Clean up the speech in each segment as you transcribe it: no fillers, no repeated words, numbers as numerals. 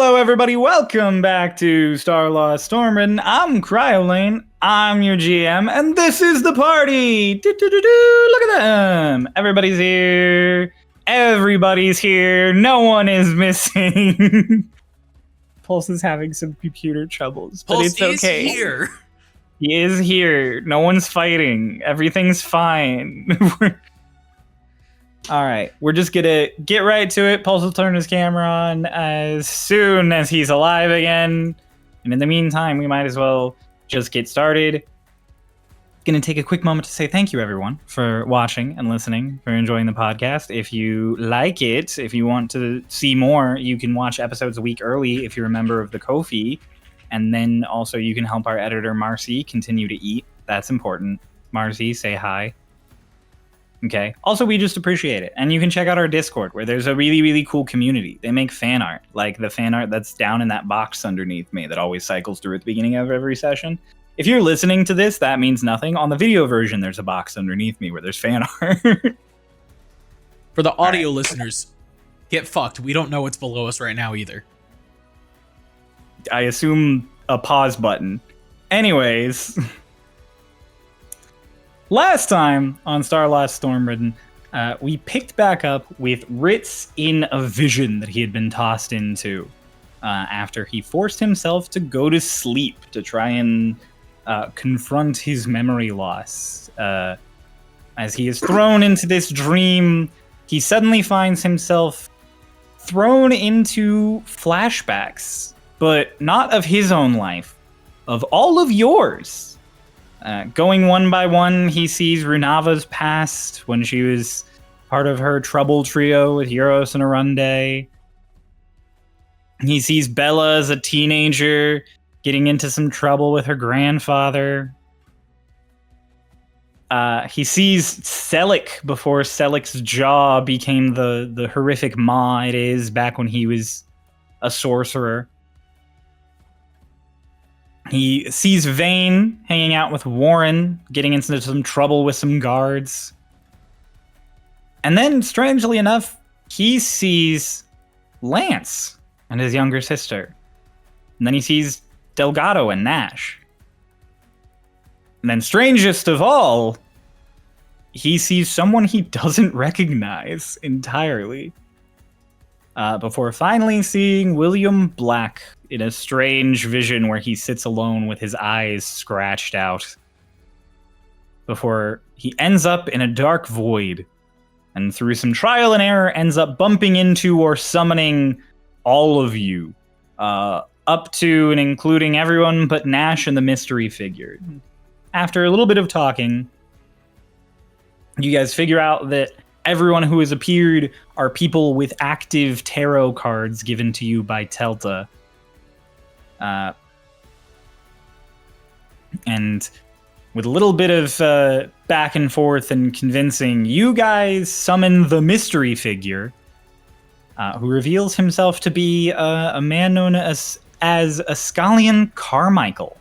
Hello, everybody. Welcome back to Starlost Stormridden. I'm Cryolane. I'm your GM, and this is the party. Look at them. Everybody's here. Everybody's here. No one is missing. Pulse is having some computer troubles, but Pulse it's okay. is here. He is here. No one's fighting. Everything's fine. All right, we're just gonna get right to it. Pulse will turn his camera on as soon as he's alive again. And in the meantime, we might as well just get started. Gonna take a quick moment to say thank you, everyone, for watching and listening, for enjoying the podcast. If you like it, if you want to see more, you can watch episodes a week early if you're a member of the Ko-fi. And then also you can help our editor, Marcy, continue to eat. That's important. Marcy, say hi. Okay. Also, we just appreciate it. And you can check out our Discord, where there's a really, really cool community. They make fan art, like the fan art that's down in that box underneath me that always cycles through at the beginning of every session. If you're listening to this, that means nothing. On the video version, there's a box underneath me where there's fan art. For the audio listeners, get fucked. We don't know what's below us right now either. I assume a pause button. Anyways... Last time on Starlost Stormridden, we picked back up with Ritz in a vision that he had been tossed into after he forced himself to go to sleep to try and confront his memory loss. As he is thrown into this dream, he suddenly finds himself thrown into flashbacks, but not of his own life, of all of yours. Going one by one, he sees Runava's past when she was part of her trouble trio with Euros and Arunde. He sees Bella as a teenager getting into some trouble with her grandfather. He sees Selik before Selik's jaw became the horrific maw it is back when he was a sorcerer. He sees Vane hanging out with Warren, getting into some trouble with some guards. And then, strangely enough, he sees Lance and his younger sister. And then he sees Delgado and Nash. And then, strangest of all, he sees someone he doesn't recognize entirely. Before finally seeing William Black in a strange vision where he sits alone with his eyes scratched out. Before he ends up in a dark void, and through some trial and error ends up bumping into or summoning all of you, up to and including everyone but Nash and the mystery figure. After a little bit of talking, you guys figure out that everyone who has appeared are people with active tarot cards given to you by Telta. And with a little bit of back and forth and convincing, you guys summon the mystery figure, who reveals himself to be a man known as Ascalion Carmichael,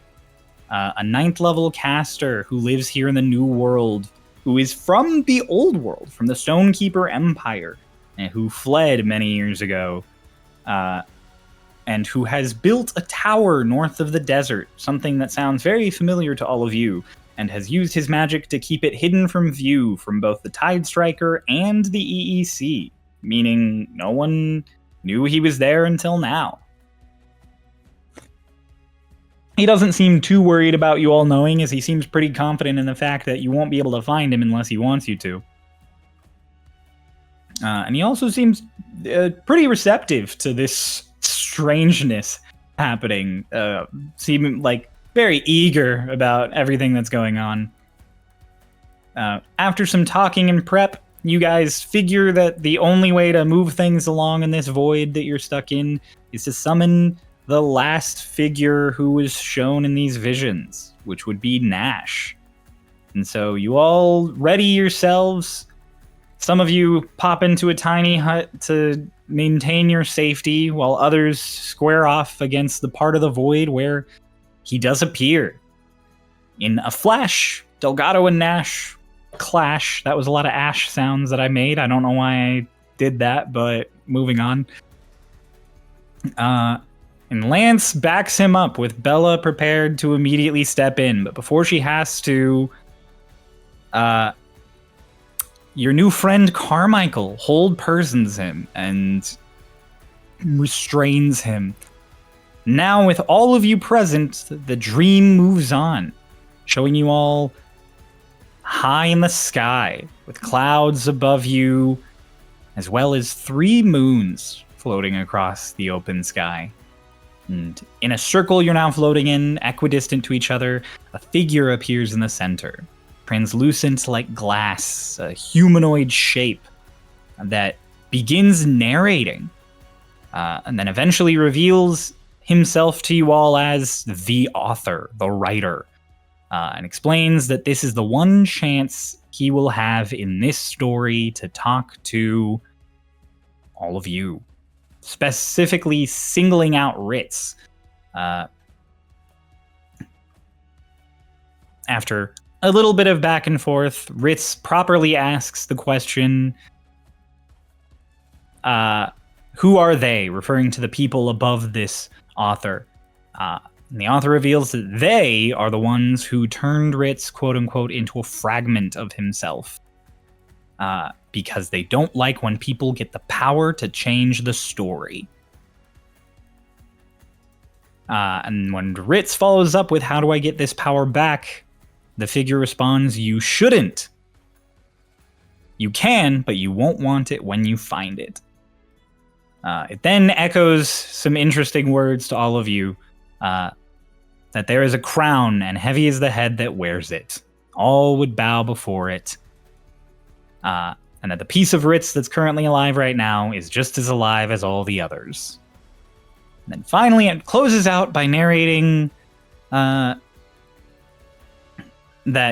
a 9th level caster who lives here in the New World, who is from the Old World, from the Stonekeeper Empire, and who fled many years ago, and who has built a tower north of the desert, something that sounds very familiar to all of you, and has used his magic to keep it hidden from view from both the Tide Striker and the EEC, meaning no one knew he was there until now. He doesn't seem too worried about you all knowing, as he seems pretty confident in the fact that you won't be able to find him unless he wants you to. And he also seems pretty receptive to this strangeness happening, seeming like very eager about everything that's going on. After some talking and prep, you guys figure that the only way to move things along in this void that you're stuck in is to summon the last figure who was shown in these visions, which would be Nash. And so you all ready yourselves. Some of you pop into a tiny hut to maintain your safety, while others square off against the part of the void where he does appear. In a flash, Delgado and Nash clash. That was a lot of ash sounds that I made. I don't know why I did that, but moving on. And Lance backs him up with Bella prepared to immediately step in. But before she has to, your new friend Carmichael hold persons him and restrains him. Now, with all of you present, the dream moves on, showing you all high in the sky with clouds above you, as well as 3 moons floating across the open sky. And in a circle you're now floating in, equidistant to each other, a figure appears in the center, translucent like glass, a humanoid shape that begins narrating, and then eventually reveals himself to you all as the author, the writer, and explains that this is the one chance he will have in this story to talk to all of you, specifically singling out Ritz. After a little bit of back and forth, Ritz properly asks the question, who are they, referring to the people above this author. And the author reveals that they are the ones who turned Ritz, quote-unquote, into a fragment of himself. Because they don't like when people get the power to change the story. And when Ritz follows up with, how do I get this power back? The figure responds, you shouldn't. You can, but you won't want it when you find it. It then echoes some interesting words to all of you, that there is a crown, and heavy is the head that wears it. All would bow before it. And that the piece of Ritz that's currently alive right now is just as alive as all the others. And then finally, it closes out by narrating that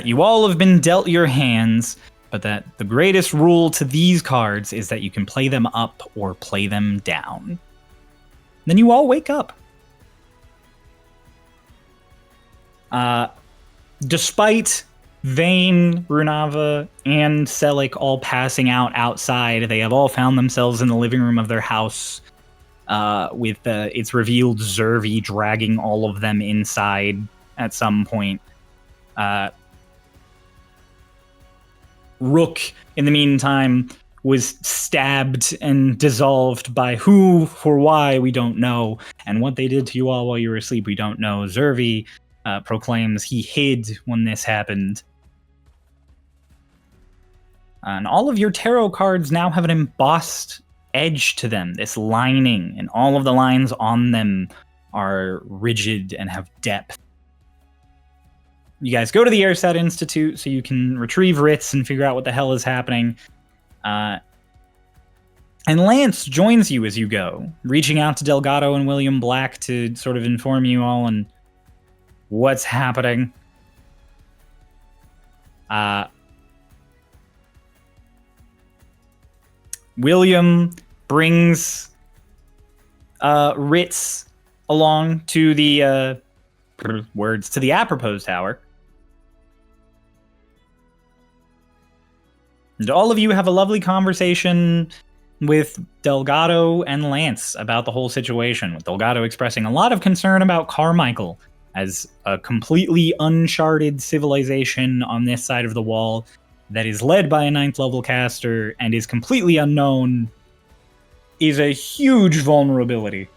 you all have been dealt your hands, but that the greatest rule to these cards is that you can play them up or play them down. Then you all wake up. Despite Vane, Runava, and Selik all passing out outside, they have all found themselves in the living room of their house, with it's revealed Zervi dragging all of them inside at some point. Rook, in the meantime, was stabbed and dissolved by who, for why, we don't know. And what they did to you all while you were asleep, we don't know. Zervi proclaims he hid when this happened. And all of your tarot cards now have an embossed edge to them, this lining, and all of the lines on them are rigid and have depth. You guys go to the Airsat Institute so you can retrieve Ritz and figure out what the hell is happening. And Lance joins you as you go, reaching out to Delgado and William Black to sort of inform you all on what's happening. William brings Ritz along to the to the Apropos Tower. And all of you have a lovely conversation with Delgado and Lance about the whole situation, with Delgado expressing a lot of concern about Carmichael as a completely uncharted civilization on this side of the wall that is led by a 9th level caster and is completely unknown is a huge vulnerability.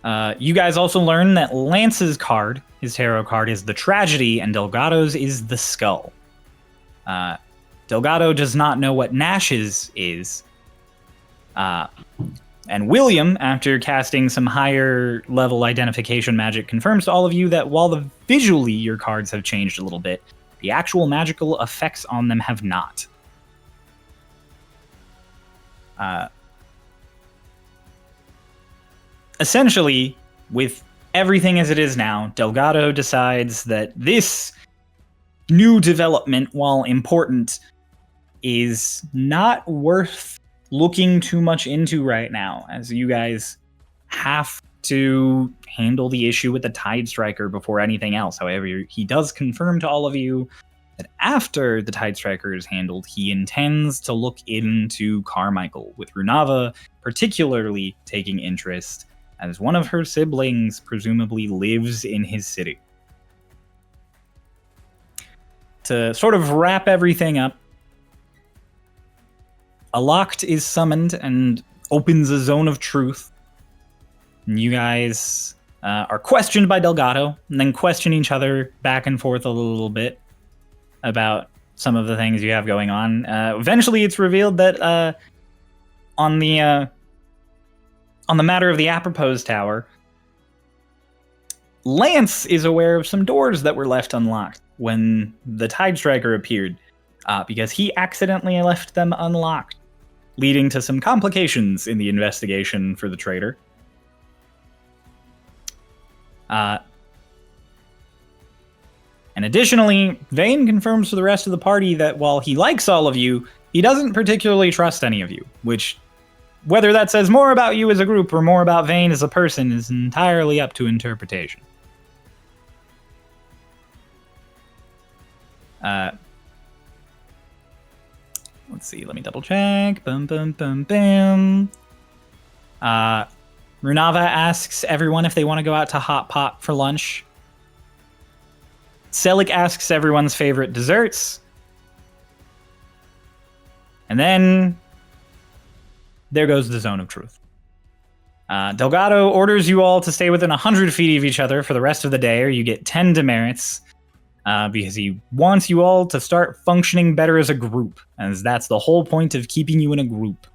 You guys also learn that Lance's card, his tarot card, is the Tragedy, and Delgado's is the Skull. Delgado does not know what Nash's is. And William, after casting some higher level identification magic, confirms to all of you that while visually your cards have changed a little bit, the actual magical effects on them have not. Essentially, with everything as it is now, Delgado decides that this new development, while important, is not worth looking too much into right now, as you guys have to handle the issue with the Tide Striker before anything else. However, he does confirm to all of you that after the Tide Striker is handled, he intends to look into Carmichael, with Runava particularly taking interest, as one of her siblings presumably lives in his city. To sort of wrap everything up, a locked is summoned and opens a zone of truth. And you guys are questioned by Delgado, and then question each other back and forth a little bit about some of the things you have going on. Eventually, it's revealed that on the matter of the Apropos Tower, Lance is aware of some doors that were left unlocked when the Tide Striker appeared, because he accidentally left them unlocked, leading to some complications in the investigation for the traitor. And additionally, Vane confirms to the rest of the party that while he likes all of you, he doesn't particularly trust any of you, which, whether that says more about you as a group or more about Vane as a person, is entirely up to interpretation. Let's see, let me double check. Bum, bum, bum, bam. Runava asks everyone if they want to go out to Hot Pot for lunch. Selik asks everyone's favorite desserts. And then there goes the Zone of Truth. Delgado orders you all to stay within 100 feet of each other for the rest of the day, or you get 10 demerits, because he wants you all to start functioning better as a group, as that's the whole point of keeping you in a group.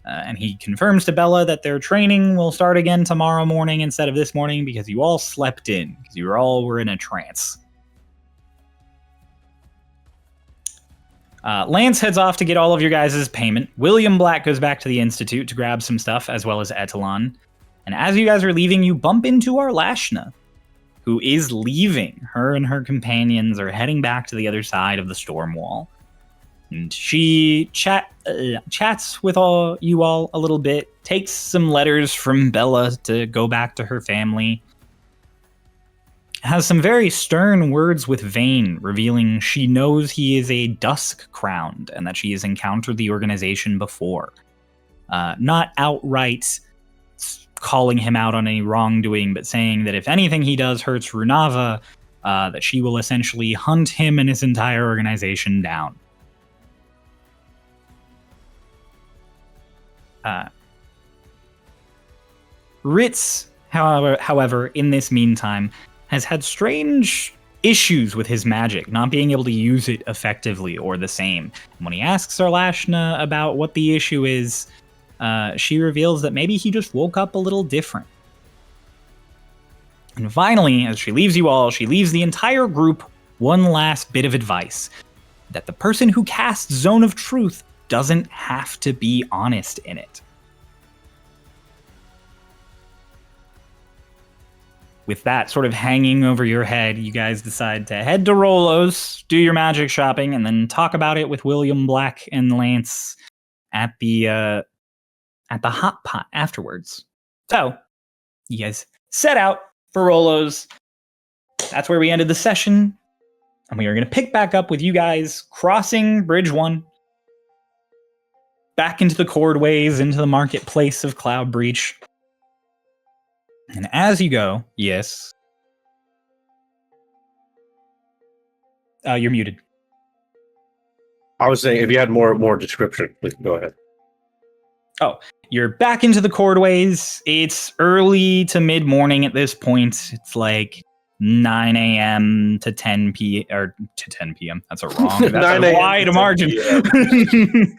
And he confirms to Bella that their training will start again tomorrow morning instead of this morning because you all slept in, because you all were in a trance. Lance heads off to get all of your guys' payment. William Black goes back to the Institute to grab some stuff, as well as Etalon. And as you guys are leaving, you bump into Arlashna, who is leaving. Her and her companions are heading back to the other side of the storm wall. And she chats with you all a little bit, takes some letters from Bella to go back to her family, has some very stern words with Vane, revealing she knows he is a Dusk-crowned and that she has encountered the organization before. Not outright calling him out on any wrongdoing, but saying that if anything he does hurts Runava, that she will essentially hunt him and his entire organization down. Ritz, however, in this meantime, has had strange issues with his magic, not being able to use it effectively or the same. And when he asks Arlashna about what the issue is, she reveals that maybe he just woke up a little different. And finally, as she leaves you all, she leaves the entire group one last bit of advice: that the person who casts Zone of Truth doesn't have to be honest in it. With that sort of hanging over your head, you guys decide to head to Rolo's, do your magic shopping, and then talk about it with William Black and Lance at the Hot Pot afterwards. So, you guys set out for Rolo's. That's where we ended the session, and we are going to pick back up with you guys crossing Bridge 1, back into the Chordways, into the marketplace of Cloud Breach. And as you go, yes. You're muted. I was saying, if you had more description, please go ahead. Oh, you're back into the Chordways. It's early to mid-morning at this point. It's like 9 a.m. to 10 p. or to 10 p.m. That's a wide margin.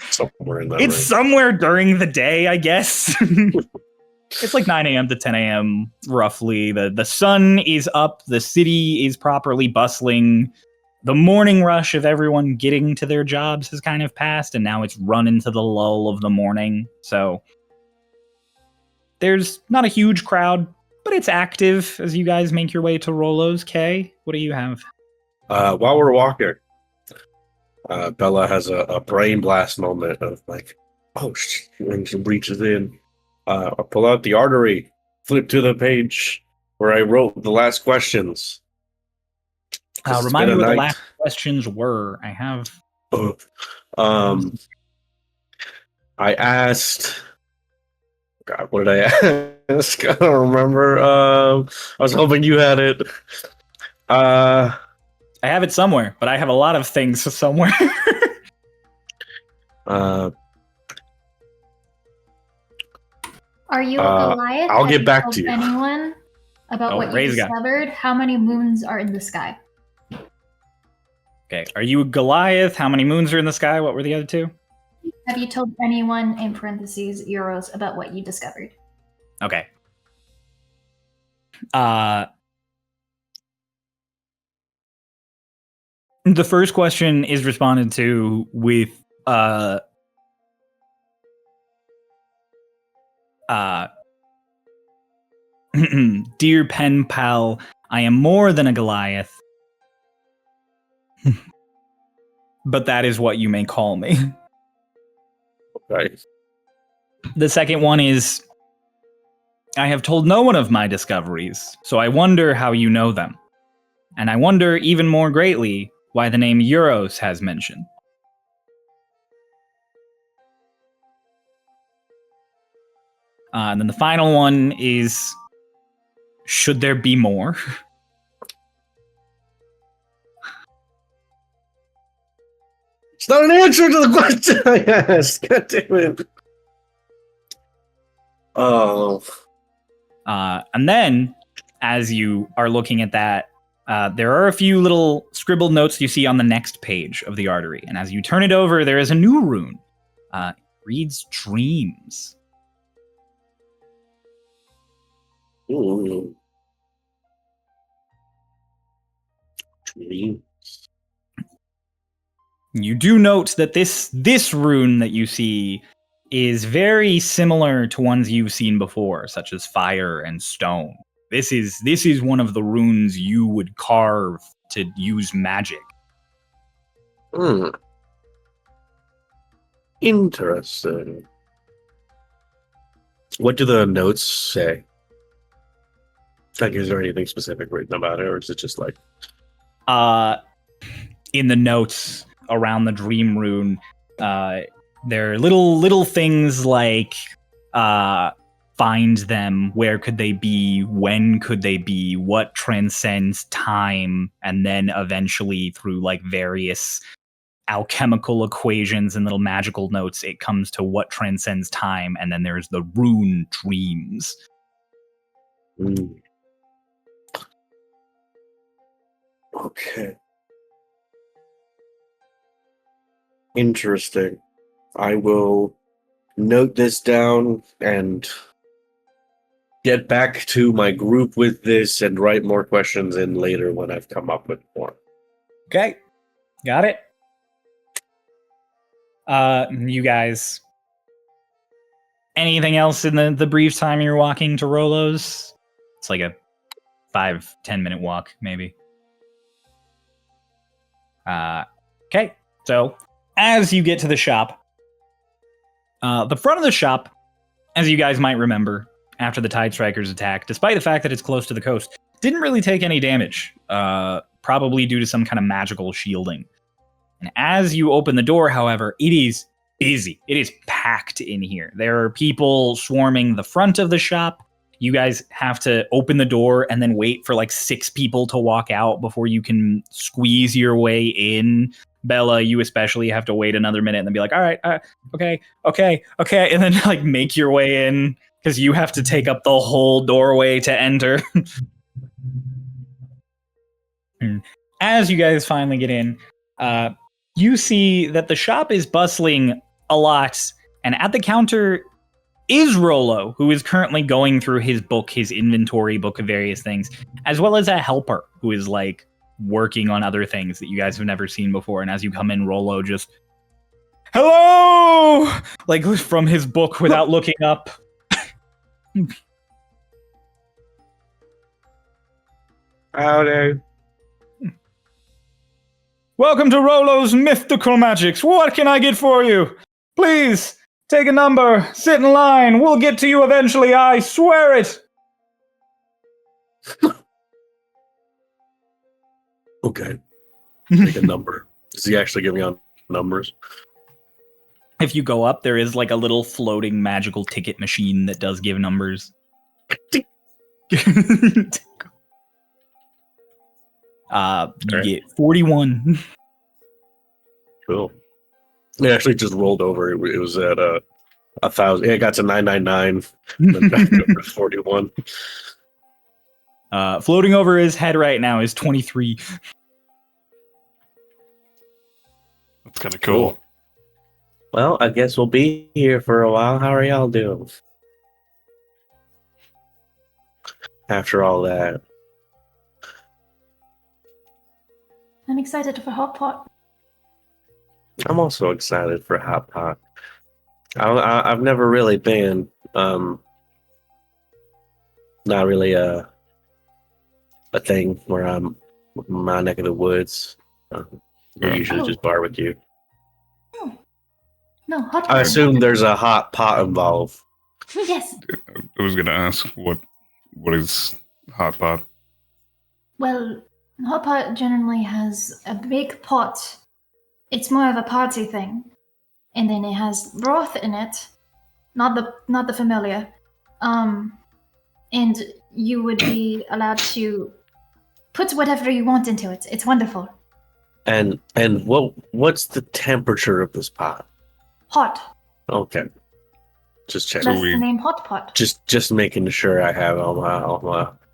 Somewhere in that it's range. Somewhere during the day, I guess. It's like 9 a.m. to 10 a.m. roughly. The sun is up. The city is properly bustling. The morning rush of everyone getting to their jobs has kind of passed, and now it's run into the lull of the morning. So there's not a huge crowd, but it's active as you guys make your way to Rolo's. Kay, what do you have? While we're walking, Bella has a brain blast moment of like, oh, when she reaches in. I pull out the artery, flip to the page where I wrote the last questions. Remind me what the last questions were. I have. I asked God, what did I ask? I don't remember. I was hoping you had it. I have it somewhere, but I have a lot of things somewhere. Are you a Goliath? I'll Have get you back told to you. anyone about what you raise a gun. discovered? How many moons are in the sky? Okay, are you a Goliath? How many moons are in the sky? What were the other two? Have you told anyone, in parentheses, Euros, about what you discovered? Okay. The first question is responded to with dear pen pal, I am more than a Goliath. But that is what you may call me. Okay. The second one is, I have told no one of my discoveries, so I wonder how you know them. And I wonder even more greatly why the name Euros has mention. And then the final one is, should there be more? It's not an answer to the question I asked. God damn it. Oh. And then, as you are looking at that, there are a few little scribbled notes you see on the next page of the artery. And as you turn it over, there is a new rune. It reads Dreams. Ooh. Dream. You do note that this rune that you see is very similar to ones you've seen before, such as fire and stone. This is one of the runes you would carve to use magic. Interesting. What do the notes say? Like, is there anything specific written about it, or is it just like... In the notes around the dream rune, there are little things like find them, where could they be, when could they be, what transcends time, and then eventually through like various alchemical equations and little magical notes, it comes to what transcends time, and then there's the rune Dreams. Okay. Interesting. I will note this down and get back to my group with this and write more questions in later when I've come up with more. Okay. Got it. You guys, anything else in the brief time you're walking to Rolo's? It's like a 5-10 minute walk, maybe. Okay. So, as you get to the shop, the front of the shop, as you guys might remember, after the Tide Strikers attack, despite the fact that it's close to the coast, didn't really take any damage, probably due to some kind of magical shielding. And as you open the door, however, it is busy. It is packed in here. There are people swarming the front of the shop. You guys have to open the door and then wait for like 6 people to walk out before you can squeeze your way in. Bella, you especially have to wait another minute and then be like, all right, okay. And then like make your way in because you have to take up the whole doorway to enter. As you guys finally get in, you see that the shop is bustling a lot. And at the counter is Rolo, who is currently going through his book, his inventory book of various things, as well as a helper who is like working on other things that you guys have never seen before. And as you come in, Rolo just, hello, like from his book without looking up. Howdy. Welcome to Rolo's Mythical Magics. What can I get for you? Please, take a number, sit in line, we'll get to you eventually, I swear it! Okay. Take a number. Does he actually give me on numbers? If you go up, there is like a little floating magical ticket machine that does give numbers. You get 41. Cool. It actually just rolled over. It was at 1,000. It got to 999. And then back up to 41. Floating over his head right now is 23. That's kind of cool. Well, I guess we'll be here for a while. How are y'all doing? After all that. I'm excited for Hot Pot. I'm also excited for Hot Pot. I've never really been, not really a thing where I'm my neck of the woods. We usually just barbecue. No, Hot Pot. I assume there's a hot pot involved. Yes. I was gonna ask what is hot pot? Well, Hot Pot generally has a big pot. It's more of a party thing, and then it has broth in it, not the familiar. And you would be allowed to put whatever you want into it. It's wonderful. And what's the temperature of this pot? Hot. Okay, just check. That's the name Hot Pot. Just making sure I have all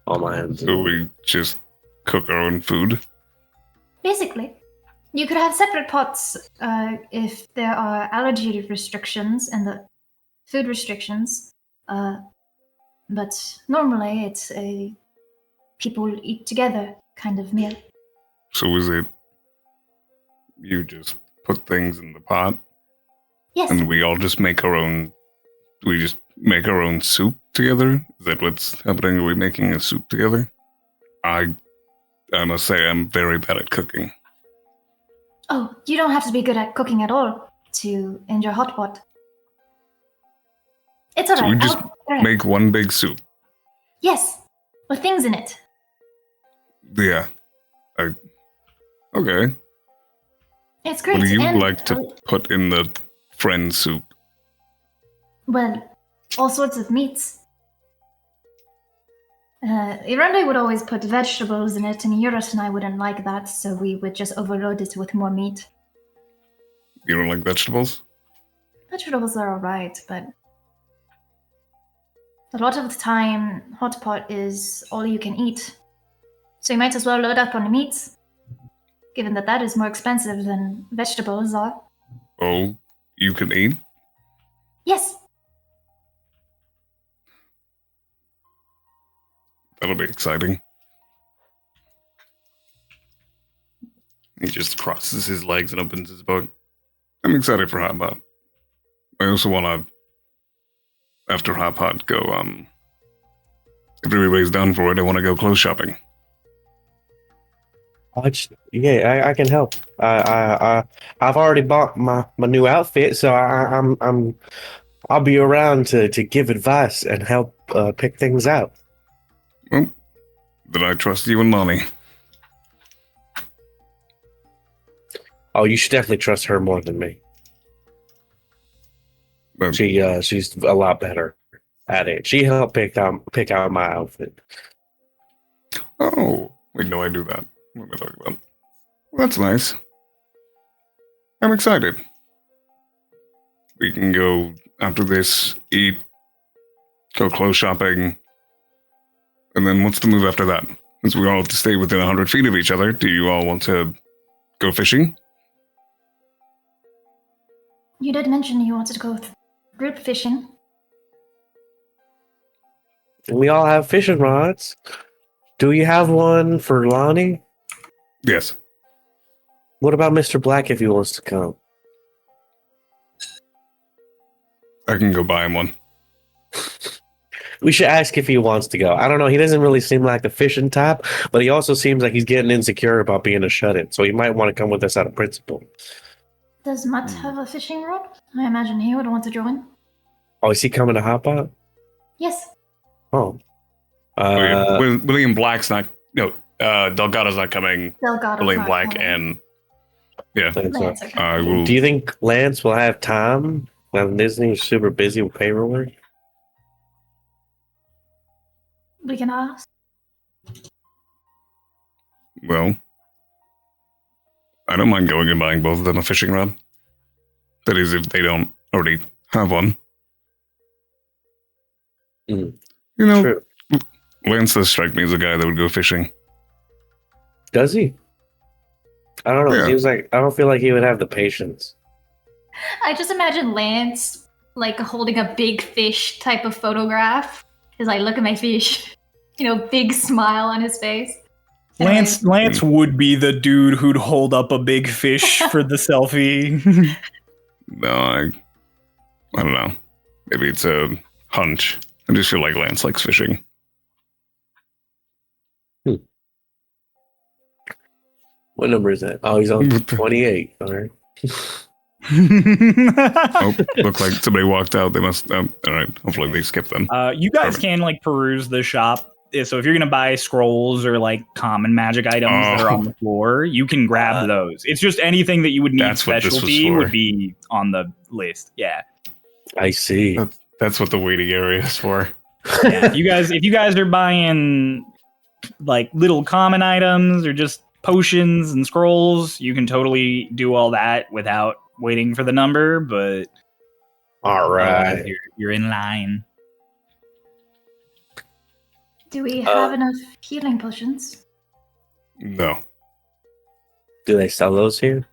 my hands. So we just cook our own food? Basically. You could have separate pots if there are allergy restrictions and the food restrictions. But normally it's a people eat together kind of meal. So is it you just put things in the pot Yes. and we all just make our own soup together? Is that what's happening? Are we making a soup together? I must say I'm very bad at cooking. Oh, you don't have to be good at cooking at all to enjoy Hot Pot. It's alright. So we just make one big soup. Yes, with things in it. Yeah. Okay. It's great. What do you and, like to put in the friend soup? Well, all sorts of meats. Irande would always put vegetables in it, and Eurus and I wouldn't like that, so we would just overload it with more meat. You don't like vegetables? Vegetables are alright, but a lot of the time, Hot Pot is all you can eat. So you might as well load up on the meats, given that that is more expensive than vegetables are. Oh, you can eat? Yes. That'll be exciting. He just crosses his legs and opens his book. I'm excited for Hot Pot. I also want to, after Hot Pot, go, if everybody's done for it, I want to go clothes shopping. I can help. I've already bought my new outfit, so I'll be around to give advice and help pick things out. Well, then I trust you and Lonnie. Oh, you should definitely trust her more than me. But She's a lot better at it. She helped pick out my outfit. oh, wait, no, I do that. What am I talking about? Well, that's nice. I'm excited. We can go after this, eat, go clothes shopping, and then what's the move after that? Since we all have to stay within 100 feet of each other, do you all want to go fishing? You did mention you wanted to go group fishing. We all have fishing rods. Do you have one for Lonnie? Yes. What about Mr. Black if he wants to come? I can go buy him one. We should ask if he wants to go. I don't know. He doesn't really seem like the fishing type, but he also seems like he's getting insecure about being a shut-in. So he might want to come with us out of principle. Does Mutt have a fishing rod? I imagine he would want to join. Oh, is he coming to Hot Pot? Yes. Oh. William Black's not. No, Delgado's not coming. Delgado. William can't Black come. and Yeah. Thanks, sir. Lance, okay. I will. Do you think Lance will have time? Now Disney's super busy with paperwork. We can ask. Well, I don't mind going and buying both of them a fishing rod. That is, if they don't already have one. Mm. You know, True. Lance does strike me as a guy that would go fishing. Does he? I don't know. Yeah. It seems like I don't feel like he would have the patience. I just imagine Lance like holding a big fish type of photograph. He's like, look at my fish. You know, big smile on his face. Lance would be the dude who'd hold up a big fish for the selfie. No, I don't know. Maybe it's a hunch. I just feel like Lance likes fishing. What number is that? Oh, he's on 28. All right. Oh, looked like somebody walked out. They must. All right. Hopefully they skipped them. You guys Perfect. can like peruse the shop. So if you're gonna buy scrolls or like common magic items that are on the floor, you can grab those. It's just anything that you would need That's what this was specialty for. would be on the list. Yeah. I see. That's what the waiting area is for. Yeah. If you guys are buying like little common items or just potions and scrolls, you can totally do all that without waiting for the number, but All right. you're in line. Do we have enough healing potions? No. Do they sell those here?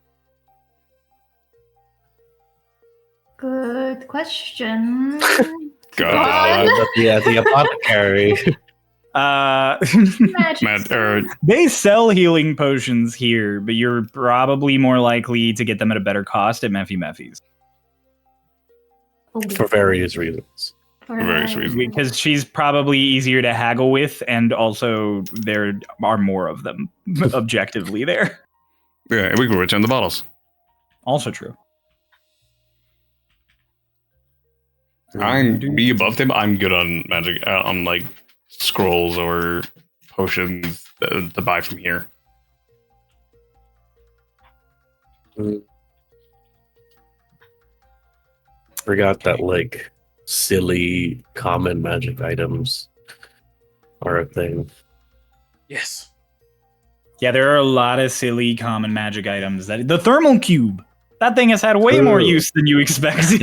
Good question. God. The apothecary. Magic Matt, They sell healing potions here, but you're probably more likely to get them at a better cost at Mephi Mephi's. For various reasons. For various reasons. Because she's probably easier to haggle with, and also there are more of them, objectively there. yeah, we can return the bottles. Also true. I'm be above them. I'm good on magic, on like scrolls or potions to buy from here. Forgot that like silly common magic items are a thing. Yes. Yeah, there are a lot of silly common magic items. The thermal cube. That thing has had way more Ooh. use than you expected.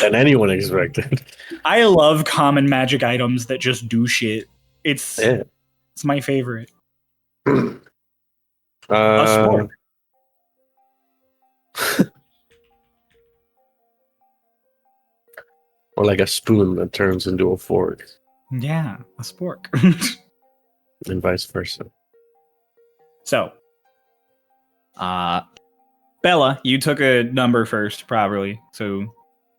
Than anyone expected. I love common magic items that just do shit. It's my favorite. A spork. Or like a spoon that turns into a fork, Yeah, a spork. and vice versa. So, Bella, you took a number first, probably. So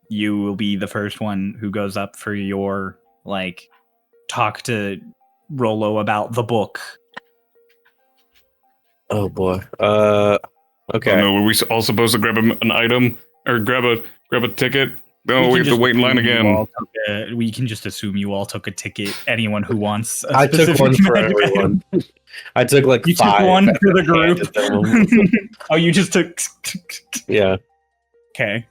you will be the first one who goes up for your, like, talk to Rolo about the book. Oh boy. Okay. Oh, no, were we all supposed to grab an item or grab a ticket? No, we have to wait in line again. We can just assume you all took a ticket. Anyone who wants a I took specific one for magic item. everyone. I took like You 5. took one and for the then handed group. them. Oh, you just took... Yeah. Okay.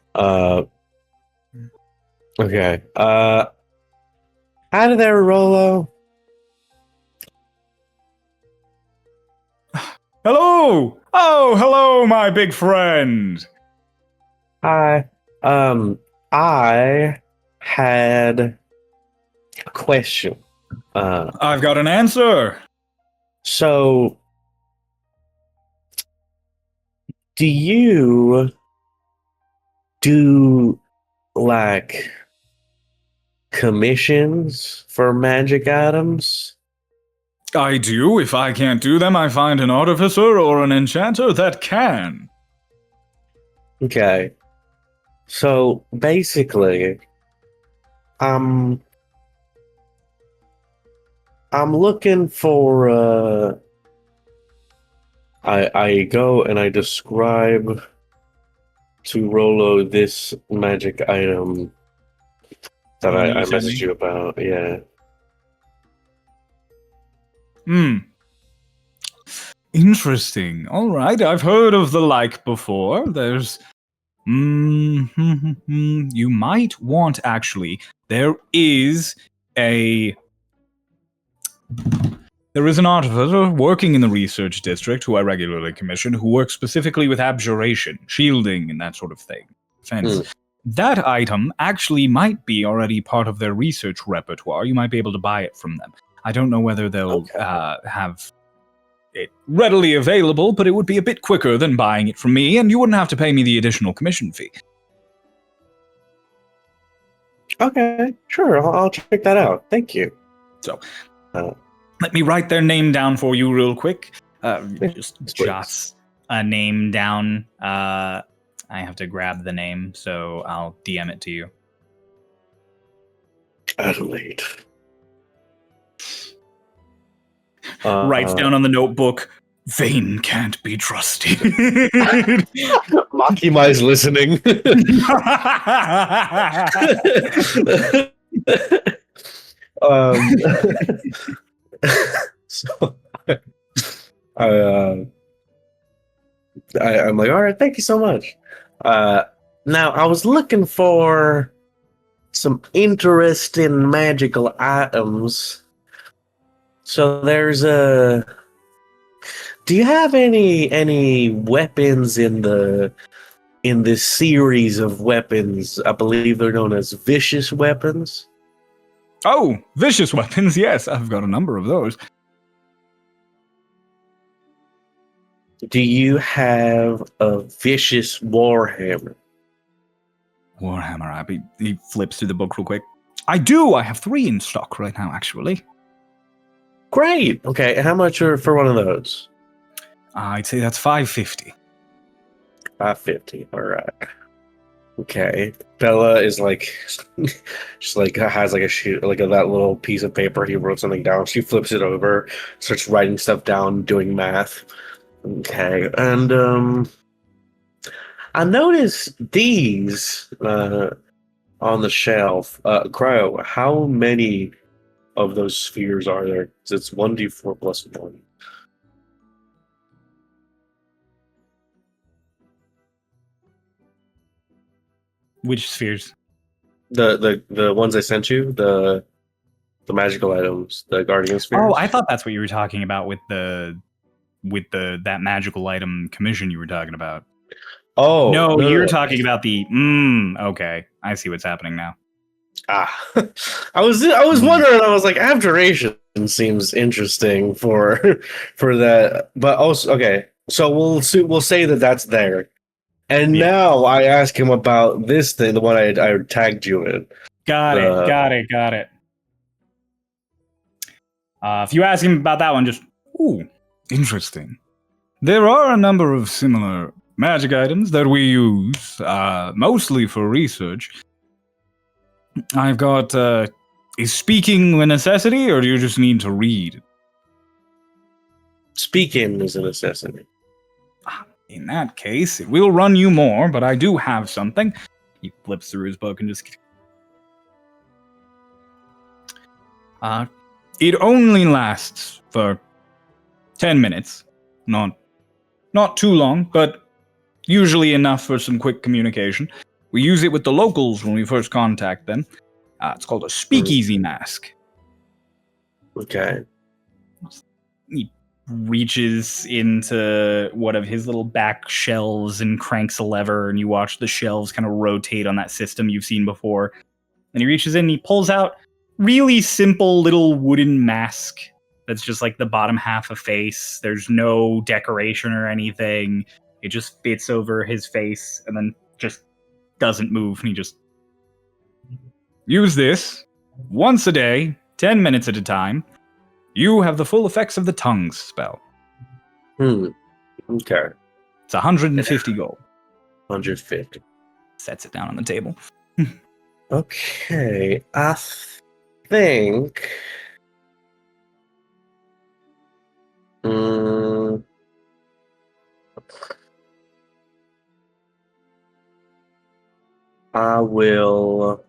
Okay. Hi there, Rolo. Hello! Oh, hello, my big friend! Hi. I had a question. I've got an answer. So, do you do like commissions for magic items? I do. If I can't do them, I find an artificer or an enchanter that can. Okay. So basically, I'm looking for I go and I describe to Rolo this magic item that I messaged you about. Yeah. Interesting. All right, I've heard of the like before. There's... you might want, actually, there is an artificer working in the research district who I regularly commission, who works specifically with abjuration, shielding, and that sort of thing. Defense. That item actually might be already part of their research repertoire. You might be able to buy it from them. I don't know whether they'll have it readily available, but it would be a bit quicker than buying it from me, and you wouldn't have to pay me the additional commission fee. Okay, sure. I'll check that out. Thank you. So, let me write their name down for you real quick. Just jot a name down. I have to grab the name, so I'll DM it to you. Adelaide. Writes down on the notebook, Vane can't be trusted. Makima's listening. So I'm like, all right, thank you so much. Now I was looking for some interesting magical items. So there's do you have any weapons in this series of weapons? I believe they're known as vicious weapons. Oh, vicious weapons, yes, I've got a number of those. Do you have a vicious warhammer? Warhammer, he flips through the book real quick. I do, I have 3 in stock right now, actually. Great. Okay, how much are for one of those? I'd say that's $550. $550. All right. Okay. Bella is like, she's like has like a sheet, like that little piece of paper. He wrote something down. She flips it over, starts writing stuff down, doing math. Okay, and I noticed these on the shelf. Cryo, how many of those spheres are there? It's 1d4 plus 1. Which spheres? The ones I sent you, the magical items, the guardian spheres. Oh, I thought that's what you were talking about with that magical item commission you were talking about. Oh no, you're talking about the okay. I see what's happening now. I was wondering. I was like, abjuration seems interesting for that, but also okay. So we'll say that that's there, and now I ask him about this thing, the one I tagged you in. Got it. If you ask him about that one, just interesting. There are a number of similar magic items that we use, mostly for research. I've got, is speaking a necessity, or do you just need to read? Speaking is a necessity. In that case, it will run you more, but I do have something. He flips through his book and just... it only lasts for 10 minutes. Not too long, but usually enough for some quick communication. We use it with the locals when we first contact them. It's called a speakeasy mask. Okay. He reaches into one of his little back shelves and cranks a lever, and you watch the shelves kind of rotate on that system you've seen before. And he reaches in and he pulls out really simple little wooden mask that's just like the bottom half of face. There's no decoration or anything. It just fits over his face and then just doesn't move. And he just... Use this once a day, 10 minutes at a time. You have the full effects of the tongues spell. Okay. It's 150 gold. 150. Sets it down on the table. Okay, I think... I will...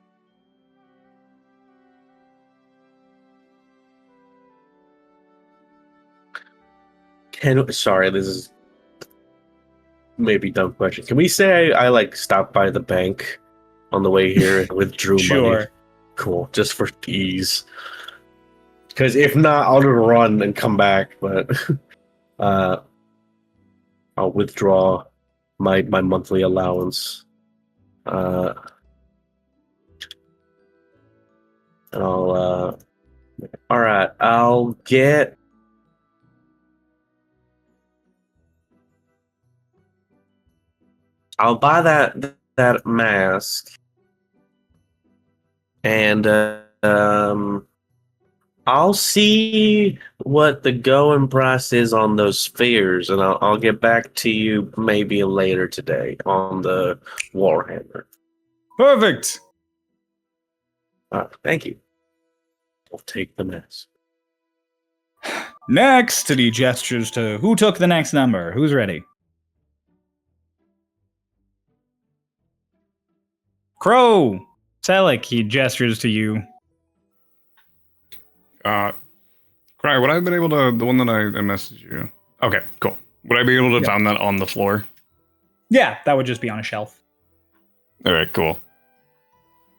Sorry, this is maybe a dumb question. Can we say I like stopped by the bank on the way here and withdrew money? Sure. Cool, just for ease. Because if not, I'll just run and come back. But I'll withdraw my monthly allowance. And I'll all right. I'll buy that mask, and I'll see what the going price is on those spheres, and I'll get back to you maybe later today on the Warhammer. Perfect. Thank you. I'll take the mask. Next, and he gestures to who took the next number. Who's ready? Crow. Selleck, he gestures to you. Cry, would I have been able to, the one that I messaged you? Okay, cool. Would I be able to find that on the floor? Yeah, that would just be on a shelf. Alright, cool.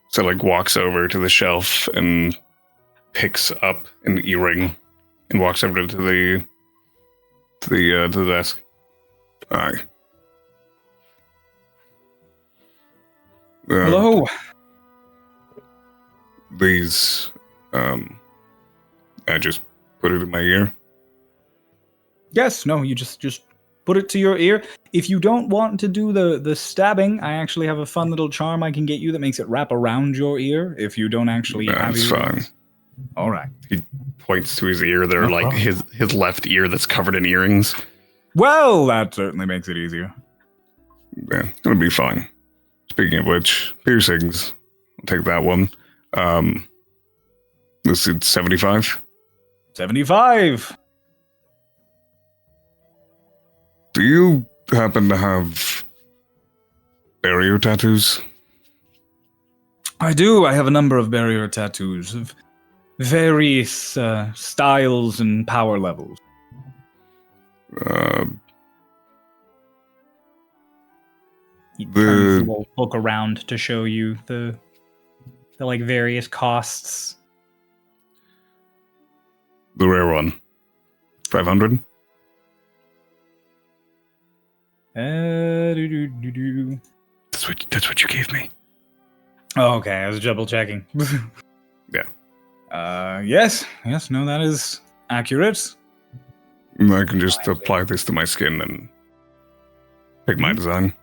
So like walks over to the shelf and picks up an earring and walks over to the desk. Aye. Hello. These, I just put it in my ear. Yes, no, you just put it to your ear. If you don't want to do the stabbing, I actually have a fun little charm I can get you that makes it wrap around your ear if you don't actually have That's fine. All right. He points to his ear. They're No like problem. his left ear that's covered in earrings. Well, that certainly makes it easier. Yeah, it'll be fine. Speaking of which, piercings. I'll take that one. This is 75. 75. Do you happen to have barrier tattoos? I do. I have a number of barrier tattoos of various styles and power levels. He turns the little book around to show you the like various costs. The rare one. 500? That's what you gave me. Oh, okay, I was double checking. Yeah. Yes, no, that is accurate. I can just apply this to my skin and pick my design.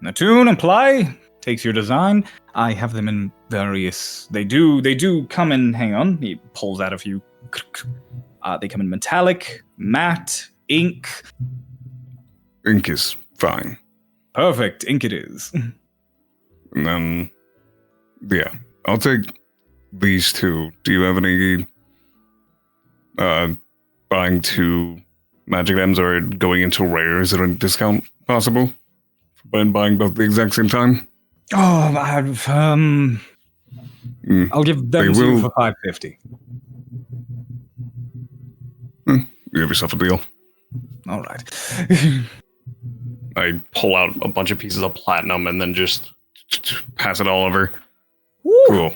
Attune, apply, takes your design. I have them in various. They do come in. Hang on, he pulls out a few. They come in metallic, matte, ink. Ink is fine. Perfect, ink it is. And then, yeah, I'll take these two. Do you have any buying two magic items or going into rares at a discount possible? When buying both at the exact same time? Oh, I've, I'll give them to you for 550. You have yourself a deal. All right. I pull out a bunch of pieces of platinum and then just pass it all over. Woo. Cool.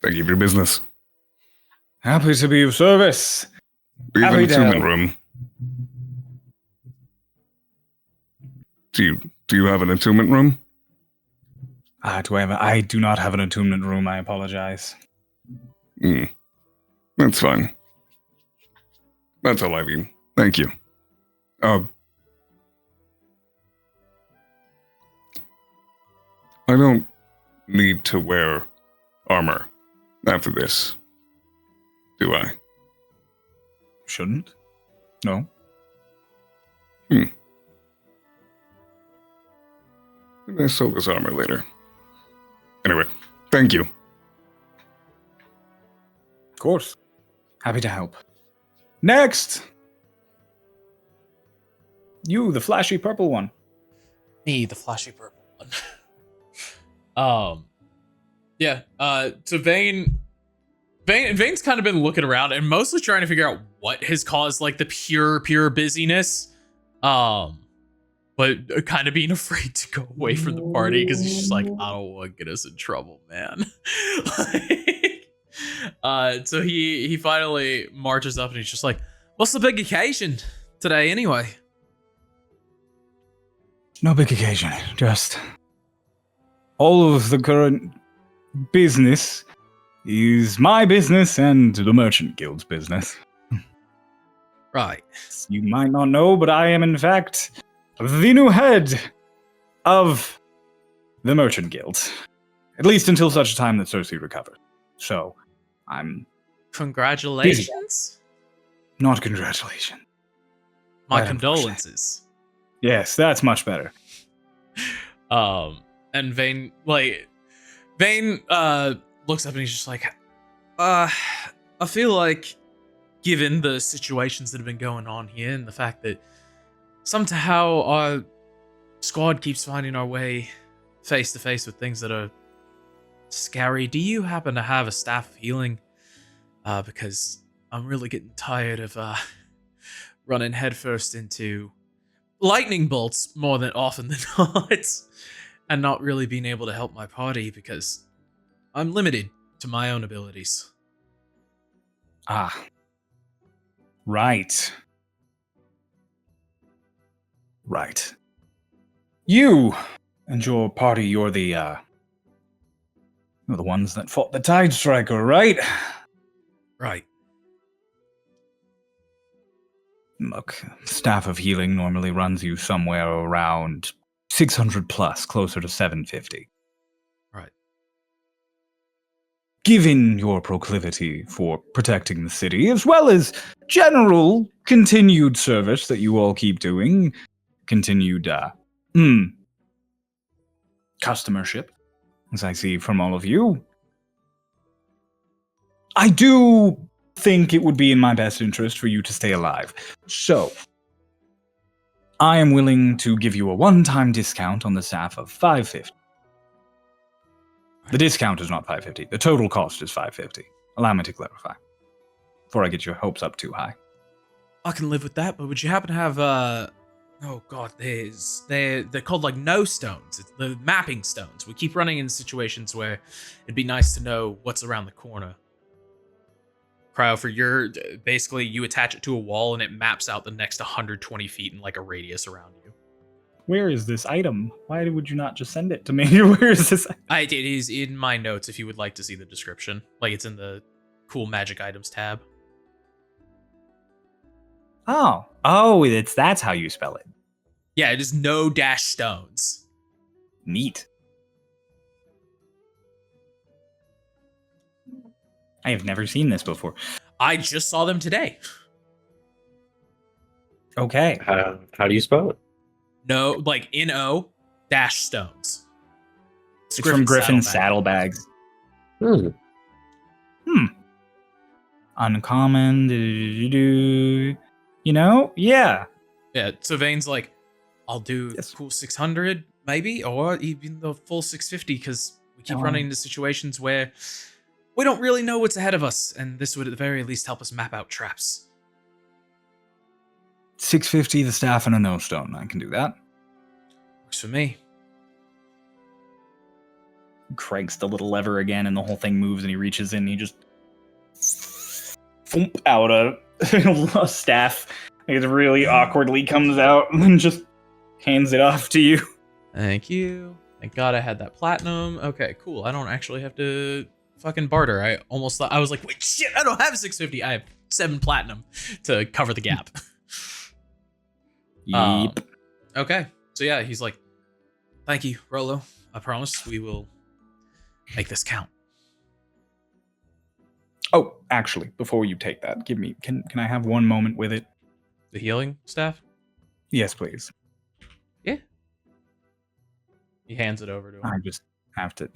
Thank you for your business. Happy to be of service. We have an Happy to attunement help. room. Do you have an attunement room? I do not have an attunement room. I apologize. That's fine. That's all I mean. Thank you. I don't need to wear armor after this, do I? Shouldn't? No. Maybe I sell this armor later. Anyway, thank you. Of course. Happy to help. Next! You, the flashy purple one. Me, the flashy purple one. Yeah. So Vane Vane's kind of been looking around and mostly trying to figure out what has caused like the pure busyness. But kind of being afraid to go away from the party because he's just like, I don't want to get us in trouble, man. So he finally marches up and he's just like, what's the big occasion today anyway? No big occasion, just all of the current business is my business and the Merchant Guild's business. Right. You might not know, but I am in fact the new head of the Merchant Guild. At least until such time that Cersei recovers. So, I'm... Congratulations? Not congratulations. My condolences. Yes, that's much better. And Vane looks up and he's just like, I feel like, given the situations that have been going on here and the fact that somehow our squad keeps finding our way face to face with things that are scary, do you happen to have a staff of healing? Because I'm really getting tired of running headfirst into lightning bolts more than often than not, and not really being able to help my party because I'm limited to my own abilities. Ah. Right. Right. You and your party, you're the ones that fought the Tide Striker, right? Right. Look, Staff of Healing normally runs you somewhere around 600 plus, closer to 750. Right. Given your proclivity for protecting the city, as well as general continued service that you all keep doing, continued customership, as I see from all of you, I do think it would be in my best interest for you to stay alive. So, I am willing to give you a one-time discount on the staff of $550. The discount is not $550. The total cost is $550. Allow me to clarify, before I get your hopes up too high. I can live with that, but would you happen to have oh god, they're called like no stones. It's the mapping stones. We keep running into situations where it'd be nice to know what's around the corner. Cryo, for your basically you attach it to a wall and it maps out the next 120 feet in like a radius around you. Where is this item? Why would you not just send it to me? Where is this? It is in my notes if you would like to see the description. Like it's in the cool magic items tab. Oh, that's how you spell it. Yeah, it is no dash stones. Neat. I have never seen this before. I just saw them today. Okay. How do you spell it? No, like N-O dash stones. It's from Griffin's Saddlebags. Hmm. Uncommon. You know? Yeah. Yeah, so Vane's like, I'll do cool 600, maybe, or even the full 650, because we keep running into situations where we don't really know what's ahead of us, and this would at the very least help us map out traps. 650, the staff, and a no stone. I can do that. Works for me. Cranks the little lever again, and the whole thing moves, and he reaches in, and he just thump out a staff. It really awkwardly comes out, and then just hands it off to you. Thank you. Thank God I had that platinum. Okay, cool. I don't actually have to fucking barter. I almost thought, I was like, wait, shit, I don't have 650. I have 7 platinum to cover the gap. Yep. Okay. So yeah, he's like, thank you, Rolo. I promise we will make this count. Oh, actually, before you take that, can I have one moment with it? The healing staff? Yes, please. Yeah. He hands it over to him. I just have to,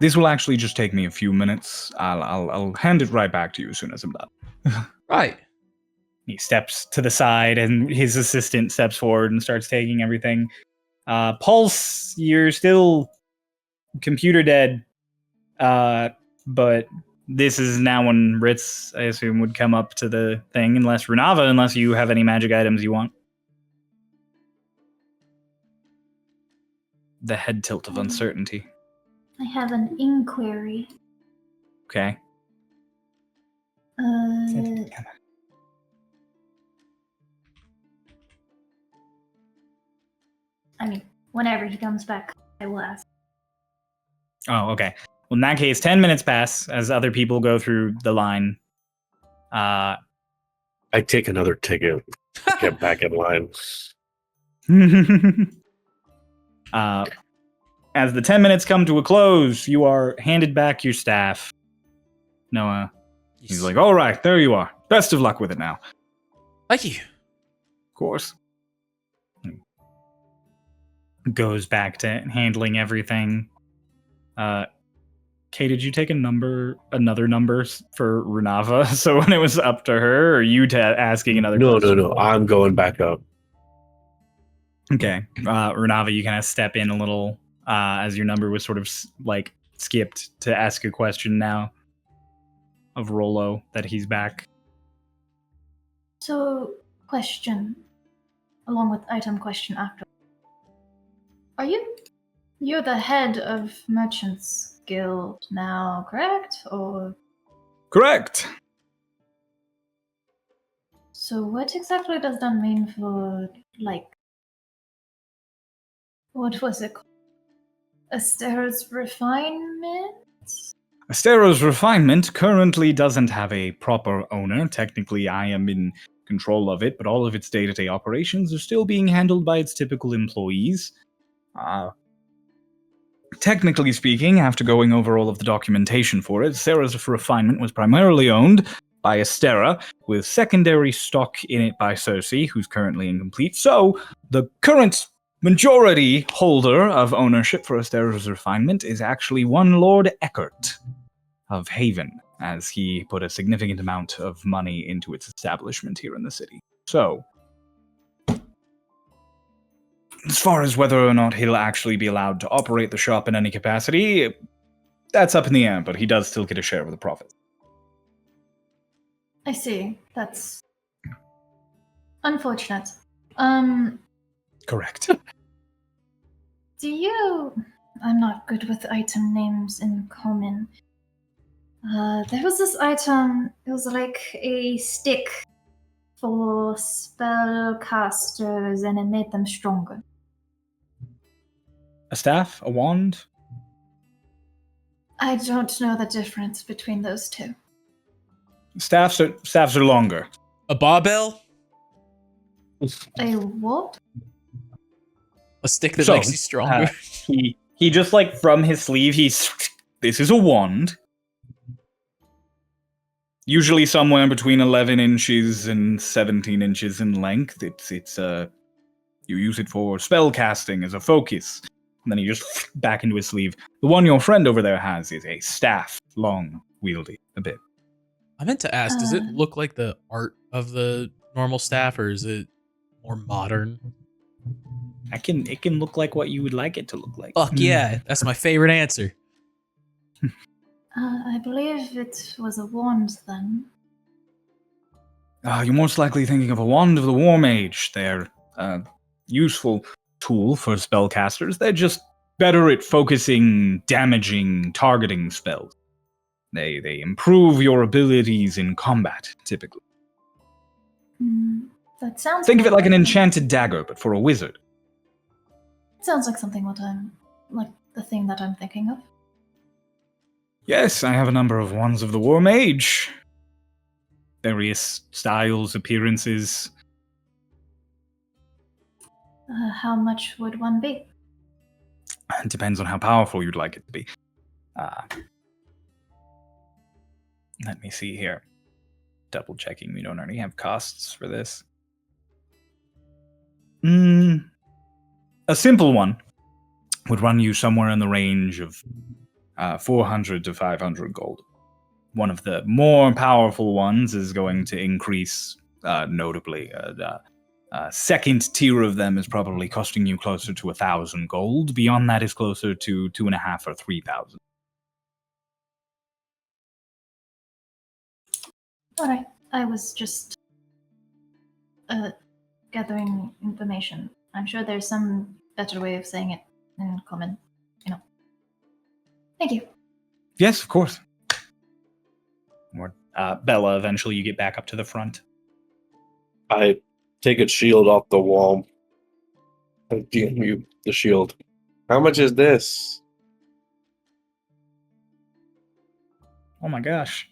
this will actually just take me a few minutes. I'll hand it right back to you as soon as I'm done. Right. He steps to the side, and his assistant steps forward and starts taking everything. Pulse, you're still computer dead. But this is now when Ritz, I assume, would come up to the thing, unless you have any magic items you want. The head tilt of uncertainty. I have an inquiry. Okay. I mean, whenever he comes back, I will ask. Oh, okay. Well, in that case, 10 minutes pass as other people go through the line. I take another ticket. Get back in line. As the 10 minutes come to a close, you are handed back your staff. Noah, he's like, all right, there you are. Best of luck with it now. Thank you. Of course. Goes back to handling everything. Kay, did you take another number for Renava? So when it was up to her, or you asking another question? No. I'm going back up. Okay. Renava, you kind of step in a little as your number was sort of like skipped to ask a question now of Rolo that he's back. So, question, along with item question after. You're the head of Merchants Guild now, correct? Or Correct. so what exactly does that mean for, like, what was it called? Astero's Refinement? Astero's Refinement currently doesn't have a proper owner. Technically, I am in control of it, but all of its day-to-day operations are still being handled by its typical employees. Technically speaking, after going over all of the documentation for it, Astero's Refinement was primarily owned by Astera, with secondary stock in it by Cersei, who's currently incomplete. So, the current majority holder of ownership for Astero's Refinement is actually one Lord Eckert of Haven, as he put a significant amount of money into its establishment here in the city. So, as far as whether or not he'll actually be allowed to operate the shop in any capacity, that's up in the air, but he does still get a share of the profits. I see. That's unfortunate. Correct. I'm not good with item names in common. There was this item, it was like a stick for spellcasters and it made them stronger. A staff? A wand? I don't know the difference between those two. Staffs are longer. A barbell? A what? A stick that So, makes you stronger. He just, like, from his sleeve, this is a wand. Usually somewhere between 11 inches and 17 inches in length. You use it for spell casting as a focus. And then he just back into his sleeve. The one your friend over there has is a staff, long, wieldy, a bit. I meant to ask, does it look like the art of the normal staff, or is it more modern? It can look like what you would like it to look like. Fuck yeah, that's my favorite answer. I believe it was a wand then. You're most likely thinking of a Wand of the War Mage. They're a useful tool for spellcasters. They're just better at focusing, damaging, targeting spells. They improve your abilities in combat, typically. That sounds. Think of it like an enchanted dagger, but for a wizard. Sounds like something like the thing that I'm thinking of. Yes, I have a number of Wands of the War Mage. Various styles, appearances. How much would one be? It depends on how powerful you'd like it to be. Let me see here. Double checking we don't already have costs for this. A simple one would run you somewhere in the range of 400 to 500 gold. One of the more powerful ones is going to increase notably. Second tier of them is probably costing you closer to 1,000 gold. Beyond that is closer to 2,500 or 3,000. All right. I was just gathering information. I'm sure there's some better way of saying it in common. Thank you. Yes, of course. More, Bella, eventually you get back up to the front. I take its shield off the wall. I give you the shield. How much is this? Oh my gosh.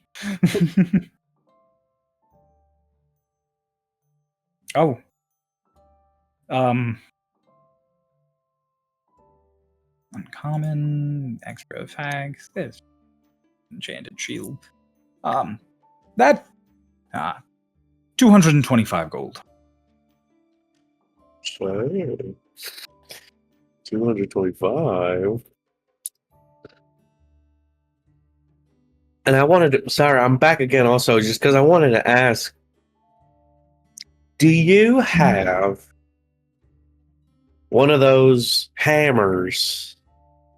Oh. Uncommon, extra effects, this enchanted shield. That 225 gold. 225. And I wanted to, sorry, I'm back again also, just because I wanted to ask, do you have one of those hammers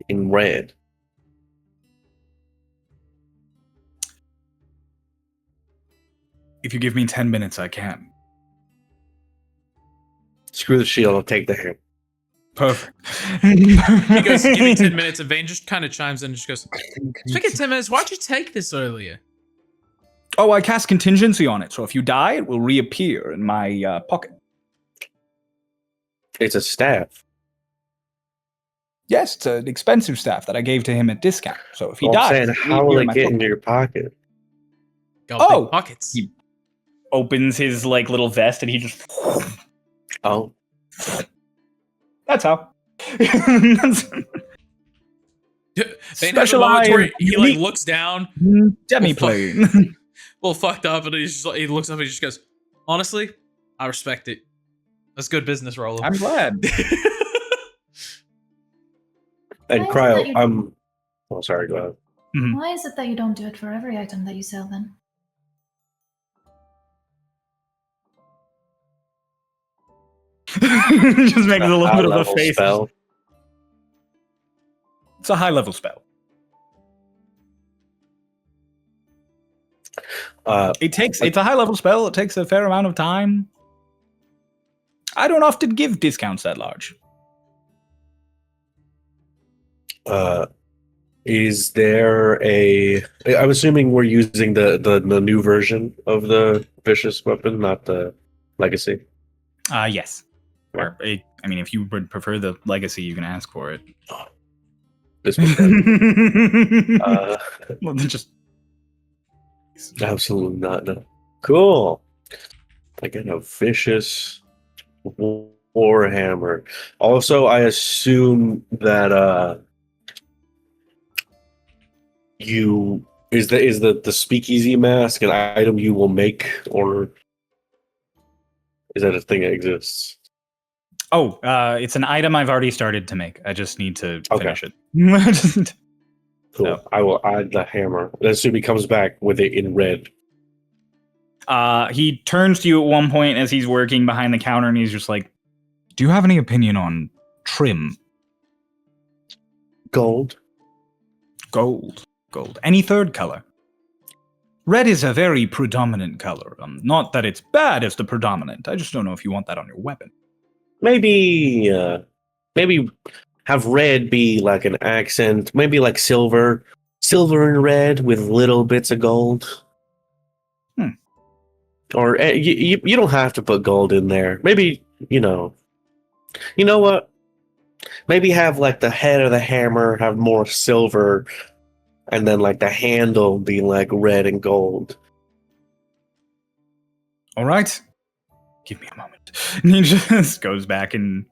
in red? If you give me 10 minutes, I can. Screw the shield, I'll take the hammer. Perfect. He goes, give me 10 minutes, and Vane just kind of chimes in and just goes, speaking of 10 minutes, why'd you take this earlier? Oh, I cast contingency on it, so if you die, it will reappear in my pocket. It's a staff. Yes, it's an expensive staff that I gave to him at discount. So if he I'm dies, saying, it how reappear will in it my get pocket. into your pocket? Got Oh! big pockets. He opens his like little vest and he just. Oh. That's how. Vane has a moment where he like looks down, demi-plane. well fucked up, and he looks up and he just goes, honestly, I respect it. That's good business, Rolo. I'm glad. And Why is it Cryo, that you- I'm... Oh, sorry, go ahead. Why is it that you don't do it for every item that you sell then? Just makes a little bit of a High-level face. spell. It's a high level spell. It's a high level spell. It takes a fair amount of time. I don't often give discounts that large. Is there a... I'm assuming we're using the new version of the vicious weapon, not the legacy. Yes. Or, I mean, if you would prefer the legacy, you can ask for it. This one. Well, then just Absolutely not. No. Cool. I get a vicious warhammer. Also, I assume that is the speakeasy mask an item you will make, or is that a thing that exists? Oh, it's an item I've already started to make. I just need to finish it. Cool. So. I will add the hammer. I assume he comes back with it in red. He turns to you at one point as he's working behind the counter, and he's just like, "Do you have any opinion on trim? Gold. Gold. Any third color? Red is a very predominant color. Not that it's bad as the predominant. I just don't know if you want that on your weapon." Maybe have red be like an accent. Maybe like silver and red with little bits of gold. Or you don't have to put gold in there. Maybe you know what? Maybe have like the head of the hammer have more silver, and then like the handle be like red and gold. All right. Give me a moment. And he just goes back and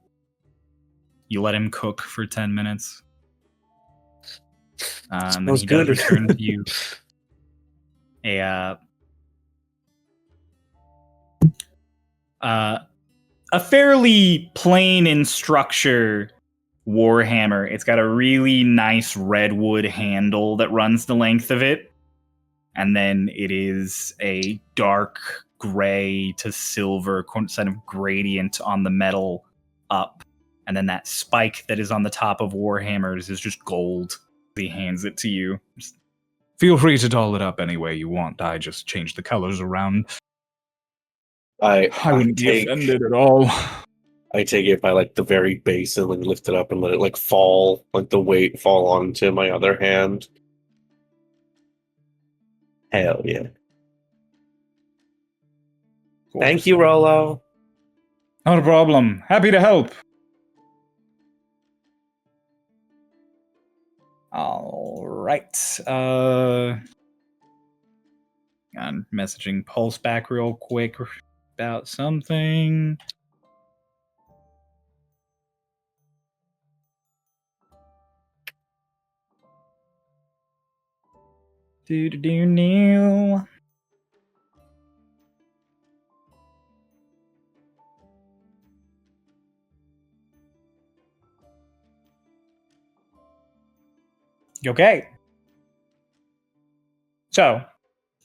you let him cook for 10 minutes. And then he does return to you a fairly plain in structure warhammer. It's got a really nice redwood handle that runs the length of it. And then it is a dark gray to silver kind of gradient on the metal up. And then that spike that is on the top of warhammers is just gold. He hands it to you. Just Feel free to doll it up any way you want. I just changed the colors around. I wouldn't be take offended at all. I take it by like the very base and like lift it up and let it like fall, like the weight fall onto my other hand. Hell yeah. Thank you, Rolo. Not a problem. Happy to help. All right. I'm messaging Pulse back real quick about something. Do Neil. Okay. So,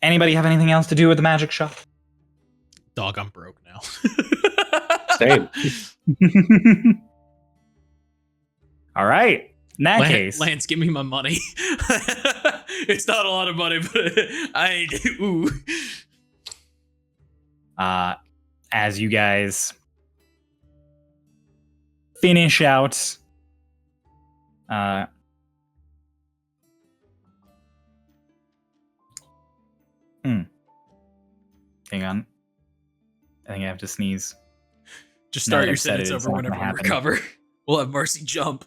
anybody have anything else to do with the magic shop? Dog, I'm broke now. Same. All right. In that case, Lance, give me my money. It's not a lot of money, but ooh. As you guys finish out hang on. I think I have to sneeze. Just Now start that your I've said it, sentence it's over not gonna whenever we happen. recover. We'll have Mercy jump.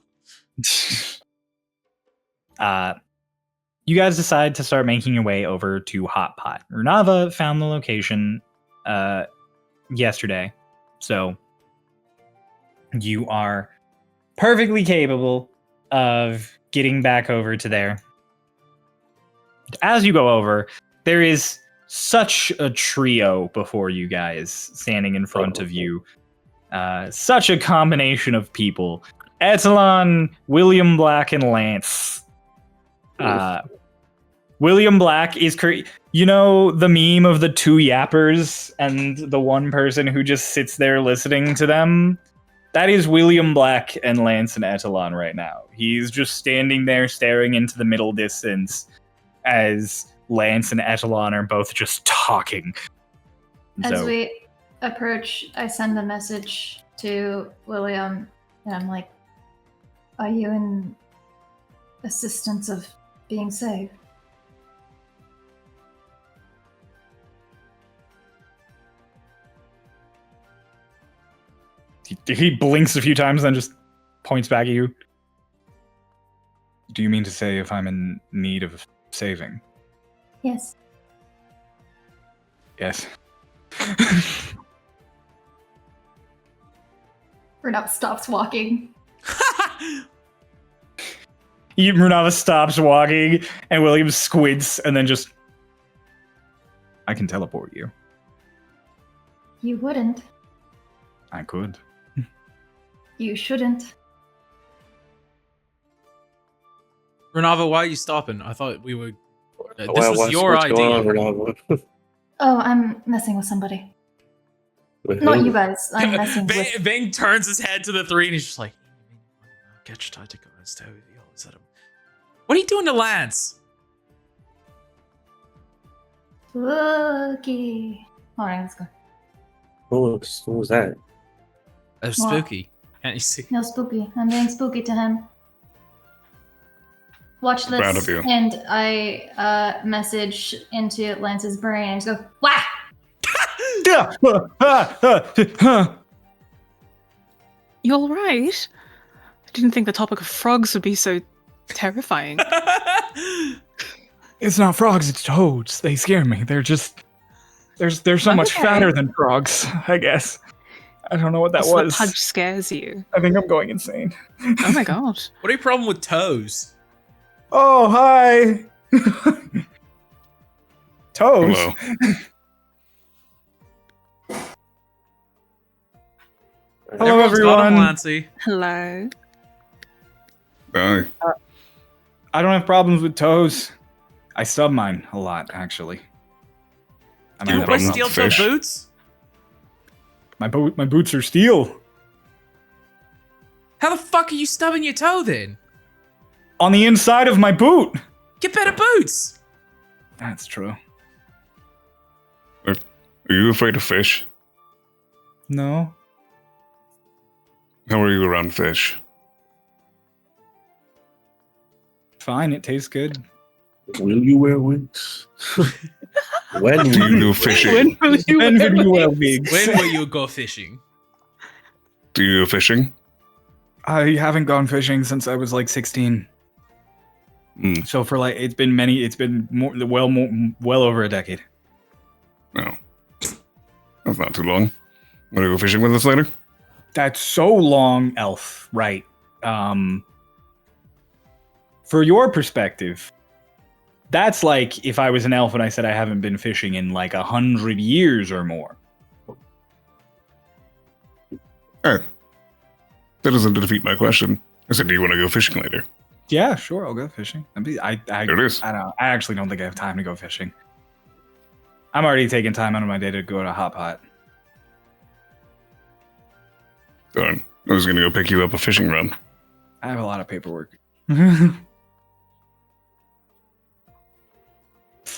You guys decide to start making your way over to Hot Pot. Runava found the location yesterday, so you are perfectly capable of getting back over to there. As you go over, there is such a trio before you guys standing in front of you. Such a combination of people. Etalon, William Black, and Lance. William Black is you know the meme of the two yappers and the one person who just sits there listening to them? That is William Black and Lance and Etalon right now. He's just standing there staring into the middle distance as Lance and Etalon are both just talking. As we approach, I send a message to William, and I'm like, are you in assistance of being saved? He blinks a few times, then just points back at you. Do you mean to say if I'm in need of saving? Yes. Yes. Renat stops walking. Runava stops walking, and William squints, and then just... I can teleport you. You wouldn't. I could. You shouldn't. Renava, why are you stopping? I thought we were. This Well, was what's your going idea. on, Renava? Oh, I'm messing with somebody. With Not who? you guys. I'm messing with... Bing turns his head to the three and he's just like, catch tactical as to what are you doing to Lance? Spooky. Alright, let's go. Who was that? That's What? spooky. Can't you see? No, spooky. I'm being spooky to him. Watch this. Proud of you. And I message into Lance's brain and just go, wah! You all right? I didn't think the topic of frogs would be so terrifying. It's not frogs, it's toads. They scare me. They're just... They're so much Okay. fatter than frogs, I guess. I don't know what that That's what was. Pudge scares you. I think I'm going insane. Oh my god. What are your problem with toes? Oh, hi! Toes? Hello. Hello, Everyone's got 'em, everyone. Lancy. Hello. Bye. I don't have problems with toes. I stub mine a lot, actually. I Do might you have wear problem a- with steel-toed fish? boots? my boots are steel. How the fuck are you stubbing your toe then? On the inside of my boot. Get better boots. That's true. Are you afraid of fish? No. How are you around fish? Fine, it tastes good. Will you wear wings? When Do will you do wear fishing? When will you When wear would you wear wings? wigs? When will you go fishing? Do you do fishing? I haven't gone fishing since I was like 16. Hmm. So for like it's been well over a decade. No. That's not too long. Want to go fishing with us later? That's so long, Elf. Right. For your perspective, that's like if I was an elf and I said I haven't been fishing in like 100 years or more. Hey. That doesn't defeat my question. I said, do you want to go fishing later? Yeah, sure, I'll go fishing. There it is. I don't know. I actually don't think I have time to go fishing. I'm already taking time out of my day to go to Hot Pot. Darn. I was going to go pick you up a fishing rod. I have a lot of paperwork.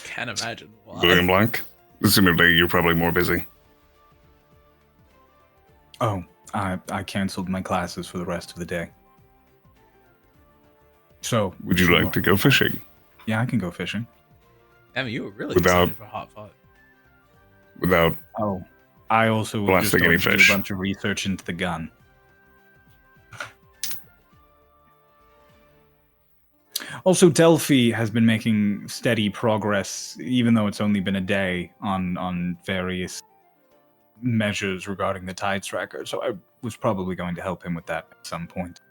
Can't imagine why. William Blanc? Assumedly, you're probably more busy. Oh, I canceled my classes for the rest of the day. So, Would you sure. like to go fishing? Yeah, I can go fishing. I mean, you were really Without- excited for Hot Pot. Without... Oh, I also will just Blasting any going to do fish. a bunch of research into the gun. Also, Delphi has been making steady progress, even though it's only been a day, on various measures regarding the tide tracker. So I was probably going to help him with that at some point.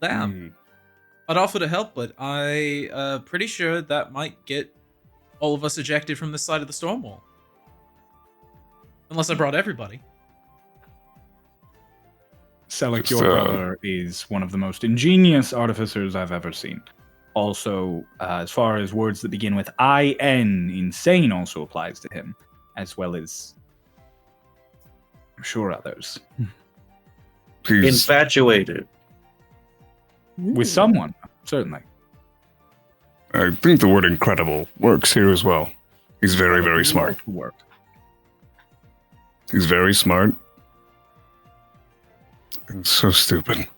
Damn. Hmm. I'd offer to help, but I pretty sure that might get all of us ejected from this side of the storm wall. Unless I brought everybody. Selleck, Just, your brother is one of the most ingenious artificers I've ever seen. Also, as far as words that begin with IN, insane also applies to him, as well as, I'm sure, others. He's... Infatuated. With someone, certainly. I think the word incredible works here as well. He's very, very smart. Work. He's very smart. And so stupid.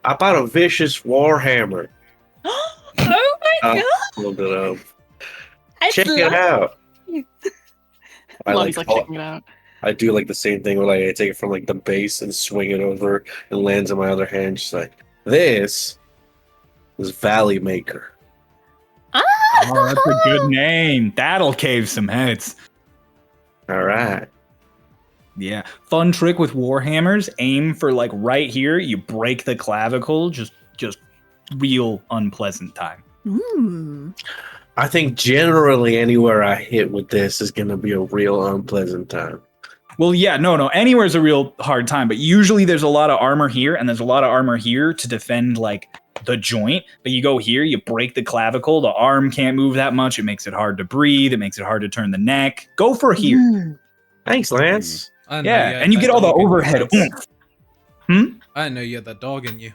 I bought a vicious warhammer. Oh my god! Look it up. I Check it love out. you. I Love's like. checking it out. I do like the same thing where like I take it from like the base and swing it over and lands in my other hand. Just like this is Valley Maker. Ah! Oh, that's a good name. That'll cave some heads. All right. Yeah. Fun trick with warhammers. Aim for like right here. You break the clavicle. Just real unpleasant time. Mm. I think generally anywhere I hit with this is going to be a real unpleasant time. Well, yeah, no. Anywhere's a real hard time, but usually there's a lot of armor here, and there's a lot of armor here to defend like the joint. But you go here, you break the clavicle, the arm can't move that much. It makes it hard to breathe. It makes it hard to turn the neck. Go for here. Mm. Thanks, Lance. I know Yeah, had and you that get all the dog in you, overhead Lance. oomph. I know you had that dog in you.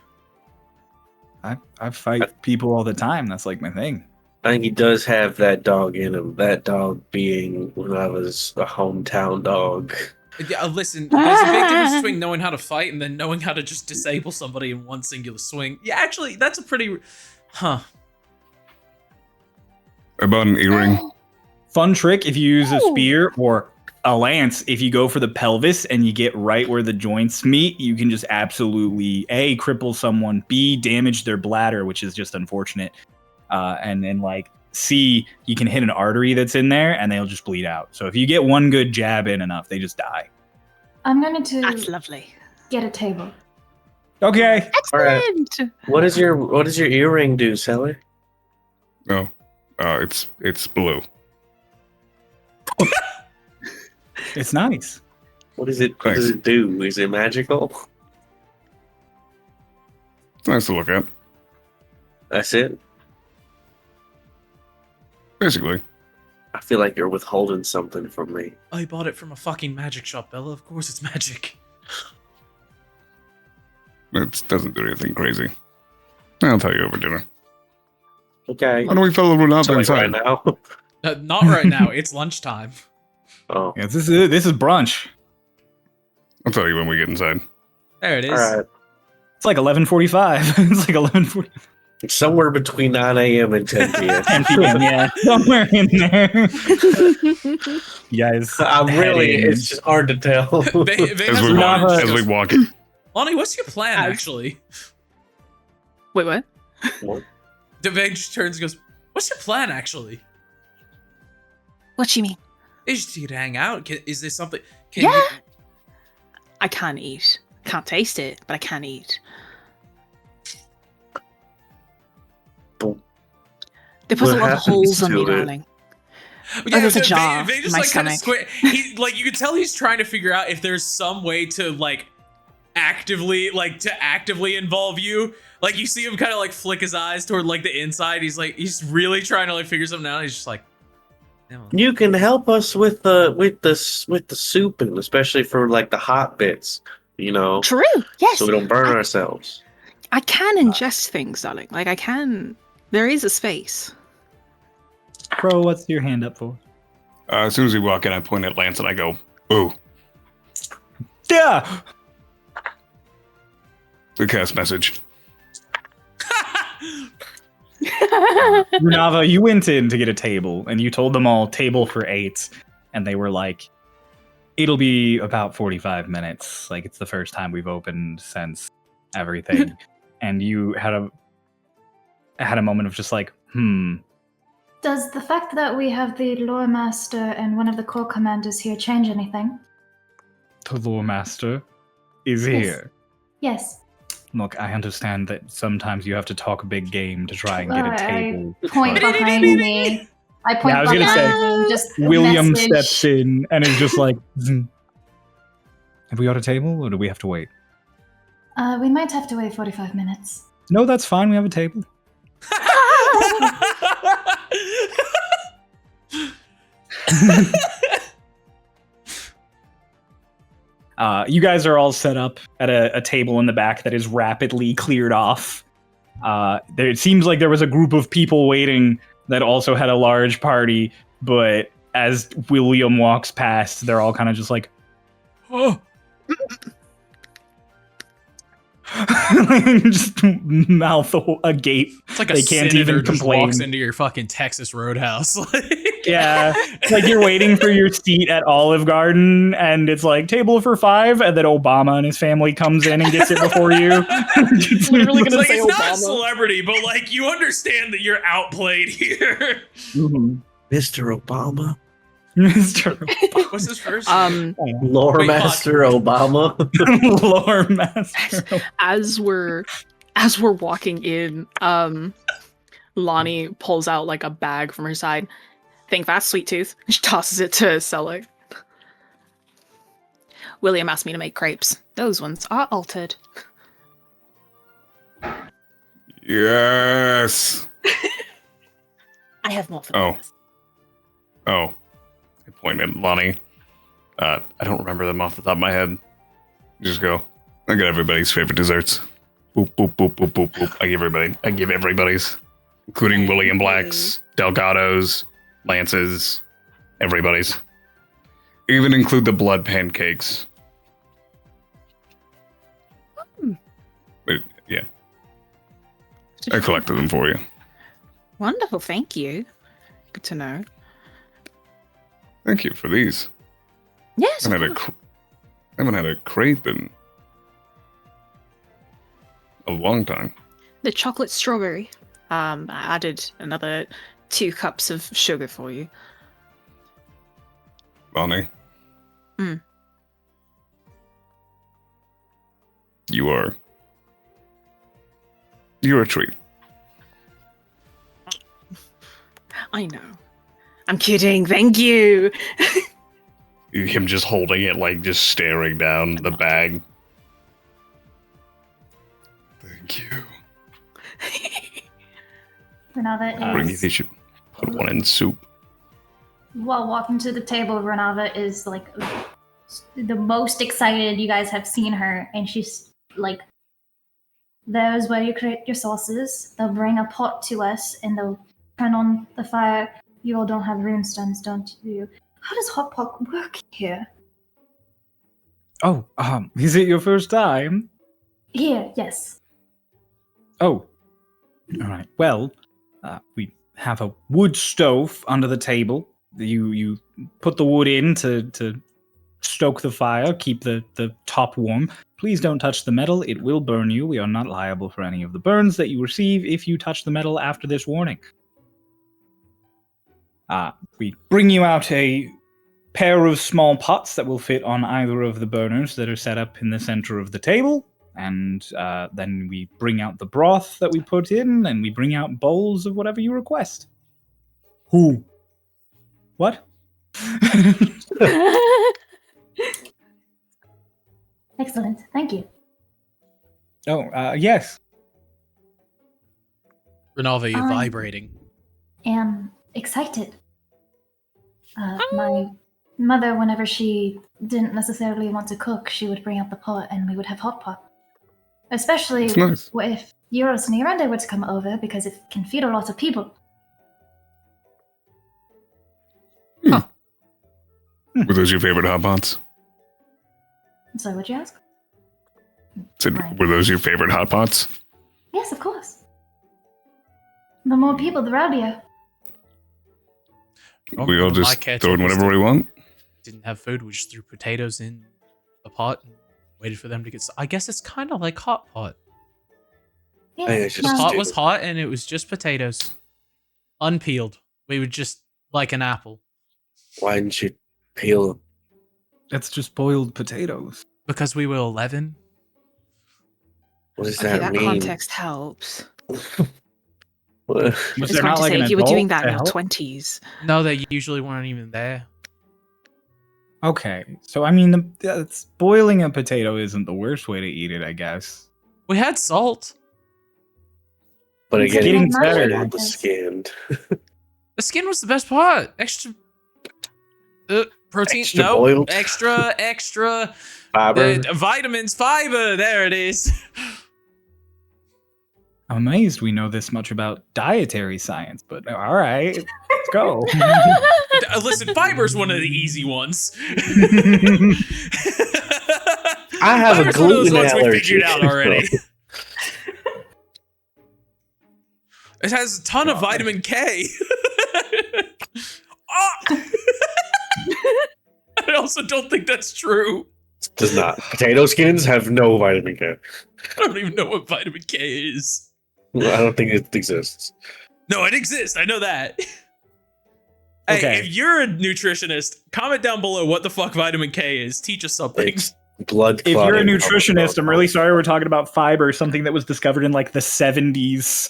I fight people all the time. That's like my thing. I think he does have that dog in him. That dog being when I was a hometown dog. Yeah, listen, there's a big difference between knowing how to fight and then knowing how to just disable somebody in one singular swing. Yeah, actually, that's a pretty... Huh. I bought an earring. Fun trick if you use a spear or a lance. If you go for the pelvis and you get right where the joints meet, you can just absolutely A, cripple someone, B, damage their bladder, which is just unfortunate. And then like C, you can hit an artery that's in there and they'll just bleed out. So if you get one good jab in enough, they just die. I'm going That's to lovely. get a table. Okay. All right. Excellent. What does your earring do, Sally? No. It's blue. It's nice. What does it do? Is it magical? It's nice to look at. That's it. Basically. I feel like you're withholding something from me. I bought it from a fucking magic shop, Bella. Of course it's magic. It doesn't do anything crazy. I'll tell you over dinner. Okay. Why don't we follow Renata So, like, inside? right now. Not right now. It's lunchtime. Oh, Yeah, this is brunch. I'll tell you when we get inside. There it is. all right. It's like 11:45. It's like 11:40. It's somewhere between 9 a.m. and 10 p.m. 10 p.m. Yeah, somewhere in there. You guys, I'm really, head in. it's just hard to tell. As we walk in. Lonnie, what's your plan, actually? Wait, what? Devane just turns and goes, what's your plan, actually? What you mean? Is just to hang out? Is there something? Can Yeah. you- I can't eat. Can't taste it, but I can eat. They put What a lot of happens holes on me, to it? darling. there's a jar They in just my like kind of stomach. He like you can tell he's trying to figure out if there's some way to like actively involve you. Like you see him kind of like flick his eyes toward like the inside. He's really trying to like figure something out. He's just like, no. You can help us with the soup, and especially for like the hot bits, you know, True. Yes. so we don't burn ourselves. I can ingest things, darling. Like I can. There is a space. Bro, what's your hand up for? As soon as we walk in, I point at Lance and I go, "Ooh, Yeah. the cast message." Runava, you went in to get a table, and you told them all table for 8, and they were like, "It'll be about 45 minutes. Like it's the first time we've opened since everything." And you had a moment of just like, Does the fact that we have the lore master and one of the core commanders here change anything? the lore master is Yes. here. Yes. Look, I understand that sometimes you have to talk a big game to try and get a table. Point but behind me. I point Yeah, I was gonna behind me. Just William message. steps in and is just like, have we got a table or do we have to wait? We might have to wait 45 minutes. No, that's fine. We have a table. You guys are all set up at a table in the back that is rapidly cleared off. It seems like there was a group of people waiting that also had a large party, but as William walks past, they're all kind of just like, oh. Just mouth agape. It's like a They can't senator even just complain. walks into your fucking Texas Roadhouse. Yeah, like you're waiting for your seat at Olive Garden, and it's like table for 5, and then Obama and his family comes in and gets it before you. Literally gonna It's like say it's not a Obama. celebrity, but like you understand that you're outplayed here. Mhm. Mr. Obama, Mr. What's his first? Lore Wait, Master Obama. Lore Master. As we're walking in, Lonnie pulls out like a bag from her side. Think fast, sweet tooth. She tosses it to Selleck. William asked me to make crepes. Those ones are altered. Yes. I have more for Oh. this. Oh. I point at Lonnie. I don't remember them off the top of my head. Just go. I got everybody's favorite desserts. Boop, boop, boop, boop, boop, boop. I give everybody's. Including William Black's, Delgado's, Lance's, everybody's. Even include the blood pancakes. But, yeah. I collected them for you. Wonderful, thank you. Good to know. Thank you for these. Yes, I of haven't course. had a crepe in a long time. The chocolate strawberry. I added another 2 cups of sugar for you. Lonnie. Mm. You're a treat. I know. I'm kidding. Thank you. Him just holding it, like just staring down the bag. Thank you. Renava Maybe is, they should put one in soup. while walking to the table, Renava is like the most excited you guys have seen her, and she's like there's where you create your sauces. They'll bring a pot to us and they'll turn on the fire. You all don't have runestones, don't you? How does hot pot work here? Oh, is it your first time? Here, yes. Oh, all right. Well, we have a wood stove under the table. You put the wood in to stoke the fire, keep the top warm. Please don't touch the metal. It will burn you. We are not liable for any of the burns that you receive if you touch the metal after this warning. We bring you out a pair of small pots that will fit on either of the burners that are set up in the center of the table. And then we bring out the broth that we put in, and we bring out bowls of whatever you request. Who? What? Excellent. Thank you. Oh, yes. Renalva, you're vibrating. Am excited. My mother, whenever she didn't necessarily want to cook, she would bring out the pot and we would have hot pot. Especially That's nice. if Euros and Irande were to come over, because it can feed a lot of people. Were those your favorite hot pots? So, what'd you ask? Were those your favorite hot pots? Yes, of course. The more people, the rowdier. We all My just catch throw in was whatever we want? Didn't have food. We just threw potatoes in a pot and waited for them to get. I guess it's kind of like hot pot. Yes, Hey, it's The just- pot was hot and it was just potatoes, unpeeled. We would just like an apple Why didn't you peel? That's just boiled potatoes. because we were 11. What does Okay, that that mean? context helps. What? I Was was there going not to like say, an if you were doing adult that to in your help? 20s. No, they usually weren't even there. Okay, so I mean, boiling a potato isn't the worst way to eat it, I guess. We had salt. But It's again, getting it's better. all the skin. The skin was the best part. Extra protein. Extra no, boiled? extra. Fiber. Vitamins, fiber. There it is. I'm amazed we know this much about dietary science, but all right, let's go. Listen, fiber's one of the easy ones. I have a Fiber's one of those gluten ones we allergy. figured out already. It has a ton of vitamin K. Ah! I also don't think that's true. Does not. Potato skins have no vitamin K. I don't even know what vitamin K is. I don't think it exists. No, it exists. I know that. Okay. Hey, if you're a nutritionist, comment down below what the fuck vitamin K is. Teach us something. It's blood If you're a clotting. nutritionist, I'm really sorry we're talking about fiber, something that was discovered in like the 70s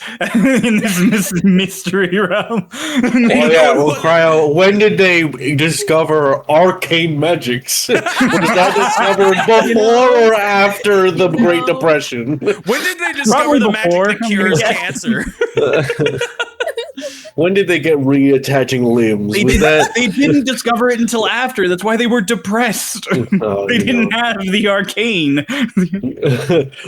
in this mystery realm. Oh yeah, well, Cryo, when did they discover arcane magics? Was that discovered before or after the Great Depression? When did they discover Probably the before. magic that cures Yeah. cancer? When did they get reattaching limbs? Was that? They didn't discover it until after. That's why they were depressed. Oh, They didn't have the arcane.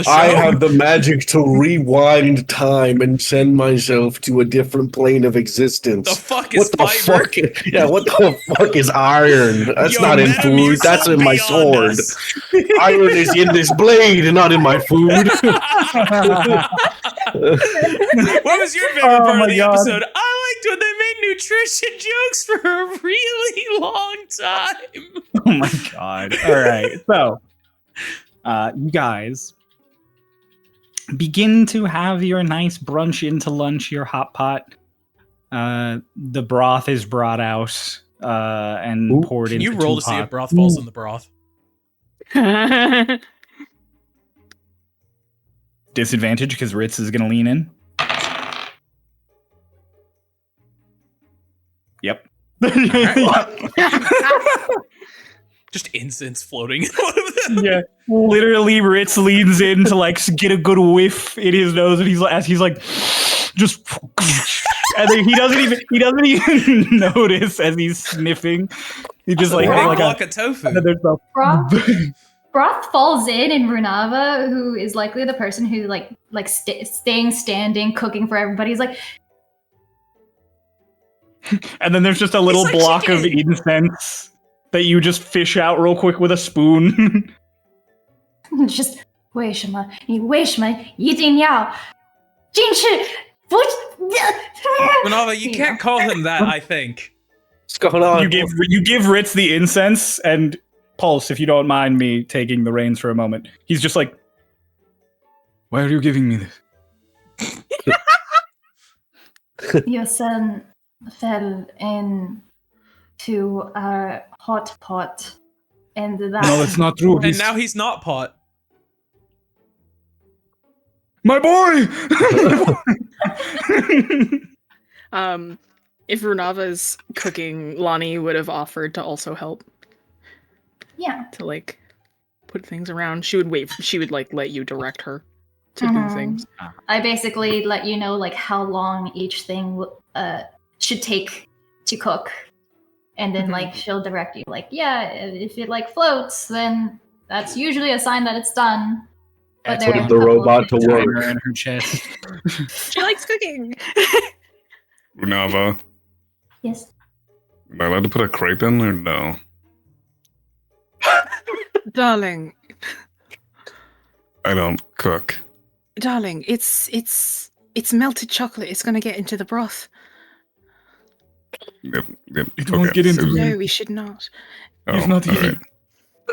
I have the magic to rewind time and send myself to a different plane of existence. The fuck is What the fiber? fuck? Yeah, what the fuck is iron? That's Yo, not in Madam, food. you're That's so in my beyond sword. us. Iron is in this blade and not in my food. What was your favorite Oh part my of the God. episode? I liked when they made nutrition jokes for a really long time. Oh my god. All right. So, you guys begin to have your nice brunch into lunch, your hot pot. The broth is brought out and Ooh, poured Can into you roll two to see if pots. broth falls in the broth? Disadvantage because Ritz is going to lean in. Yep. Just incense floating in one of them. Yeah, literally, Ritz leans in to like get a good whiff in his nose, and he's like, just, and then he doesn't even notice as he's sniffing. He just like Big a, block of tofu. and then there's Broth? broth falls in Runava, who is likely the person who staying standing, cooking for everybody. He's like, And then there's just a little like block of chicken. incense that you just fish out real quick with a spoon. just 为什么你为什么一定要进去？不 Renava, you can't call him that, I think. What's going on? you give Ritz the incense, and Pulse, if you don't mind me taking the reins for a moment, he's just like, why are you giving me this? Your son fell into our hot pot, and that. No, that's not true. And now he's not pot. My boy! If Runava's cooking, Lonnie would have offered to also help Yeah. to like put things around. She would wait. She would like let you direct her to do things. I basically let you know like how long each thing should take to cook, and then like she'll direct you like, yeah, if it like floats, then that's usually a sign that it's done. But That's there Put are a the couple of robot to things- work. Timer in her chest. She likes cooking. Runava, Yes. am I allowed to put a crepe in or no? Darling, I don't cook. darling, it's melted chocolate. It's gonna get into the broth. Yep. It won't get into so- the- No, we should not. He's not all eating.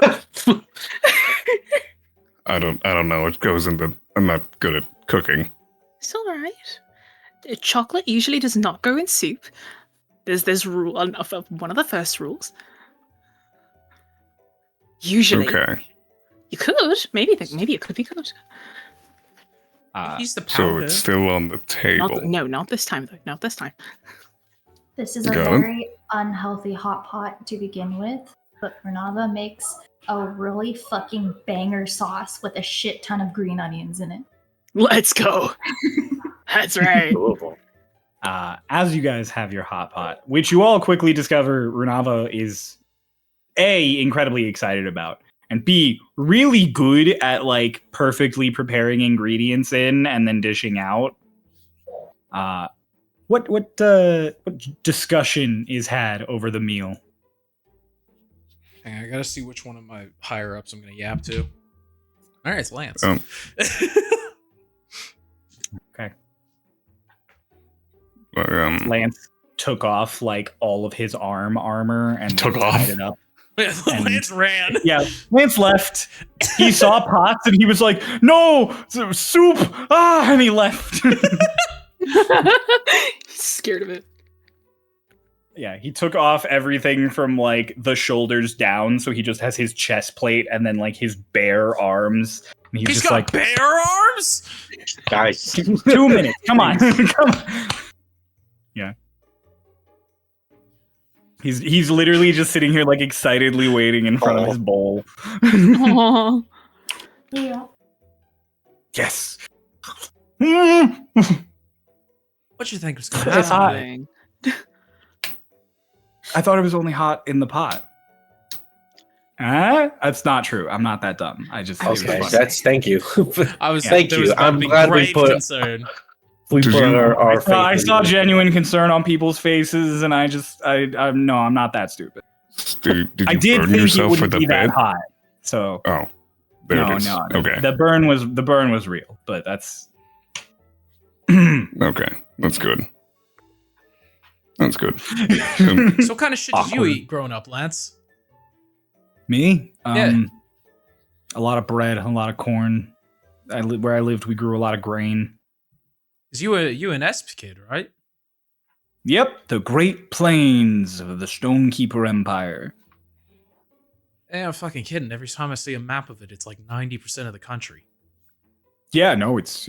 right. I don't know. It goes into. I'm not good at cooking. It's all right. Chocolate usually does not go in soup. There's rule of one of the first rules. Usually, Okay. you could maybe it could be good. He's the So powder. it's still on the table. Not this time though. Not this time. This is a Got it. very unhealthy hot pot to begin with, but Renava makes a really fucking banger sauce with a shit ton of green onions in it. Let's go. That's right. As you guys have your hot pot, which you all quickly discover Runava is A, incredibly excited about, and B, really good at like perfectly preparing ingredients in and then dishing out. What discussion is had over the meal? Hang on, I gotta see which one of my higher ups I'm gonna yap to. All right, it's Lance. Okay. Lance. Lance took off like all of his armor and Took then off? tied it up. Lance ran. Yeah, Lance left. He saw pots and he was like, "No, soup!" And he left. Scared of it. Yeah, he took off everything from like the shoulders down, so he just has his chest plate and then like his bare arms. And he's He's just got like, bare arms. Guys, 2 minutes. Come on, come on. Yeah. He's literally just sitting here like excitedly waiting in front of his bowl. Aw. Yeah. Yes. What you think was gonna It's happen? hot. I thought it was only hot in the pot. That's not true. I'm not that dumb. I just it was okay, funny. that's thank you. I was Thank there you. was about I'm to be glad we grave put- concern. We Did put you- our faith I in saw you. genuine concern on people's faces, and I'm no, I'm not that stupid. Did you I did burn think it yourself for wouldn't the be that bed? hot. So Oh, there no, it is. no, Okay. The burn was real, but that's Okay, that's good. That's good. So what kind of shit did you Awkward. eat growing up, Lance? me. Yeah. A lot of bread, a lot of corn. Where I lived, we grew a lot of grain. Cause you an Esp kid, right? Yep, the Great Plains of the Stonekeeper Empire. Yeah, I'm fucking kidding. Every time I see a map of it, it's like 90% of the country. Yeah, no, it's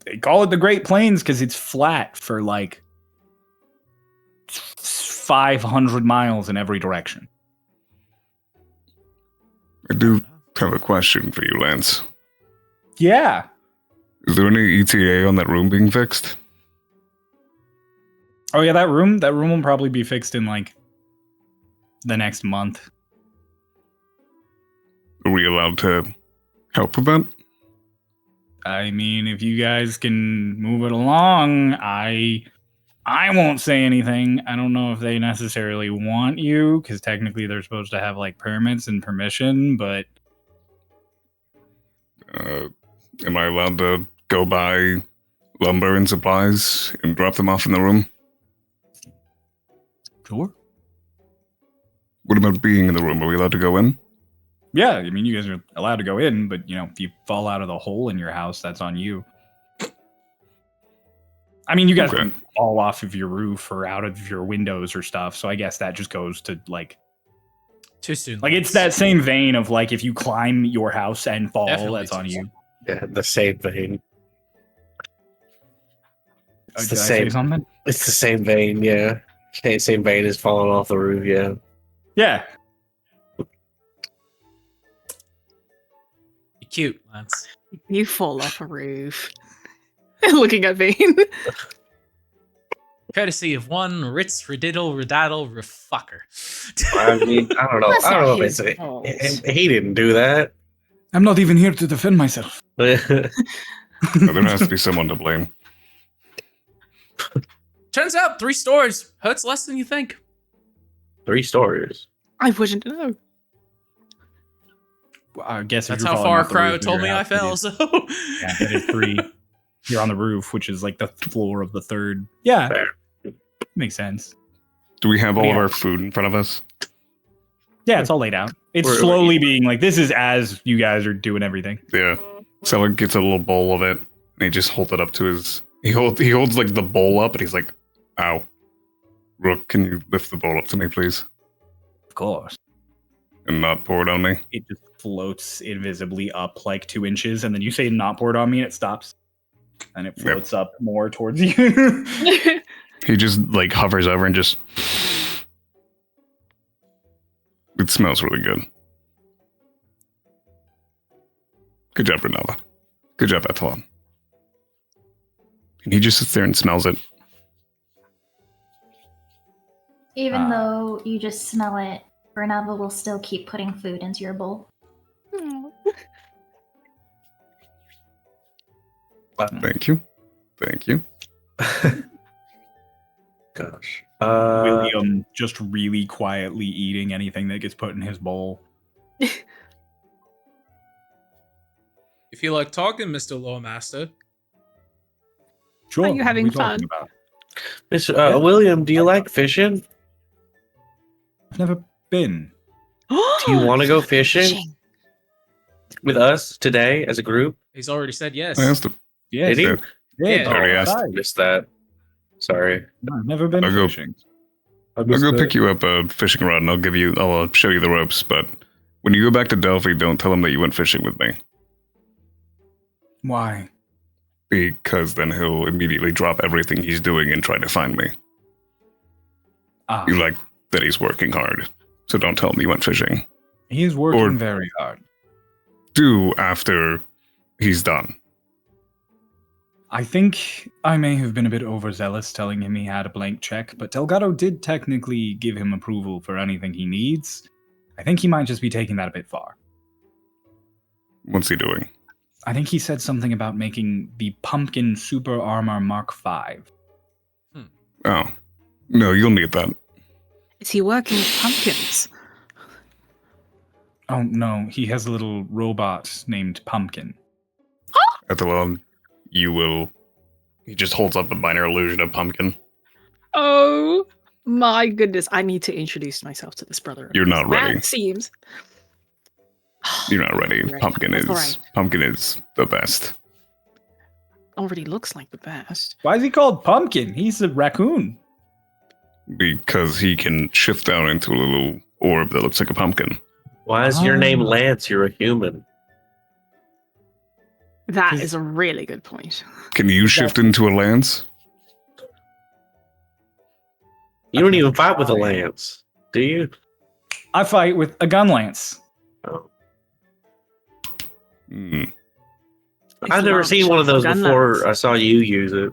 they call it the Great Plains because it's flat for like 500 miles in every direction. I do have a question for you, Lance. Yeah. Is there any ETA on that room being fixed? Oh yeah, that room will probably be fixed in like the next month. Are we allowed to help with that? I mean, if you guys can move it along, I won't say anything. I don't know if they necessarily want you, because technically they're supposed to have like permits and permission, but Am I allowed to go buy lumber and supplies and drop them off in the room? sure. What about being in the room? Are we allowed to go in? Yeah, I mean, you guys are allowed to go in, but you know, if you fall out of the hole in your house, that's on you. I mean, you guys Okay. can fall off of your roof or out of your windows or stuff, so I guess that just goes to like Too soon. it's that same vein of like if you climb your house and fall, Definitely that's on too you. Yeah, the same vein. It's the Did I say same. something? It's the same vein, yeah. Same vein as falling off the roof, yeah. Yeah. You're cute, Lance. You fall off a roof. Looking at Vane. Courtesy of one Ritz Rididdle Ridaddle Refucker. I mean, I don't know. That's I don't not know if his it's fault. he didn't do that. I'm not even here to defend myself. No, there has to be someone to blame. Turns out 3 stores hurts less than you think. 3 stories. I wouldn't know. I guess if That's you're how falling Far off the Cry roof of told your me I house, it fell, is- so. Yeah, it is 3. You're on the roof, which is like the floor of the 3rd. Yeah, Fair. makes sense. Do we have all of Yeah. our food in front of us? Yeah, it's all laid out. It's We're- slowly being like this is as you guys are doing everything. Yeah. Seller gets a little bowl of it, and he just holds it up to his... He holds like the bowl up, and he's like, ow. Rook, can you lift the bowl up to me, please? Of course. And not pour it on me? It just floats invisibly up like 2 inches, and then you say not pour it on me, and it stops. And it floats up more towards you. He just like hovers over and just... It smells really good. Good job, Renala. Good job, Ethelon. And he just sits there and smells it. Even though you just smell it, Bernabel will still keep putting food into your bowl. Thank you. Thank you. Gosh. William just really quietly eating anything that gets put in his bowl. If you like talking, Mr. Lawmaster. Sure. Are you what having we talking fun? about? Miss William, do you like fishing? I've never been. Do you want to go fishing with us today as a group? He's already said yes. I asked him. Yeah, Did he? Yeah. Yeah. Already asked. Missed that. Sorry. No, I've never been I'll go- fishing. I'll go pick you up a fishing rod and I'll show you the ropes, but when you go back to Delphi, don't tell him that you went fishing with me. Why? Because then he'll immediately drop everything he's doing and try to find me. Ah, You like that he's working hard, so don't tell him you went fishing. he is working or- very hard. Do after he's done. I think I may have been a bit overzealous telling him he had a blank check, but Delgado did technically give him approval for anything he needs. I think he might just be taking that a bit far. What's he doing? I think he said something about making the Pumpkin Super Armor Mark V. Oh. No, you'll need that. Is he working with pumpkins? Oh no, he has a little robot named Pumpkin. Ethelon, you will... He just holds up a minor illusion of pumpkin. Oh my goodness! I need to introduce myself to this brother. You're not ready. That seems. You're not ready. Right. Pumpkin That's is... alright. Pumpkin is the best. Already looks like the best. Why is he called Pumpkin? He's a raccoon. Because he can shift down into a little orb that looks like a pumpkin. Why is your name Oh. Lance? You're a human. That is a really good point. Can you shift into a lance? You don't even fight with a lance, do you? I fight with a gun lance. Oh. Hmm. I've never seen one of those before. I saw you use it.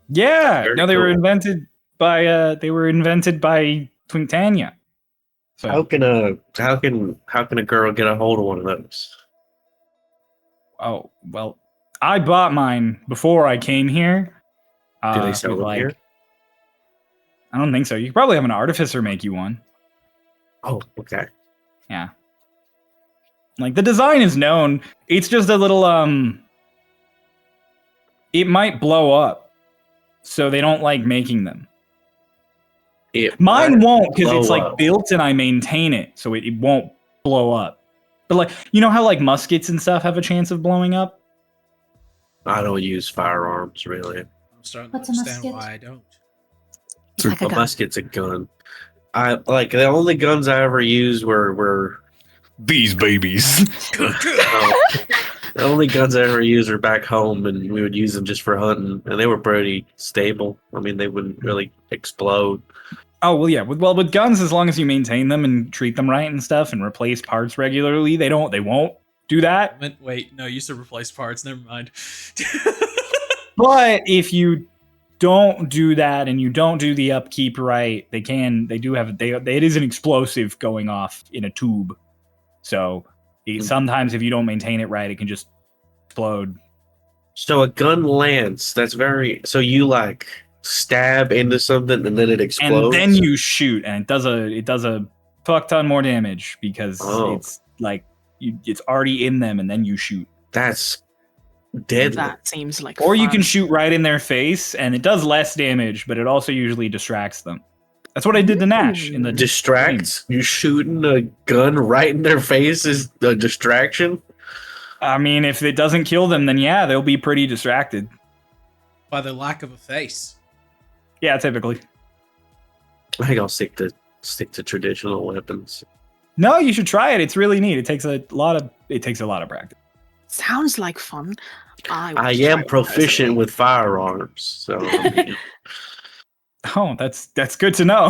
Yeah, Very no, they were cool. invented by Twinktania. So How can a girl get a hold of one of those? oh well, I bought mine before I came here. Do they sell with, them like, here? I don't think so. You could probably have an artificer make you one. Oh, okay. Yeah. Like the design is known. It's just a little it might blow up. So they don't like making them. Mine won't because it's like built and I maintain it, so it won't blow up. But like, you know how like muskets and stuff have a chance of blowing up? I don't use firearms really. I'm starting to What's a understand musket? why I don't. It's like a A gun. musket's a gun. I like the only guns I ever used were These babies. the only guns I ever used were back home, and we would use them just for hunting, and they were pretty stable. I mean, they wouldn't really explode. Oh well, yeah. With guns, as long as you maintain them and treat them right and stuff, and replace parts regularly, they won't do that. Wait, no, you said replace parts. Never mind. But if you don't do that and you don't do the upkeep right, it is an explosive going off in a tube. So sometimes if you don't maintain it right, it can just explode. So a gun lance, that's very. So you like stab into something and then it explodes. And then you shoot, and it does a fuck ton more damage because it's like it's already in them, and then you shoot. That's deadly. That seems like Or you fun. can shoot right in their face, and it does less damage, but it also usually distracts them. That's what I did to Nash in the Distracts? You shooting a gun right in their face is a distraction? I mean, if it doesn't kill them, then yeah, they'll be pretty distracted. By the lack of a face. Yeah, typically. I think I'll stick to traditional weapons. No, you should try it. It's really neat. It takes a lot of practice. Sounds like fun. I am proficient with firearms, so Oh, that's good to know.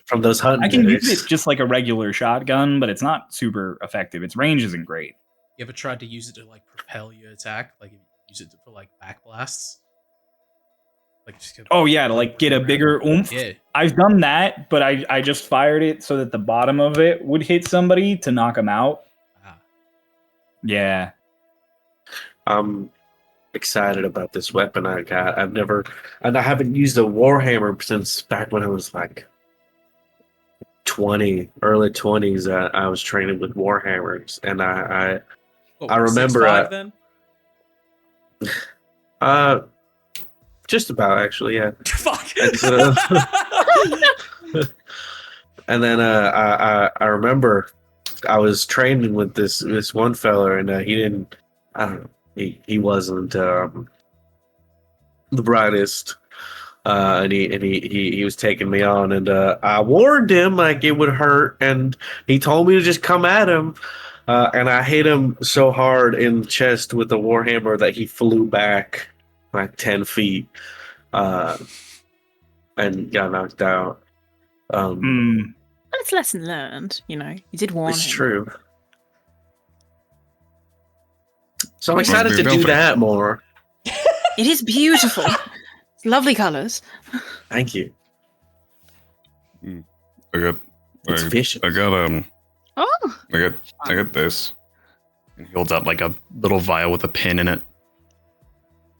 from those hunting I can days. use it just like a regular shotgun, but it's not super effective. Its range isn't great. You ever tried to use it to like propel your attack? Like use it for like back blasts? Like just Oh yeah, to like get a bigger oomph. Yeah. I've done that, but I just fired it so that the bottom of it would hit somebody to knock them out. Ah. Yeah. I'm excited about this weapon I got. I haven't used a warhammer since back when I was like 20, early 20s. I was training with warhammers, and What, I remember, 6'5" then? just about actually, yeah. Fuck. And then I remember I was training with this one fella, and he didn't. I don't know. He wasn't the brightest, and he was taking me on, and I warned him like it would hurt, and he told me to just come at him, and I hit him so hard in the chest with the warhammer that he flew back like 10 feet, and got knocked out. Well, it's lesson learned. You know, you did warn It's him. true. So I'm Must excited be to do built. that more. It is beautiful. It's lovely colors. Thank you. I got It's vicious. I got Oh, I got this. And he holds out like a little vial with a pin in it.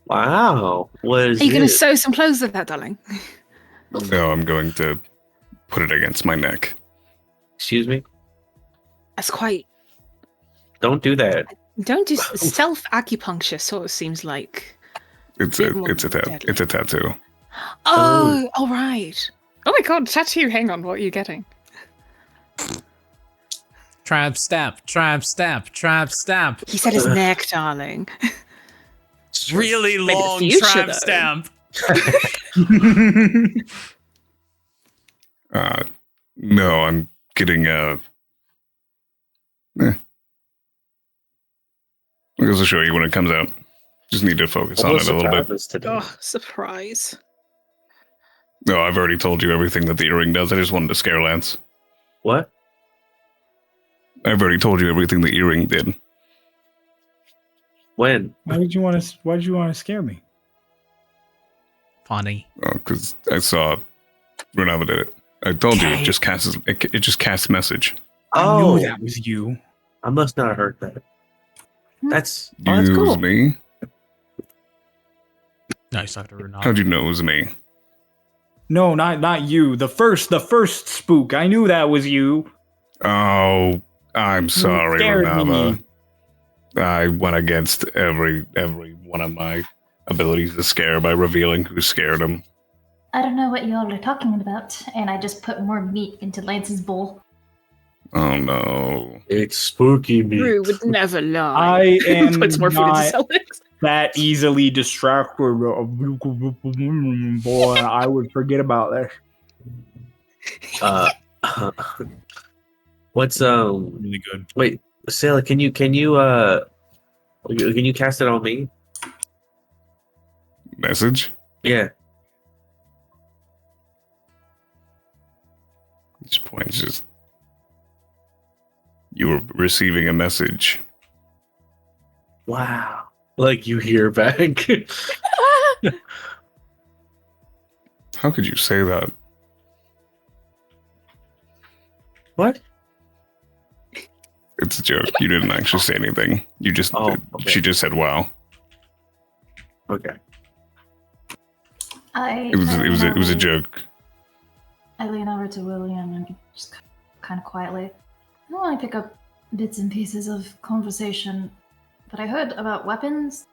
Wow. What is are you going to it? sew some clothes with that, darling? No, I'm going to put it against my neck. Excuse me? That's quite. Don't do that. Don't do self acupuncture. Sort of seems like. It's Bit a more it's a deadly. it's a tattoo. Oh, all right. Oh my god, tattoo. Hang on, what are you getting? Tramp stamp, tramp stamp, tramp stamp. He said his neck, darling. Really Maybe the long future, tramp though. stamp. No, I'm getting I guess I'll show you when it comes out. Just need to focus on it a little bit. Today. Oh, surprise. No, I've already told you everything that the earring does. I just wanted to scare Lance. What? I've already told you everything the earring did. When? Why did you want to scare me? Funny. Because I saw Renava did it. I told you, Okay. it just casts message. I knew that was you. I must not have heard that. That's It cool. was me? No, he's talking to Renata. How'd you know it was me? No, not you. The first spook. I knew that was you. Oh, I'm sorry, scared Renata. me. I went against every one of my abilities to scare by revealing who scared him. I don't know what you all are talking about, and I just put more meat into Lance's bowl. Oh no. It's spooky meat. Rue would never lie. I am Puts more food into not Celtics. that easily distracted. Boy, I would forget about this. What's Really good. Wait, Sailor, can you cast it on me? Message? Yeah. This point is just you were receiving a message. Wow. Like you hear back. How could you say that? What? It's a joke. You didn't actually say anything. You just Oh, okay. She just said wow. Okay. It was a joke. I lean over to William and just kind of quietly. I don't want to pick up bits and pieces of conversation, but I heard about weapons.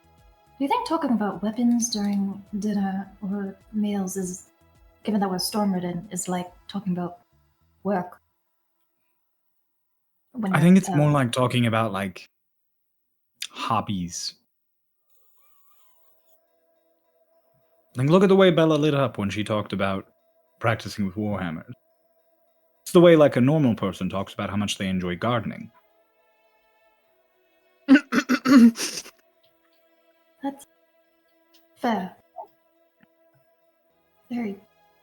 Do you think talking about weapons during dinner or meals is, given that we're Stormridden, is like talking about work? I think it's more like talking about like hobbies. Like, look at the way Bella lit up when she talked about practicing with warhammers. It's the way like a normal person talks about how much they enjoy gardening. That's fair. Very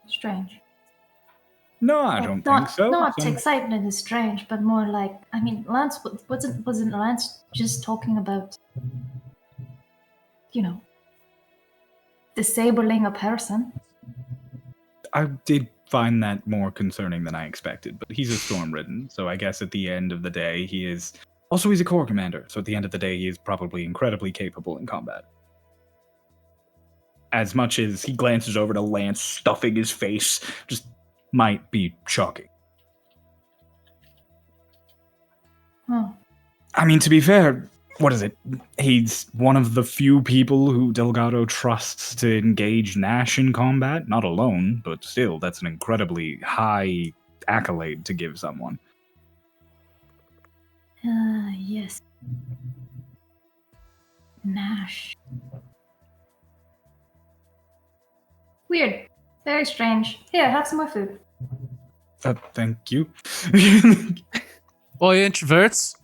strange. No, I Like, don't not, think so. Not Some- excitement is strange, but more like, I mean, Lance wasn't Lance just talking about, you know, disabling a person? I did find that more concerning than I expected, but he's a Stormridden, so I guess at the end of the day, he is... Also, he's a Corps Commander, so at the end of the day, he is probably incredibly capable in combat. As much as he glances over to Lance, stuffing his face, just might be shocking. Huh. I mean, to be fair, what is it? He's one of the few people who Delgado trusts to engage Nash in combat. Not alone, but still, that's an incredibly high accolade to give someone. Yes. Nash. Weird. Very strange. Here, have some more food. Thank you. Boy, introverts.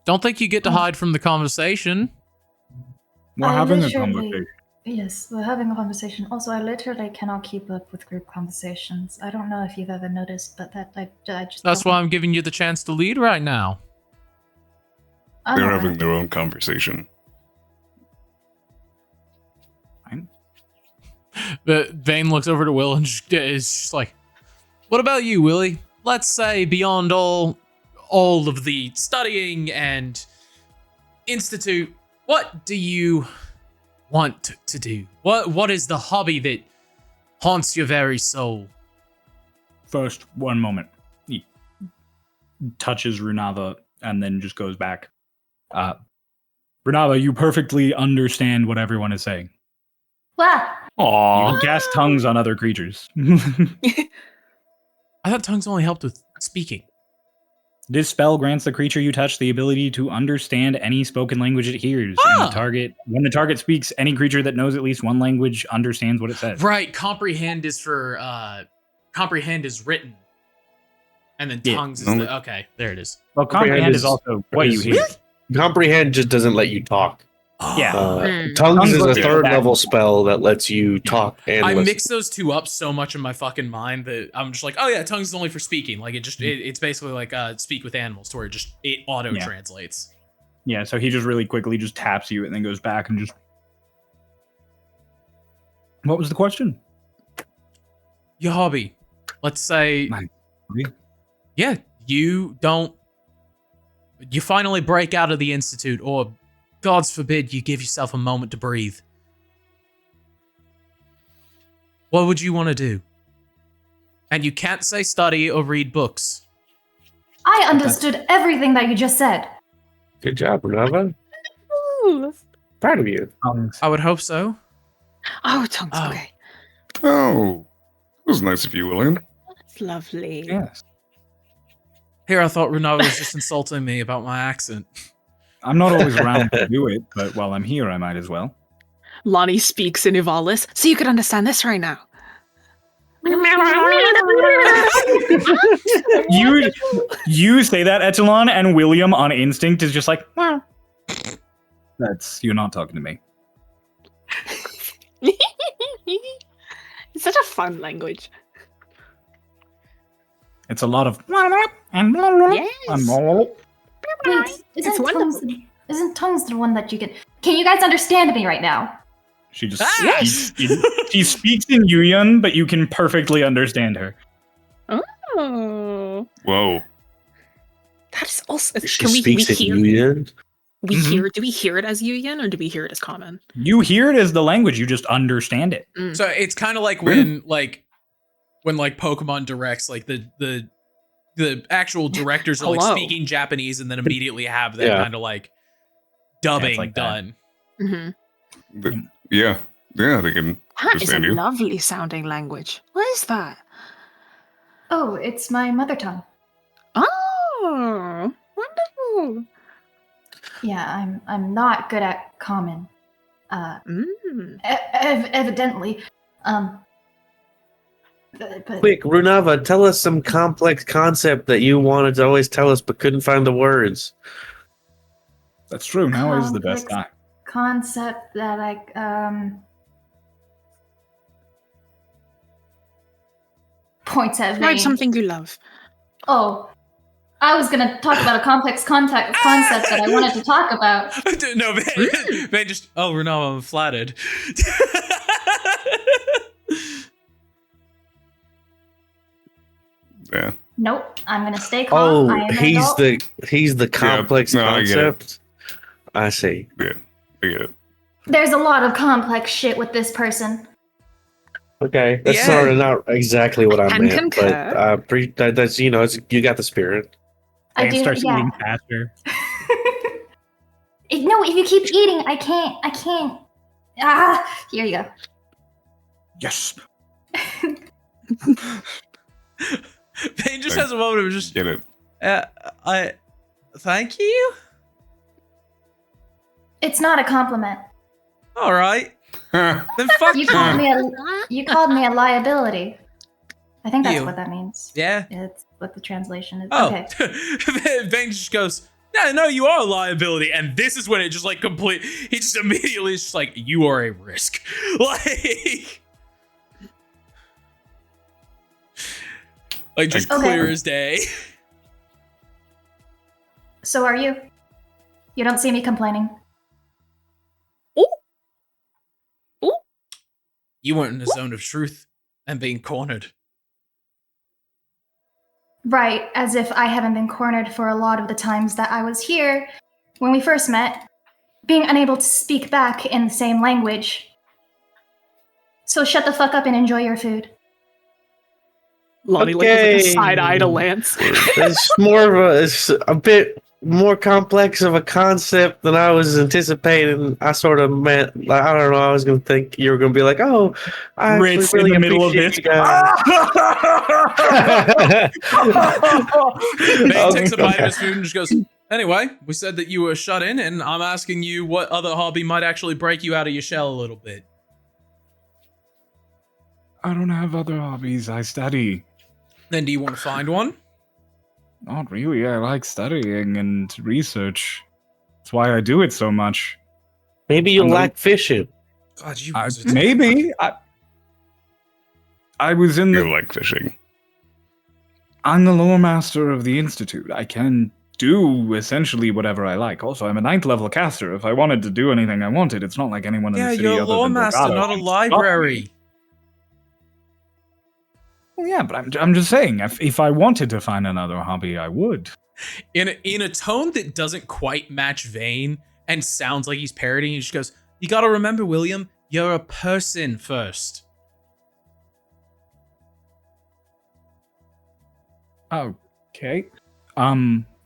Don't think you get to hide from the conversation. We're I having a literally- conversation. Yes, we're having a conversation. Also, I literally cannot keep up with group conversations. I don't know if you've ever noticed, but that I just. That's why I'm giving you the chance to lead right now. I'm They're alright. having their own conversation. But Vane looks over to Will and is just like, "What about you, Willie? Let's say beyond all of the studying and institute, what do you want to do? What is the hobby that haunts your very soul?" First, one moment. He touches Runava and then just goes back. Runava, you perfectly understand what everyone is saying. Wow. You Aww. can cast tongues on other creatures. I thought tongues only helped with speaking. This spell grants the creature you touch the ability to understand any spoken language it hears. And when the target speaks, any creature that knows at least one language understands what it says. Right, comprehend is for comprehend is written, and then Yeah. tongues is the, okay. There it is. Well, comprehend is also what you is- hear. Comprehend just doesn't let you talk. Yeah. Tongues Tongues is a lets you third back. level spell that lets you talk and I listen. mix those two up so much in my fucking mind that I'm just like, oh yeah, tongues is only for speaking. Like it's basically like speak with animals, to where it auto translates. Yeah, so he just really quickly just taps you and then goes back and just... What was the question? Your hobby. let's say, Really? yeah, you finally break out of the Institute, or gods forbid you give yourself a moment to breathe. What would you want to do? And you can't say study or read books. I understood everything that you just said. Good job, Renava. Ooh. Proud of you. I would hope so. Oh, tongues. Oh. Okay. Oh, it was nice of you, William. That's lovely. Yes. Here, I thought Renava was just insulting me about my accent. I'm not always around to do it, but while I'm here, I might as well. Lonnie speaks in Ivalis, so you could understand this right now. You say that, Echelon, and William on instinct is just like, well, you're not talking to me. It's such a fun language. It's a lot of Wait, It's wonderful. isn't tongues the one that you can? Can you guys understand me right now? She just Yes! she speaks in Yuyan, but you can perfectly understand her. Oh, Whoa. that is also. She Can we speaks in hear? Union. We Mhm. hear. Do we hear it as Yuyan or do we hear it as common? You hear it as the language, you just understand it. So it's kind of like when Pokemon Directs, like the actual directors are like Hello. speaking Japanese and then immediately have that Yeah. kind of like dubbing like that. done. Mm-hmm. Yeah, they can That is a understand you. lovely sounding language. What is that? Oh, it's my mother tongue. Oh, wonderful. Yeah, I'm not good at common. Evidently. But Quick, Runava, tell us some complex concept that you wanted to always tell us but couldn't find the words. That's true. Now is the best time. concept that points at Write Vane. something you love. Oh, I was gonna talk about a complex concept that I wanted to talk about. No, Van just, oh, Renal, I'm flattered. Yeah. Nope, I'm gonna stay calm. I Oh, am an adult. he's the complex no, I get it. concept. I see. I get it. There's a lot of complex shit with this person. Okay, that's Yeah. sort of not exactly what I Can meant, concur. but that's you got the spirit. I And do, starts yeah. eating faster. If you keep eating, I can't. Ah, here you go. Yes. Vane just has a moment of just, Get it. thank you? It's not a compliment. All right. Then fuck You you. called me a liability. I think that's You. what that means. Yeah. It's what the translation is. Oh. Okay. Vane just goes, no, you are a liability. And this is when it just like he just immediately is just like, you are a risk. Like just Okay. clear as day. So are you? You don't see me complaining. You weren't in a zone of truth and being cornered. Right, as if I haven't been cornered for a lot of the times that I was here when we first met, being unable to speak back in the same language. So shut the fuck up and enjoy your food. Lonnie like gives like a Okay. side eye to Lance. It's a bit more complex of a concept than I was anticipating. I sort of meant, like, I don't know, I was going to think you were going to be like, oh, I actually Ritz really in the middle of appreciate this. you guys. Vane takes a bite Okay. of his food and just goes, anyway, we said that you were shut in, and I'm asking you what other hobby might actually break you out of your shell a little bit. I don't have other hobbies. I study. Then do you want to find one? Not really. I like studying and research. That's why I do it so much. Maybe you I'm like fishing. God, you Maybe. I was in You the. like fishing. I'm the lore master of the Institute. I can do essentially whatever I like. Also, I'm a 9th level caster. If I wanted to do anything I wanted, it's not like anyone in Yeah, the city you're a other lore than master, Borgata not a can stop me. library. Well, yeah, but I'm just saying, if I wanted to find another hobby, I would. In a tone that doesn't quite match Vane and sounds like he's parodying, he just goes, "You gotta remember, William, you're a person first." Okay.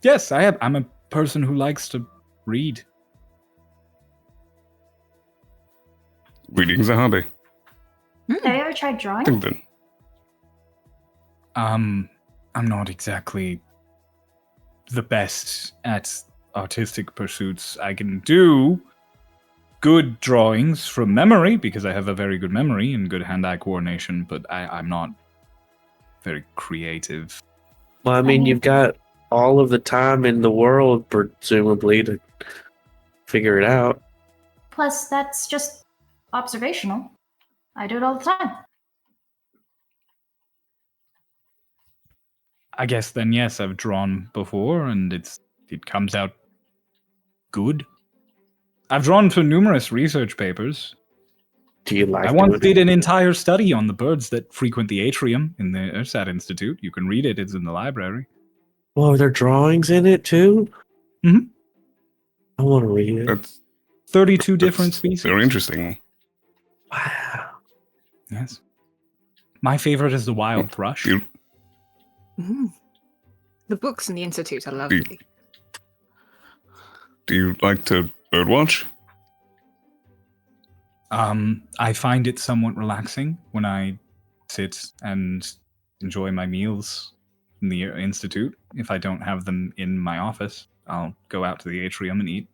Yes, I'm a person who likes to read. Reading's a hobby. Have you ever tried drawing? Think then. I'm not exactly the best at artistic pursuits. I can do good drawings from memory because I have a very good memory and good hand-eye coordination, but I'm not very creative. Well, I mean, you've got all of the time in the world, presumably, to figure it out. Plus, that's just observational. I do it all the time. I guess then yes, I've drawn before and it comes out good. I've drawn for numerous research papers. Do you like I once doing did it? an entire study on the birds that frequent the atrium in the Ersat Institute. You can read it, it's in the library. Well, are there drawings in it too? Mhm. I want to read it. That's 32 different species. very interesting. Wow. Yes. My favorite is the wild thrush. You- The books in the Institute are lovely. Do you like to birdwatch? I find it somewhat relaxing when I sit and enjoy my meals in the Institute. If I don't have them in my office, I'll go out to the atrium and eat.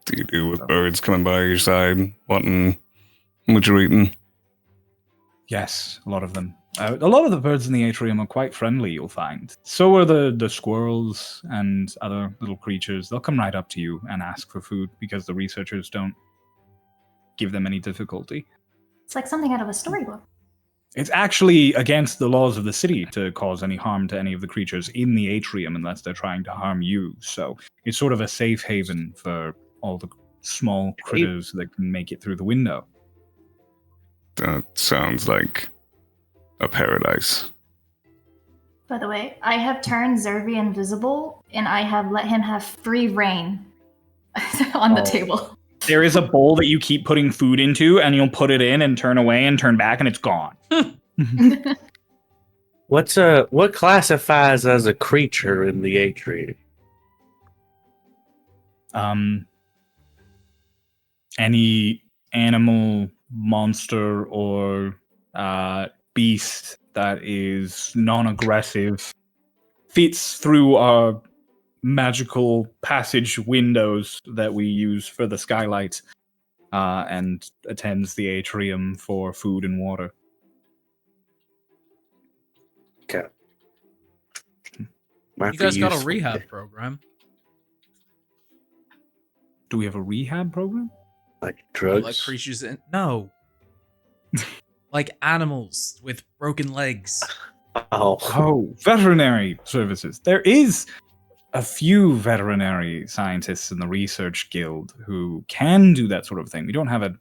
Do you do with birds coming by your side, wanting what you're eating? Yes, a lot of them. A lot of the birds in the atrium are quite friendly, you'll find. So are the squirrels and other little creatures. They'll come right up to you and ask for food because the researchers don't give them any difficulty. It's like something out of a storybook. It's actually against the laws of the city to cause any harm to any of the creatures in the atrium unless they're trying to harm you. So it's sort of a safe haven for all the small critters that can make it through the window. That sounds like a paradise. By the way, I have turned Zervi invisible, and I have let him have free reign on the table. There is a bowl that you keep putting food into, and you'll put it in and turn away and turn back, and it's gone. What classifies as a creature in the atrium? Any animal, monster, or beast that is non-aggressive fits through our magical passage windows that we use for the skylight and attends the atrium for food and water. Okay. You guys got a rehab program. Do we have a rehab program? like drugs. Like creatures in like animals with broken legs. Oh, veterinary services. There is a few veterinary scientists in the research guild who can do that sort of thing. We don't have a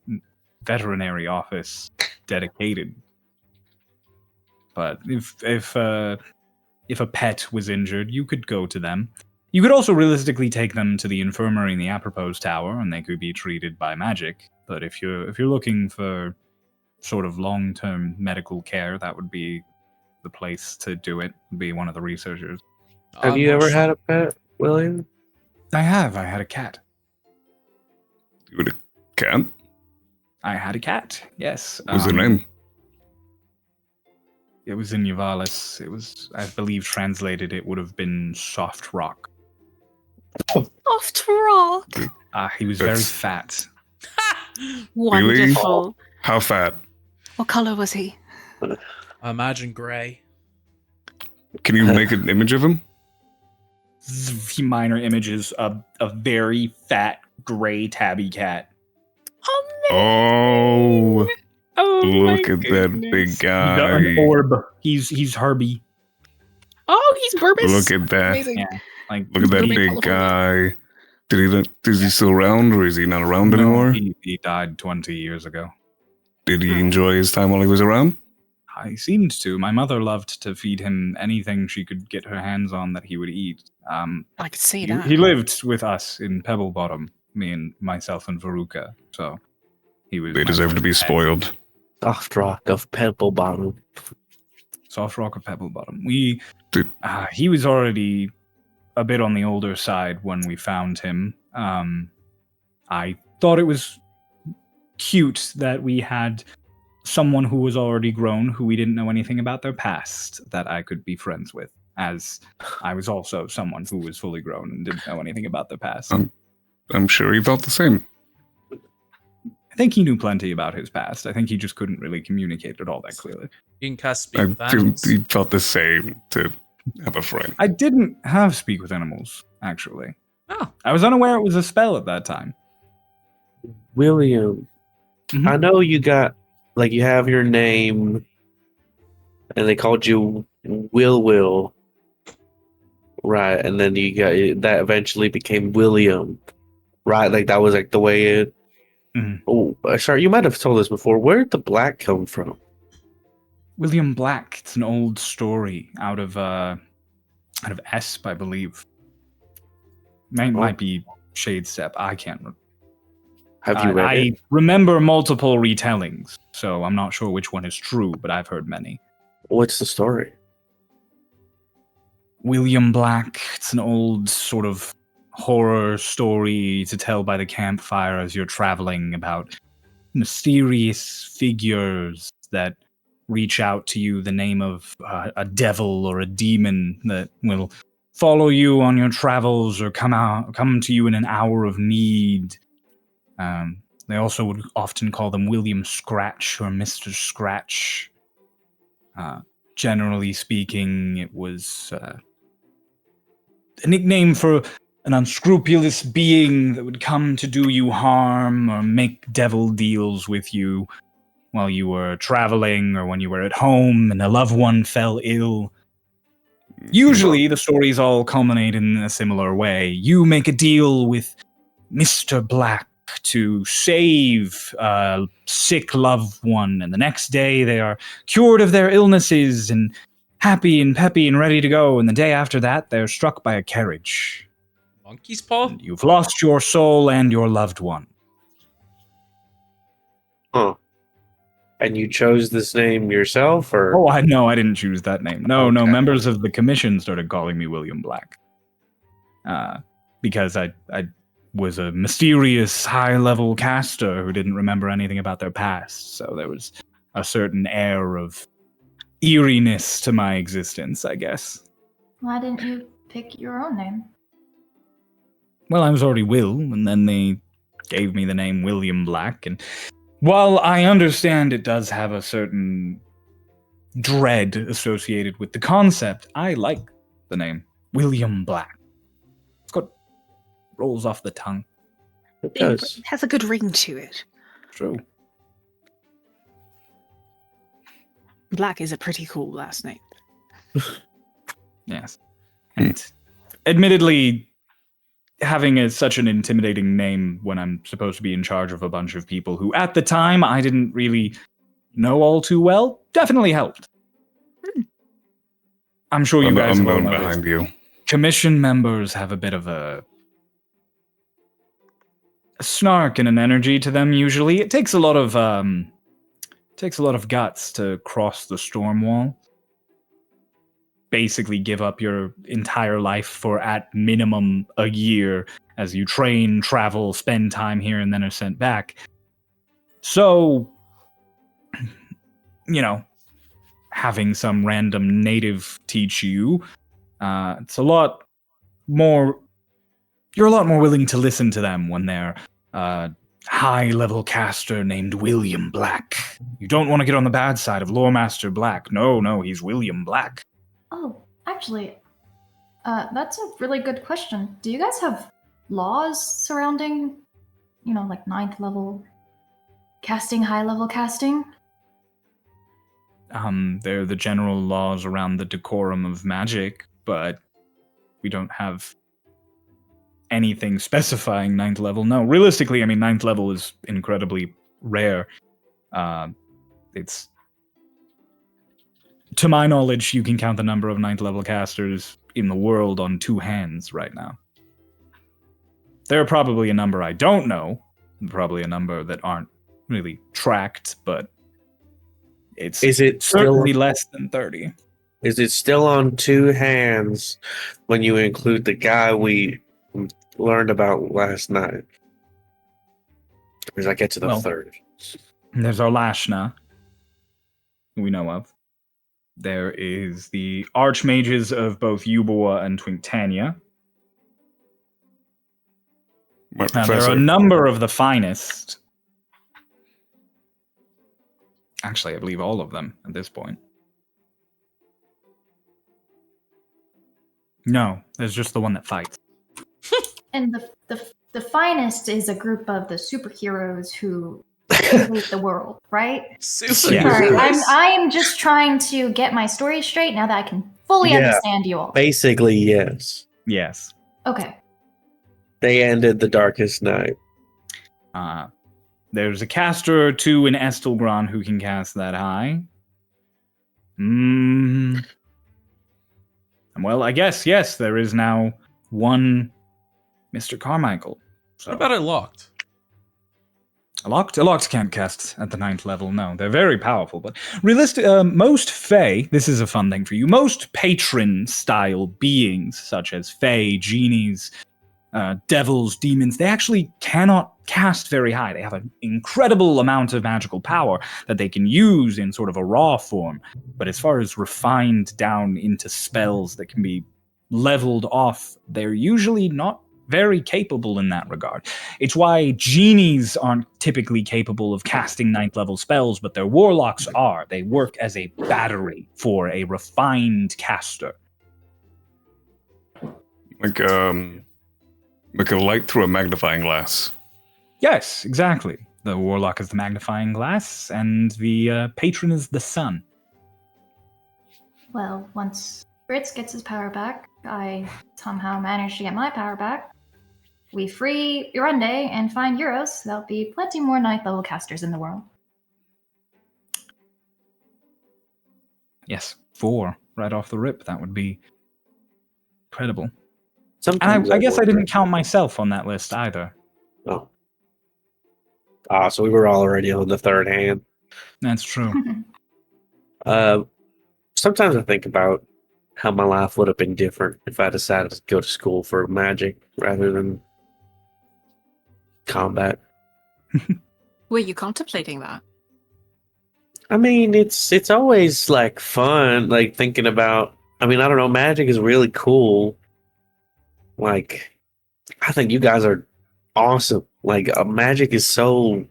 veterinary office dedicated. But if a pet was injured, you could go to them. You could also realistically take them to the infirmary in the Apropos Tower, and they could be treated by magic. But if you're looking for sort of long-term medical care, that would be the place to do it. Be one of the researchers. Have you ever had a pet, William? I have. I had a cat. You had a cat? I had a cat. Yes. What was her name? It was in Yavalis. It was, I believe, translated. It would have been Soft Rock. Soft rock. He was very That's- fat. Wonderful. How fat? What color was he? I imagine gray. Can you make an image of him? Minor images of a very fat, gray tabby cat. Oh, Oh, look my at that big goodness. He's got an guy. orb. He's Herbie. Oh, he's Burbus. Look at that. Amazing. Yeah. Like Look at that Big big colorful. guy. Is he still around or is he not around No, anymore? He died 20 years ago. Did he enjoy his time while he was around? I seemed to. My mother loved to feed him anything she could get her hands on that he would eat. I could see He, that. he lived with us in Pebble Bottom, me and myself and Veruca. So he was. They my deserve to be first pet. spoiled. Soft rock of Pebble Bottom. Soft Rock of Pebble Bottom. Dude. He was already a bit on the older side when we found him. I thought it was cute that we had someone who was already grown, who we didn't know anything about their past, that I could be friends with, as I was also someone who was fully grown and didn't know anything about their past. I'm sure he felt the same. I think he knew plenty about his past. I think he just couldn't really communicate it all that clearly. You can cast Speak I with feel Animals. he felt the same to have a friend. I didn't have Speak with Animals, actually. Oh, I was unaware it was a spell at that time. William, Mhm. I know you got, like, you have your name, and they called you Will, right? And then you got that eventually became William, right? Like that was like the way it. Mhm. Oh, sorry, you might have told us before. Where did the black come from? William Black. It's an old story out of Esp, I believe. Might be Shade Step. I can't remember. Have you read I it? remember multiple retellings, so I'm not sure which one is true, but I've heard many. What's the story? William Black. It's an old sort of horror story to tell by the campfire as you're traveling about mysterious figures that reach out to you, the name of a devil or a demon that will follow you on your travels or come to you in an hour of need. They also would often call them William Scratch or Mr. Scratch. Generally speaking, it was a nickname for an unscrupulous being that would come to do you harm or make devil deals with you while you were traveling or when you were at home and a loved one fell ill. Usually, the stories all culminate in a similar way. You make a deal with Mr. Black to save a sick loved one, and the next day they are cured of their illnesses and happy and peppy and ready to go, and the day after that they're struck by a carriage. Monkey's Paw? And you've lost your soul and your loved one. Huh. And you chose this name yourself, or? Oh, I didn't choose that name. No, Okay. members of the commission started calling me William Black. Because I was a mysterious high-level caster who didn't remember anything about their past, so there was a certain air of eeriness to my existence, I guess. Why didn't you pick your own name? Well, I was already Will, and then they gave me the name William Black, and while I understand it does have a certain dread associated with the concept, I like the name William Black. It's got rolls off the tongue. It does. It has a good ring to it. True. Black is a pretty cool last name. Yes. And admittedly, having such an intimidating name when I'm supposed to be in charge of a bunch of people who, at the time, I didn't really know all too well, definitely helped. I'm sure you guys I'm will going know behind you. Commission members have a bit of a snark and an energy to them. Usually, it takes a lot of guts to cross the storm wall. Basically, give up your entire life for at minimum a year as you train, travel, spend time here, and then are sent back. So, having some random native teach you, it's a lot more. You're a lot more willing to listen to them when they're high-level caster named William Black. You don't want to get on the bad side of Lore Master Black. No, he's William Black. Oh, actually, that's a really good question. Do you guys have laws surrounding, like 9th level casting, high level casting? They're the general laws around the decorum of magic, but we don't have anything specifying 9th level. No, realistically, 9th level is incredibly rare. It's to my knowledge, you can count the number of 9th level casters in the world on 2 hands right now. There are probably a number I don't know, probably a number that aren't really tracked, but it's certainly less than 30. Is it still on 2 hands when you include the guy we learned about last night? As I get to the third. There's our Lashna, who we know of. There is the Archmages of both Yubawa and Twinktania. There are a number of the finest. Actually, I believe all of them at this point. No, there's just the one that fights. And the finest is a group of the superheroes who lead the world, right? Superheroes. I'm just trying to get my story straight now that I can fully understand you all. Basically, yes. Yes. Okay. They ended the darkest night. There's a caster or 2 in Estelgron who can cast that high. Well, I guess, yes, there is now one Mr. Carmichael. So. What about it locked? A locked can't cast at the 9th level, no. They're very powerful, but realistic. Most Fae, this is a fun thing for you, most patron-style beings, such as Fae, genies, devils, demons, they actually cannot cast very high. They have an incredible amount of magical power that they can use in sort of a raw form. But as far as refined down into spells that can be leveled off, they're usually not very capable in that regard. It's why genies aren't typically capable of casting 9th level spells, but their warlocks are. They work as a battery for a refined caster. Like a light through a magnifying glass. Yes, exactly. The warlock is the magnifying glass, and the patron is the sun. Well, once Fritz gets his power back, I somehow manage to get my power back. We free Urunde and find Euros. There'll be plenty more 9th level casters in the world. Yes, 4 right off the rip. That would be incredible. Sometimes and I guess I didn't count myself on that list either. Oh. So we were already on the 3rd hand. That's true. Sometimes I think about how my life would have been different if I decided to go to school for magic rather than combat. Were you contemplating that? I mean, it's always like fun, like thinking about. I mean, I don't know. Magic is really cool. Like, I think you guys are awesome. Like, magic is so.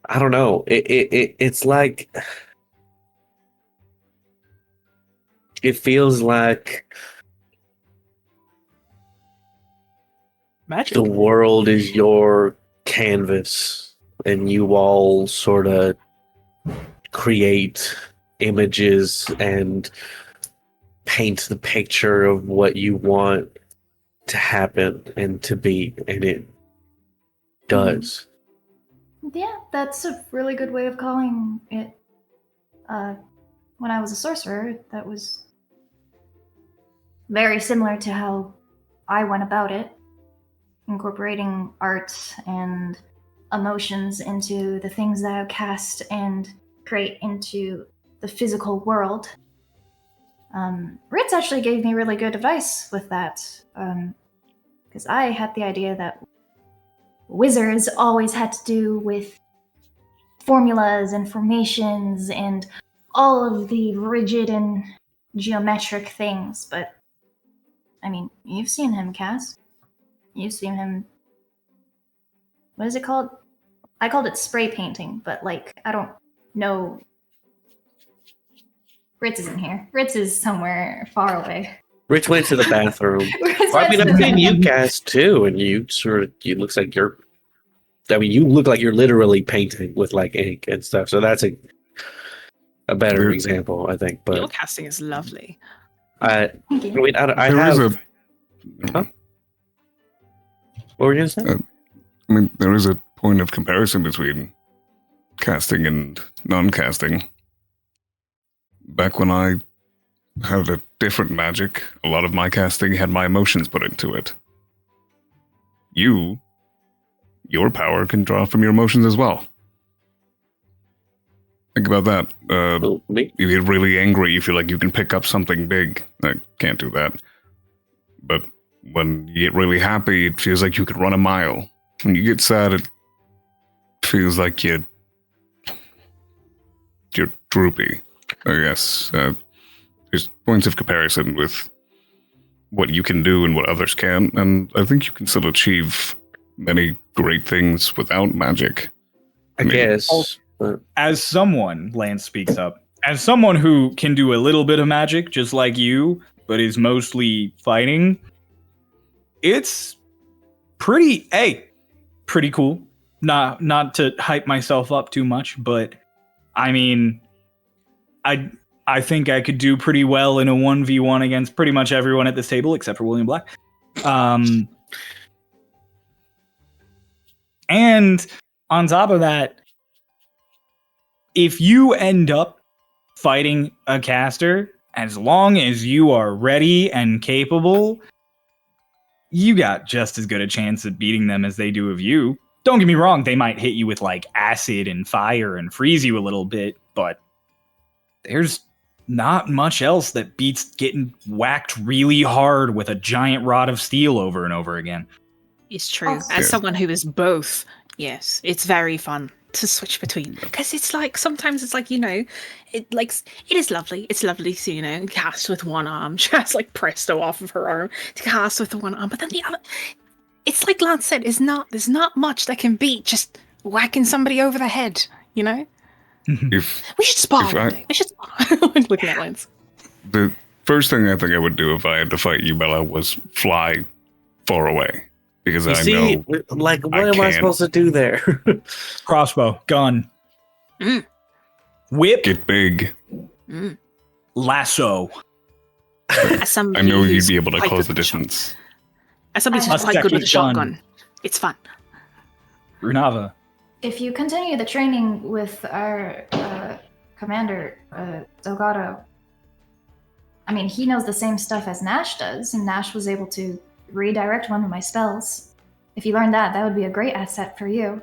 I don't know. It's like. It feels like Magic. the world is your canvas, and you all sort of create images and paint the picture of what you want to happen and to be, and it does. Yeah, that's a really good way of calling it. When I was a sorcerer, that was very similar to how I went about it, incorporating art and emotions into the things that I cast and create into the physical world. Ritz actually gave me really good advice with that, because I had the idea that wizards always had to do with formulas and formations and all of the rigid and geometric things, but I mean, you've seen him cast. You've seen him. What is it called? I called it spray painting, but like, I don't know. Ritz isn't here. Ritz is somewhere far away. Rich went to the bathroom. Well, I mean, I've seen you cast too, and you looks like you're. I mean, you look like you're literally painting with like ink and stuff. So that's a better example, I think. But Your casting is lovely. I mean, I There have. is Huh? What were you gonna say? I mean, there is a point of comparison between casting and non-casting. back when I had a different magic, a lot of my casting had my emotions put into it. Your power can draw from your emotions as well. Think about that. Me? You get really angry, you feel like you can pick up something big. I can't do that. But when you get really happy, it feels like you could run a mile. When you get sad, it feels like you're droopy, I guess. There's points of comparison with what you can do and what others can, and I think you can still achieve many great things without magic. I guess. As someone, Lance speaks up, as someone who can do a little bit of magic, just like you, but is mostly fighting, it's pretty cool. Not to hype myself up too much, but I mean, I think I could do pretty well in a 1v1 against pretty much everyone at this table except for William Black. And on top of that, if you end up fighting a caster, as long as you are ready and capable, you got just as good a chance at beating them as they do of you. Don't get me wrong, they might hit you with like acid and fire and freeze you a little bit, but there's not much else that beats getting whacked really hard with a giant rod of steel over and over again. It's true. As someone who is both, yes, it's very fun to switch between, because it's like sometimes it's like, it is lovely. It's lovely to cast with one arm. She has like presto off of her arm to cast with the one arm, but then the other, it's like Lance said, there's not much that can beat just whacking somebody over the head. We should spar. We should spar. Looking at Lance. The first thing I think I would do if I had to fight you, Bella, was fly far away. Because I know, what am I supposed to do there? Crossbow, gun, whip, get big, lasso. I know you'd be able to close the distance. As somebody who's quite good with a shotgun, it's fun. Runava. If you continue the training with our commander, Delgado, I mean, he knows the same stuff as Nash does, and Nash was able to redirect one of my spells. If you learn that would be a great asset for you.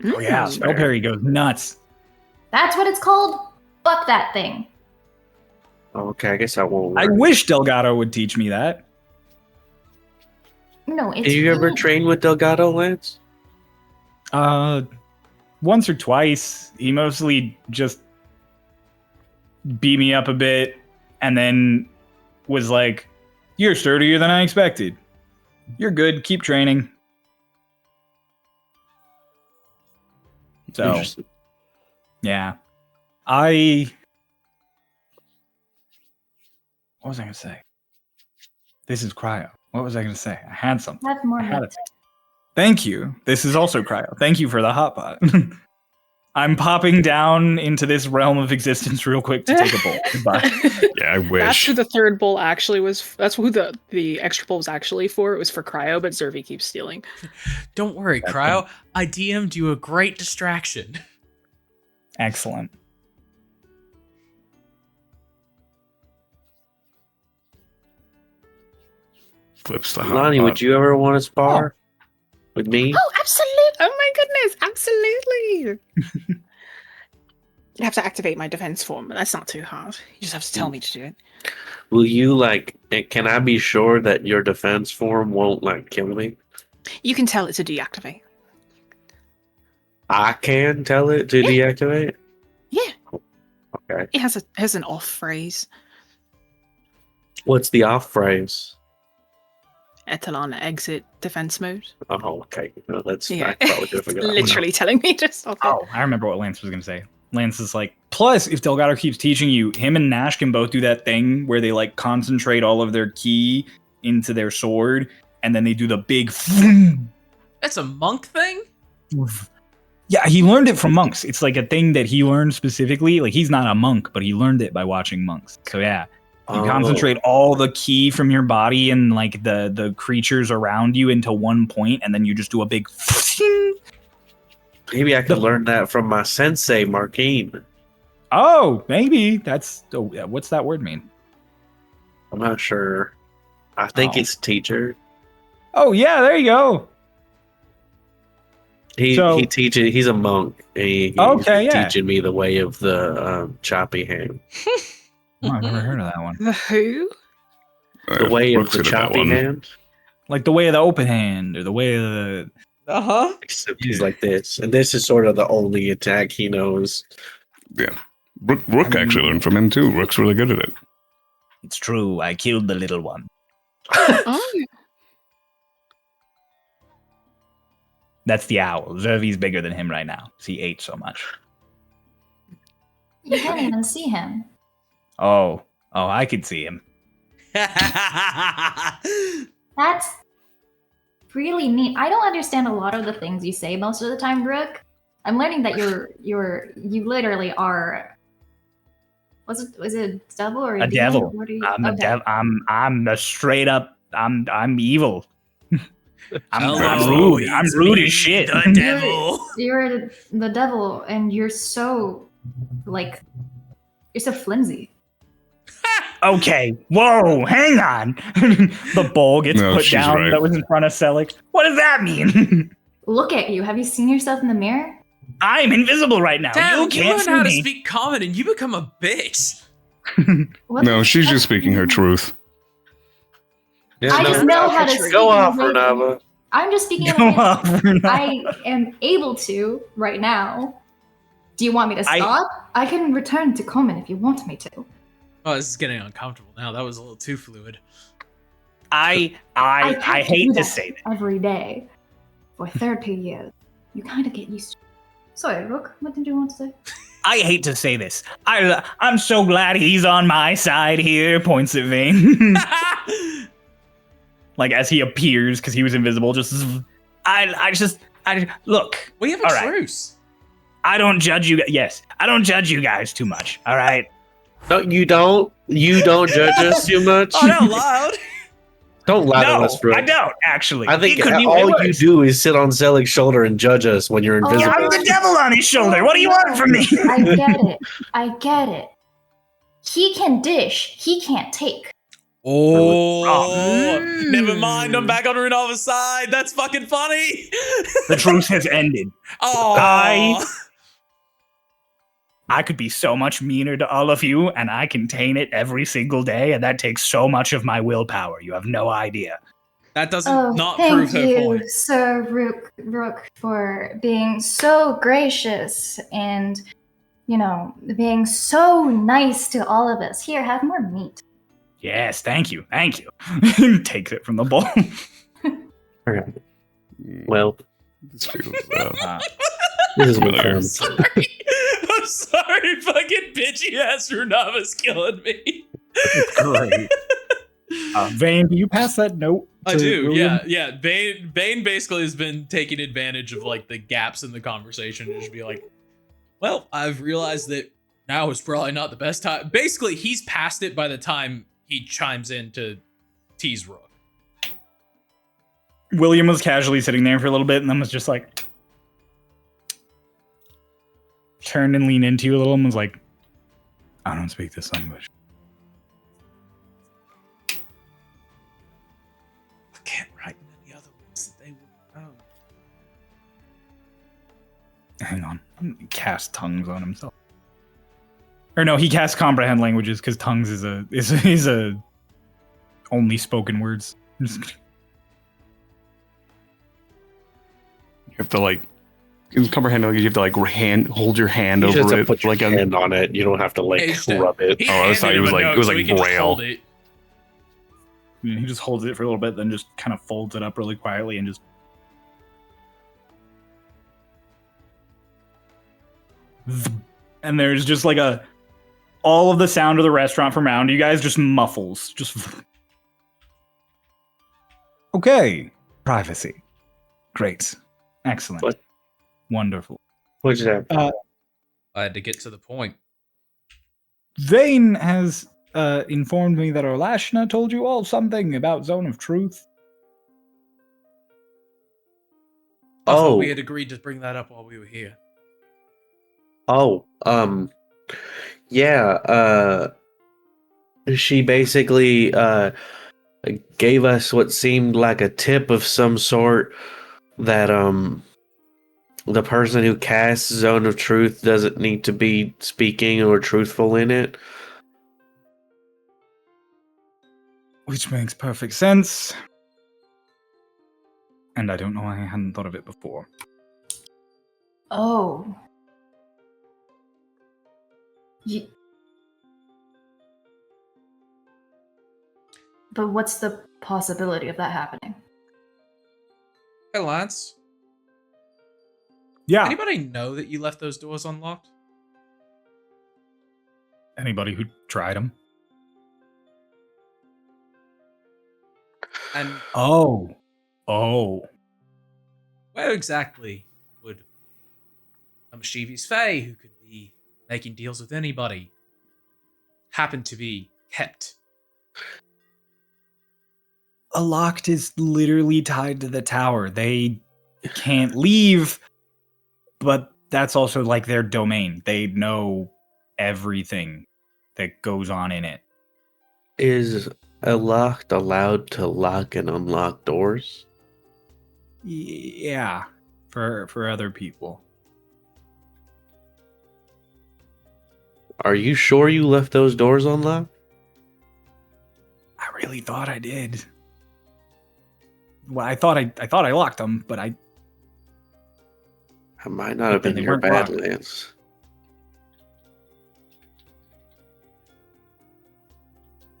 Oh yeah, spell parry goes nuts. That's what it's called? Fuck that thing. Okay, I guess I won't. I wish Delgado would teach me that. No, it's Did you ever train with Delgado, Lance? Once or twice. He mostly just beat me up a bit and then was like, "You're sturdier than I expected. You're good. Keep training." So, yeah. What was I going to say? This is cryo. What was I going to say? I had something. Have more minutes. Thank you. This is also cryo. Thank you for the hot pot. I'm popping down into this realm of existence real quick to take a bowl. Goodbye. Yeah, I wish. That's who the third bowl actually was. That's who the extra bowl was actually for. It was for cryo, but Zervi keeps stealing. Don't worry, Cryo. I DM'd you a great distraction. Excellent. Flips the hot Lonnie, pot. would you ever want to spar with me? Oh, absolutely! Oh my goodness, absolutely! You have to activate my defense form, but that's not too hard. You just have to tell me to do it. Will you can I be sure that your defense form won't kill me? You can tell it to deactivate. I can tell it to deactivate? Yeah. Okay. It has an off phrase. What's the off phrase? Etalon exit defense mode. Oh, okay. No, that's Yeah. probably difficult. Literally telling me to stop it. Oh, I remember what Lance was going to say. Lance is like, plus, if Delgado keeps teaching you, him and Nash can both do that thing where they concentrate all of their ki into their sword, and then they do the big. That's a monk thing? Yeah, he learned it from monks. It's like a thing that he learned specifically. Like, he's not a monk, but he learned it by watching monks. So yeah, you concentrate all the ki from your body and the creatures around you into one point, and then you just do a big. Maybe I could learn that from my sensei, Marquine. Oh, maybe that's what's that word mean? I'm not sure. I think it's teacher. Oh yeah, there you go. He So- teaches. He's a monk. He's Okay, yeah. teaching me the way of the choppy hand. Oh, I've never heard of that one. The who? The way of Rook's the good at that choppy one. hand. Like the way of the open hand, or the way of the. Uh-huh. Except he's like this, and this is sort of the only attack he knows. Yeah. Rook actually learned from him too. Rook's really good at it. It's true. I killed the little one. Oh, That's the owl. Zervi's bigger than him right now. 'Cause he ate so much. You can't even see him. Oh, I could see him. That's really neat. I don't understand a lot of the things you say most of the time, Brooke. I'm learning that you literally are. Was it devil or A devil. What are you? I'm a okay. devil. I'm a straight up. I'm evil. I'm Hello, rude. I'm rude as shit. You're the devil, and you're so you're so flimsy. Okay. Whoa. Hang on. The bowl gets No, put she's down right. that was in front of Selic. What does that mean? Look at you. Have you seen yourself in the mirror? I'm invisible right now. Damn, you you can't learn see how to me. speak common and you become a bitch. What No, the she's fuck? just speaking her truth. Yeah, I just know how to Go speak. Go in a off, way- Renava. I'm just speaking in Go a way off, Renava. I am able to right now. Do you want me to stop? I can return to common if you want me to. Oh, this is getting uncomfortable now. That was a little too fluid. I can't hate do to that say that. every day for 30 years. You kind of get used to it. Sorry, Rook, what did you want to say? I hate to say this. I'm so glad he's on my side here. Points at Vane. Like as he appears because he was invisible. I look. We have a All right. truce. I don't judge you. Yes, I don't judge you guys too much. All right. No, you don't. You don't judge us too much. Oh, out loud. Don't lie to No, us, bro. I don't actually. I think It could be way all you worse. do is sit on Zelig's shoulder and judge us when you're Oh, invisible. I'm the devil on his shoulder. What do you want from me? I get it. He can dish, he can't take. Oh, Mm. never mind. I'm back on Renava's side. That's fucking funny. The truce has ended. Oh, I could be so much meaner to all of you, and I contain it every single day, and that takes so much of my willpower. You have no idea. that doesn't Oh, not thank prove her you, point. Sir Rook, for being so gracious and, being so nice to all of us. Here, have more meat. Yes, thank you. Thank you. Takes it from the bowl. Okay. Well, This feels, this is been Familiar. fun. I'm sorry, fucking bitchy ass Renava's killing me. Great. Vane, do you pass that note? I to do, William? yeah. Bane basically has been taking advantage of like the gaps in the conversation and just be like, well, I've realized that now is probably not the best time. Basically, he's past it by the time he chimes in to tease Rook. William was casually sitting there for a little bit and then was just like turned and leaned into you a little and was like, I don't speak this language. I can't write in any other ones that they would know. Hang on. He cast tongues on himself. Or no, he cast comprehend languages because tongues is a only spoken words. you have to like in comprehend. You have to like hold your hand You just over have it, to put your like hand on it. You don't have to like Aged it. rub it. He Oh, I thought handed it was him a like- it note was so like he can just Braille. hold it. He just holds it for a little bit, then just kind of folds it up really quietly and just. And there's just like all of the sound of the restaurant from around you guys just muffles. Just. Okay. Privacy. Great. Excellent. What? Wonderful. What'd you have? I had to get to the point. Vane has informed me that Orlashna told you all something about Zone of Truth. I thought Oh. we had agreed to bring that up while we were here. Oh, Yeah, she basically gave us what seemed like a tip of some sort that the person who casts Zone of Truth doesn't need to be speaking or truthful in it. Which makes perfect sense. And I don't know why I hadn't thought of it before. Oh. But what's the possibility of that happening? Hey, Lance. Yeah. Anybody know that you left those doors unlocked? Anybody who tried them. And Oh. where exactly would a mischievous fae who could be making deals with anybody happen to be kept? A locked is literally tied to the tower. They can't leave, but that's also like their domain. They know everything that goes on in it. Is a locked allowed to lock and unlock doors? Yeah, for other people. Are you sure you left those doors unlocked? I really thought I did. Well, I thought I locked them, but I might not have been They your weren't bad, locked. Lance.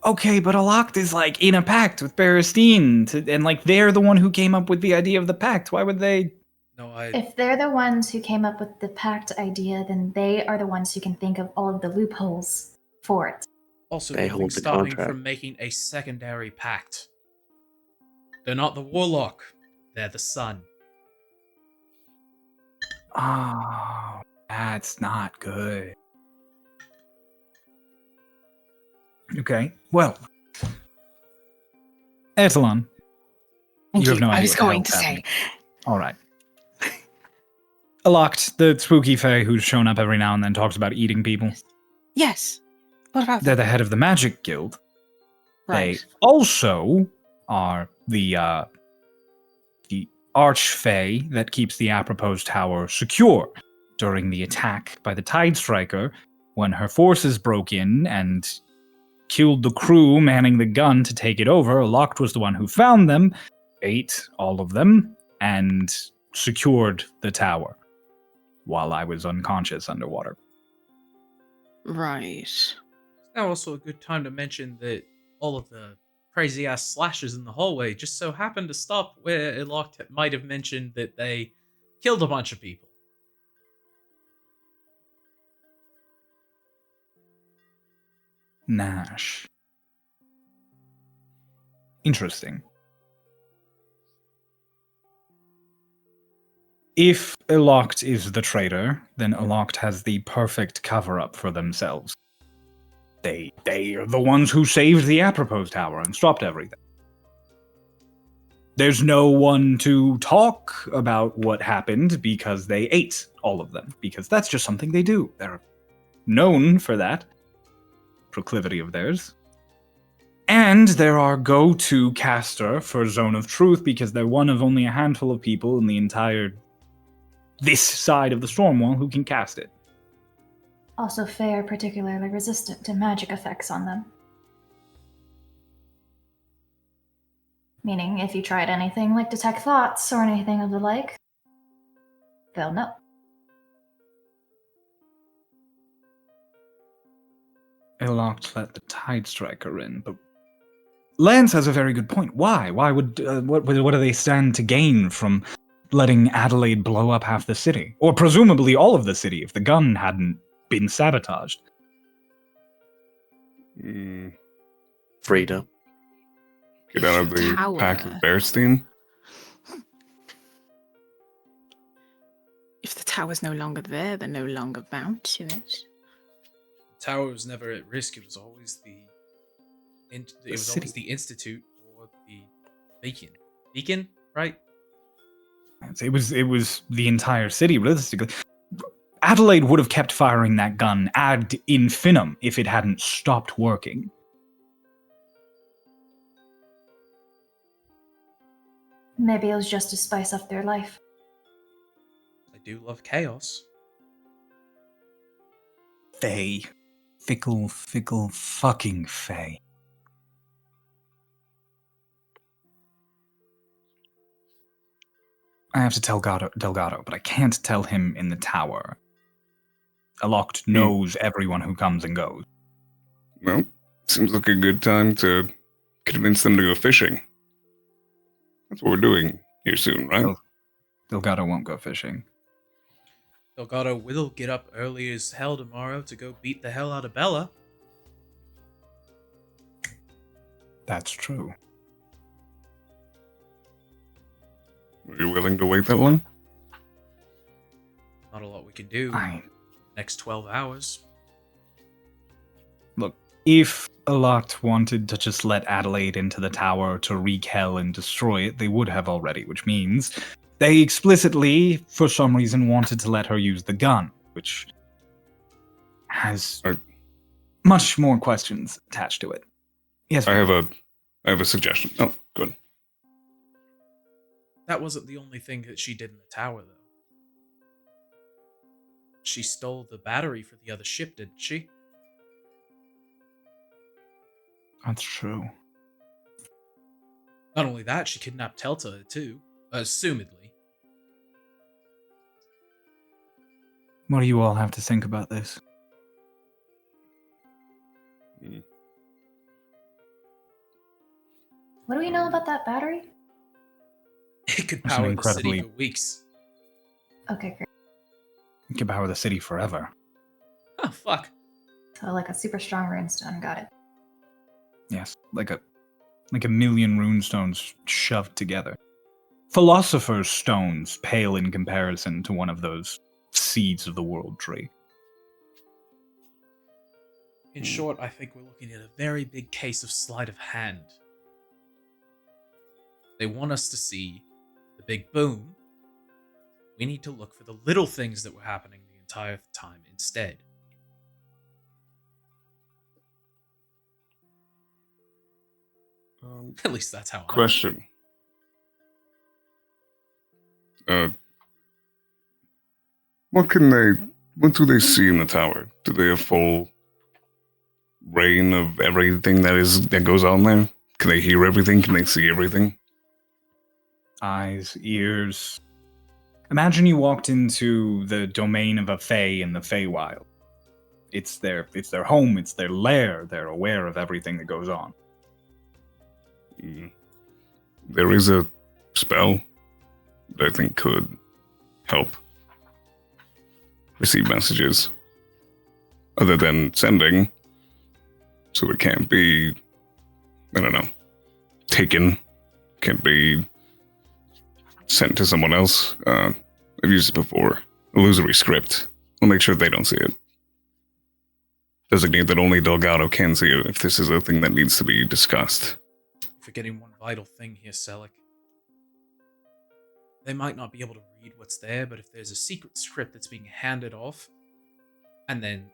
Okay, but a locked is like in a pact with Baristine, and like they're the one who came up with the idea of the pact. Why would they? No, If they're the ones who came up with the pact idea, then they are the ones who can think of all of the loopholes for it. Also, They nothing hold the stopping contract. from making a secondary pact. They're not the warlock. They're the sun. Oh, that's not good. Okay, well, Etalon, Thank you have you. no idea I was what the going hell's to say. happening. All right. Aloct, the spooky fae who's shown up every now and then, talks about eating people. Yes. What about They're them? the head of the Magic Guild. Right. They also are the archfey that keeps the Apropos Tower secure during the attack by the Tide Striker when her forces broke in and killed the crew manning the gun to take it over. Aloct was the one who found them, ate all of them, and secured the tower while I was unconscious underwater. Right. It's now also a good time to mention that all of the crazy ass slashes in the hallway just so happened to stop where Eloct might have mentioned that they killed a bunch of people. Nash. Interesting. If Eloct is the traitor, then Eloct has the perfect cover-up for themselves. They are the ones who saved the Apropos Tower and stopped everything. There's no one to talk about what happened because they ate all of them, because that's just something they do. They're known for that proclivity of theirs. And they're our go-to caster for Zone of Truth because they're one of only a handful of people in the entire this side of the Stormwall who can cast it. Also, fae are particularly resistant to magic effects on them. Meaning, if you tried anything like detect thoughts or anything of the like, they'll know. Eloct let the Tide Striker in, but Lance has a very good point. Why? Why would what do they stand to gain from letting Adelaide blow up half the city, or presumably all of the city, if the gun hadn't been sabotaged? Freedom. Get out of the Tower. pack of Bearstein. If the tower's no longer there, they're no longer bound to it. The tower was never at risk. It was always always the Institute or the Beacon. Beacon, right? It was the entire city, realistically. Adelaide would have kept firing that gun ad infinitum if it hadn't stopped working. Maybe it was just to spice up their life. I do love chaos. Faye. Fickle fucking Faye. I have to tell Delgado, but I can't tell him in the tower. Aloct knows everyone who comes and goes. Well, seems like a good time to convince them to go fishing. That's what we're doing here soon, right? Delgado won't go fishing. Delgado will get up early as hell tomorrow to go beat the hell out of Bella. That's true. Are you willing to wait that long? Not a lot we can do. Next 12 hours. Look, if Aloct wanted to just let Adelaide into the tower to wreak hell and destroy it, they would have already, which means they explicitly, for some reason, wanted to let her use the gun, which has much more questions attached to it. Yes, I have a suggestion. Oh, good. That wasn't the only thing that she did in the tower, though. She stole the battery for the other ship, didn't she? That's true. Not only that, she kidnapped Telta, too. Assumedly. What do you all have to think about this? What do we know about that battery? It could It's an power the incredibly- city for weeks. Okay, great. It can power the city forever. Oh, fuck. So like a super strong runestone, got it. Yes, like a million runestones shoved together. Philosopher's stones pale in comparison to one of those seeds of the world tree. In short, I think we're looking at a very big case of sleight of hand. They want us to see the big boom. We need to look for the little things that were happening the entire time instead. At least that's how I Question. What do they see in the tower? Do they have full reign of everything that goes on there? Can they hear everything? Can they see everything? Eyes, ears. Imagine you walked into the domain of a Fae in the Feywild. It's their home, it's their lair. They're aware of everything that goes on. There is a spell that I think could help receive messages other than sending, so it can't be, I don't know, taken, can't be sent to someone else. I've used it before. Illusory script. I'll make sure they don't see it. Designate that only Delgado can see it if this is a thing that needs to be discussed. Forgetting one vital thing here, Selleck. They might not be able to read what's there, but if there's a secret script that's being handed off, and then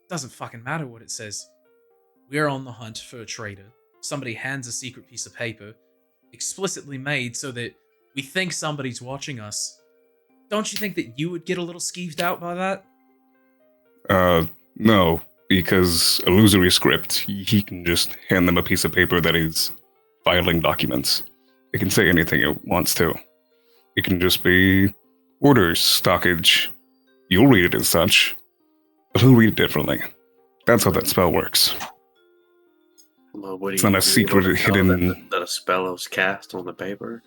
it doesn't fucking matter what it says. We're on the hunt for a traitor. Somebody hands a secret piece of paper, explicitly made so that we think somebody's watching us. Don't you think that you would get a little skeeved out by that? No, because illusory script, he can just hand them a piece of paper that is filing documents. It can say anything it wants to. It can just be orders, stockage. You'll read it as such, but he'll read it differently. That's how that spell works. Well, what do It's you not a do secret to tell hidden- that a spell was cast on the paper.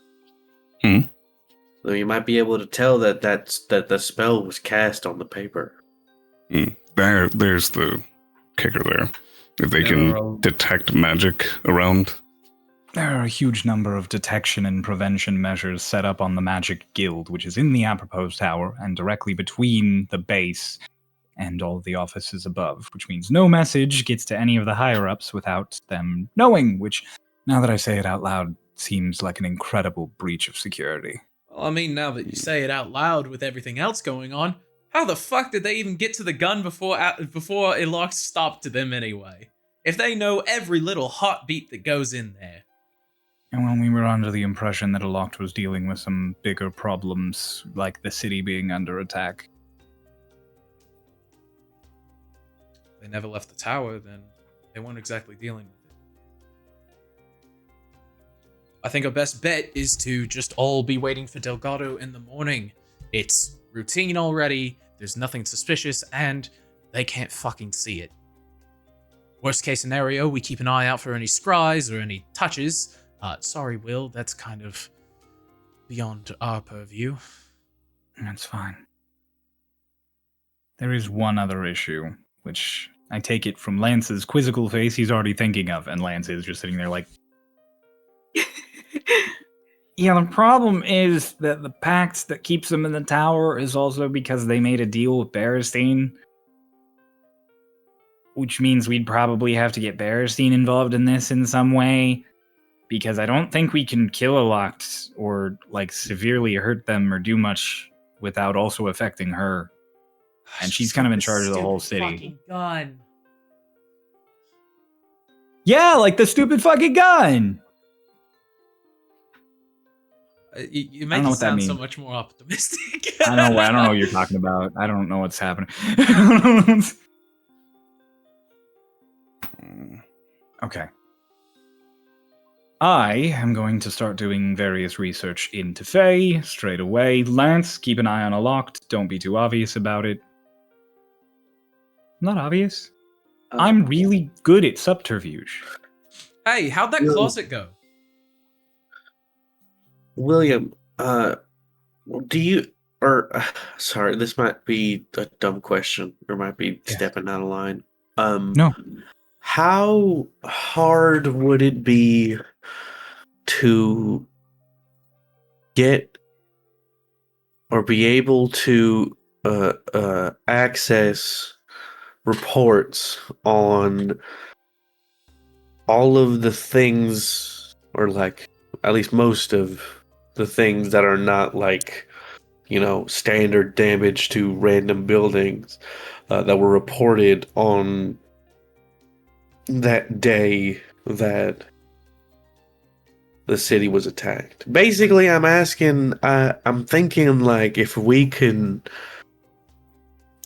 Hmm? So you might be able to tell that the spell was cast on the paper. There's the kicker there. If they can detect magic around. There are a huge number of detection and prevention measures set up on the Magic Guild, which is in the apropos tower and directly between the base and all of the offices above, which means no message gets to any of the higher-ups without them knowing, which, now that I say it out loud, seems like an incredible breach of security. Well, I mean, now that you say it out loud with everything else going on, How the fuck did they even get to the gun before it locked stopped to them anyway? If they know every little heartbeat that goes in there. And when we were under the impression that Aloct was dealing with some bigger problems, like the city being under attack. They never left the tower, then they weren't exactly dealing with it. I think our best bet is to just all be waiting for Delgado in the morning. It's routine already, there's nothing suspicious, and they can't fucking see it. Worst case scenario, we keep an eye out for any scries or any touches. Sorry, Will, that's kind of beyond our purview. That's fine. There is one other issue, which I take it from Lance's quizzical face he's already thinking of, and Lance is just sitting there like... Yeah, the problem is that the pact that keeps them in the tower is also because they made a deal with Berestein. Which means we'd probably have to get Berestein involved in this in some way. Because I don't think we can kill Aloct or, like, severely hurt them or do much without also affecting her. And she's kind of in charge of the whole city. Fucking gun. Yeah, like the stupid fucking gun! You I make don't know it what that sound so means. much more optimistic. I don't know what you're talking about. I don't know what's happening. Okay. I am going to start doing various research into Fae straight away. Lance, keep an eye on Aloct. Don't be too obvious about it. Not obvious. I'm really good at subterfuge. Hey, how'd that closet go? William, do you, sorry, this might be a dumb question, or might be stepping out of line. No. How hard would it be to get or be able to access reports on all of the things, or like at least most of the things that are not like, you know, standard damage to random buildings that were reported on that day that the city was attacked? Basically, I'm thinking like if we can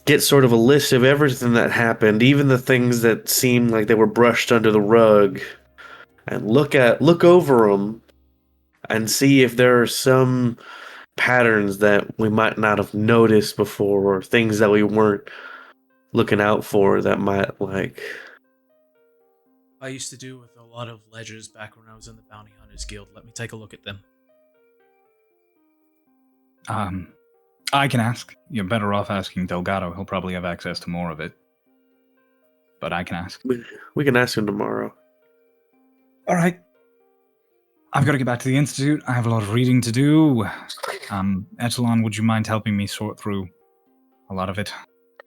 get sort of a list of everything that happened, even the things that seemed like they were brushed under the rug, and look over them and see if there are some patterns that we might not have noticed before, or things that we weren't looking out for that might, like... I used to do with a lot of ledgers back when I was in the Bounty Hunters Guild. Let me take a look at them. I can ask. You're better off asking Delgado. He'll probably have access to more of it. But I can ask. We can ask him tomorrow. All right. I've got to get back to the Institute. I have a lot of reading to do. Echelon, would you mind helping me sort through a lot of it?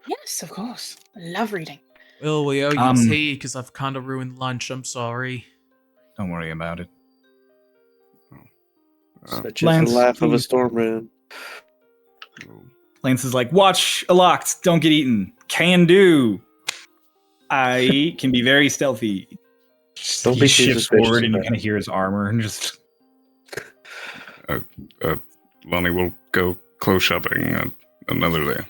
Yes, of course. I love reading. Will, we owe you tea because I've kind of ruined lunch. I'm sorry. Don't worry about it. Such Lance, is the laugh of a please. Stormridden. Lance is like, watch, Aloct, don't get eaten. Can do. I can be very stealthy. Don't He be too shifts suspicious forward and you about kind of hear his armor and just... Lonnie will go clothes shopping another day.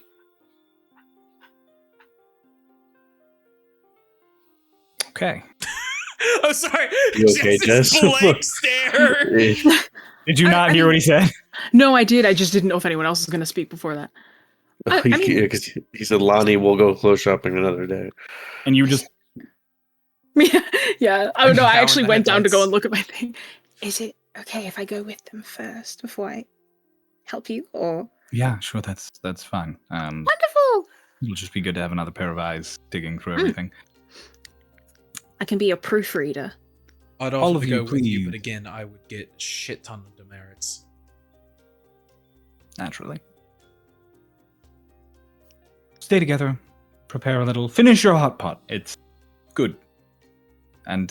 Okay. I'm sorry. You okay, Just this Jess? blank stare. Did you not hear what he said? No, I did. I just didn't know if anyone else was going to speak before that. I mean- Yeah, 'cause he said Lonnie will go clothes shopping another day. And you just... Yeah. Oh, no, I Down actually the went down to go headlights. and look at my thing. Is it okay if I go with them first before I help you? Or Yeah, sure, that's fine. wonderful! It'll just be good to have another pair of eyes digging through everything. I can be a proofreader. I'd All offer of to you, go with you, but please. again, I would get a shit ton of demerits. Naturally. Stay together. Prepare a little. Finish your hot pot. It's good. And,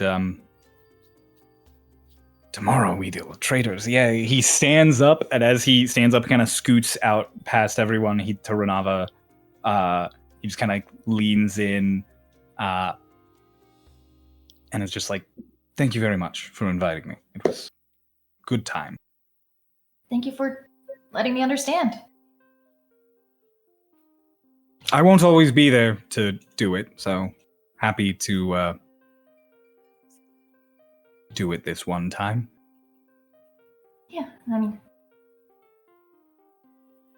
tomorrow we deal with traitors. Yeah, he stands up, and as he stands up, kind of scoots out past everyone to Renava, He just kind of leans in, and is just like, "Thank you very much for inviting me. It was a good time." Thank you for letting me understand. I won't always be there to do it, so happy to do it this one time. Yeah, I mean,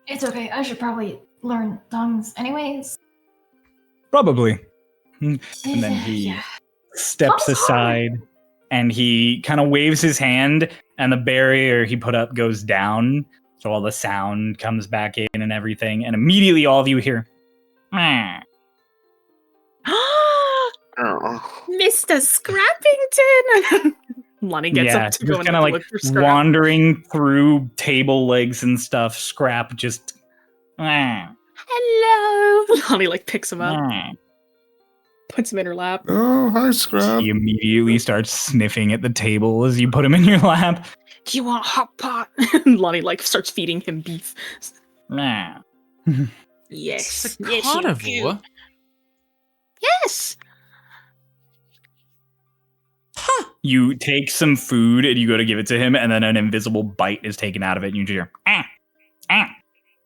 it's okay. I should probably learn tongues anyways. Probably. And then he Yeah. steps Tongues hard. aside and he kind of waves his hand, and the barrier he put up goes down, so all the sound comes back in and everything, and immediately all of you hear, "Meh." Mr. Scrappington! Lonnie gets up to go just and kind of look for Scrap. wandering through table legs and stuff. Scrap just, "Meh, Hello! Lonnie picks him up, meh." puts him in her lap. Oh, hi, Scrap. He immediately starts sniffing at the table as you put him in your lap. Do you want hot pot? Lonnie starts feeding him beef. Meh. Yes. It's a Yes, you carnivore. do. Yes. You take some food and you go to give it to him, and then an invisible bite is taken out of it, and you just hear,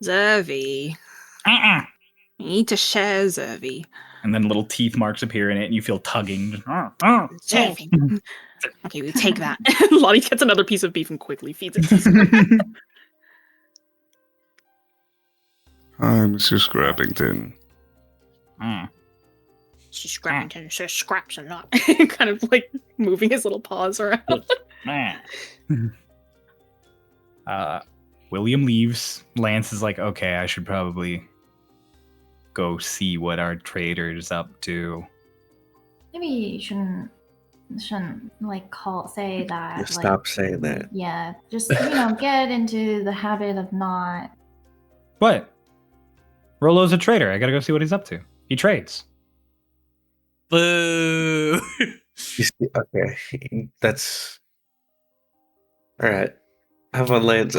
Zervy. You need to share Zervy. and then little teeth marks appear in it, and you feel tugging. Zervy. Okay, we take that. Lonnie gets another piece of beef and quickly feeds it to Scrap. Hi, Mr. Scrappington. She's Scrappington says scraps a lot. Kind of moving his little paws around. William leaves. Lance is like, okay, I should probably go see what our trader's up to. Maybe you shouldn't say that. Stop saying that. Yeah, just get into the habit of not. What? Rolo's a trader. I gotta go see what he's up to. He trades. Boo! You see, okay, that's all right. Have fun, Lance.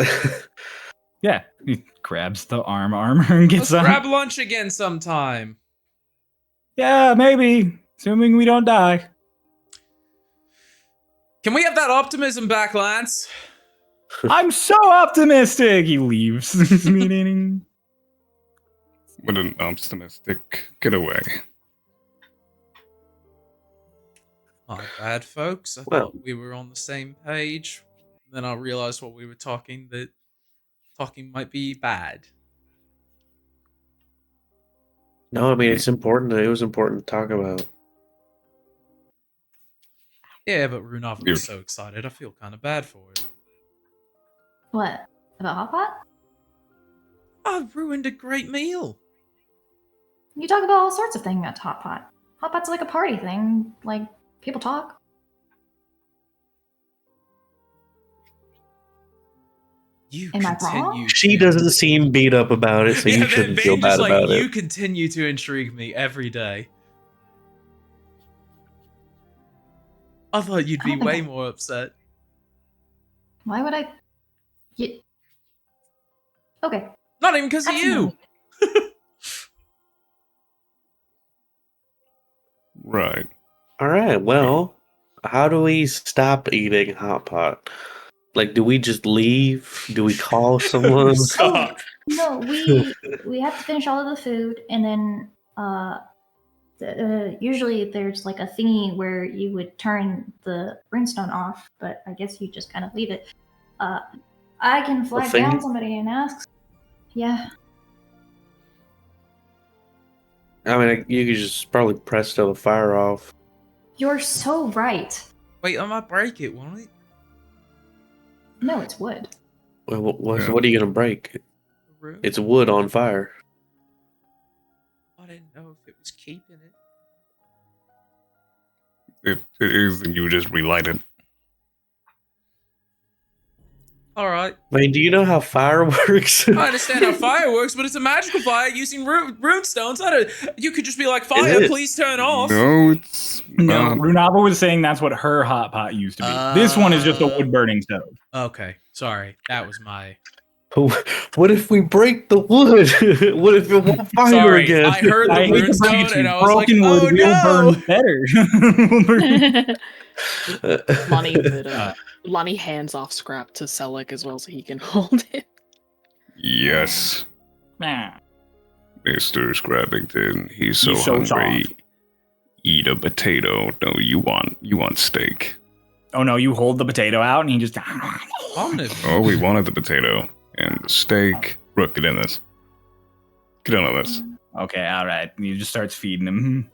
Yeah, he grabs the armor and gets Let's up. grab lunch again sometime. Yeah, maybe. Assuming we don't die. Can we have that optimism back, Lance? I'm so optimistic. He leaves this meeting. What an optimistic getaway. My bad, folks. I Well- thought we were on the same page. Then I realized what we were talking might be bad. No, I mean it's important. It was important to talk about. Yeah, but Runava Yeah. was so excited. I feel kind of bad for it. What? About hot pot? I ruined a great meal. You talk about all sorts of things at hot pot. Hot pot's like a party thing. People talk. You Am I continue. wrong? She to- doesn't seem beat up about it, so you then shouldn't feel Vane's bad just about You it. continue to intrigue me every day. I thought you'd I be don't think way I- more upset. Why would I? Okay. Not even because of That's you. Right. All right. Well, how do we stop eating hot pot? Do we just leave? Do we call someone? Stop. No, we have to finish all of the food, and then usually there's a thingy where you would turn the brimstone off, but I guess you just kind of leave it. I can flag thingy? down somebody and ask. Yeah. I mean, you could just probably press the fire off. You're so right. Wait, I might break it, won't it? No, it's wood. Well, Yeah. what are you gonna break? The room? It's wood on fire. I didn't know if it was keeping it. If it is, then you just relight it. All right. I mean, do you know how fire works? I understand how fire works, but it's a magical fire using rune stones. You could just be like, fire, Is it? please turn off. No, it's No, not. Runava was saying that's what her hot pot used to be. This one is just a wood burning stove. Okay, sorry. That was my What if we break the wood? What if it won't fire Sorry, again? I heard I the hate to break it runestone to you, and I was like, broken wood oh will no! burn better. Lonnie hands off scrap to Selleck as well so he can hold it. Yes, Nah. Mr. Scrappington. He's so He's so hungry. soft. Eat a potato. No, you want steak. Oh no, you hold the potato out and he just. Oh, we wanted the potato and the steak. Rook, get in this. Get in on this. Okay, all right. And he just starts feeding him.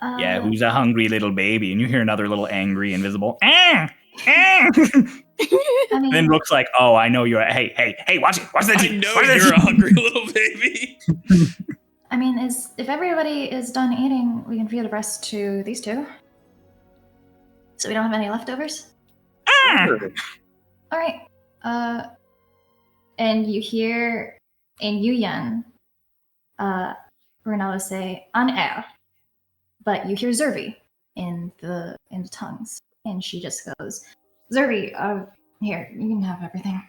Uh, Yeah, who's a hungry little baby? And you hear another little angry invisible. Ah! Ah! I mean, Then Rook's like, oh, I know you're. Hey, watch it. Watch that. I know you're a hungry little baby. I mean, if everybody is done eating, we can feed the rest to these two. So we don't have any leftovers. Ah! All right. And you hear in Yuyan, Ronaldo say "an air," but you hear Zervi in the tongues, and she just goes, "Zervi, here, you can have everything."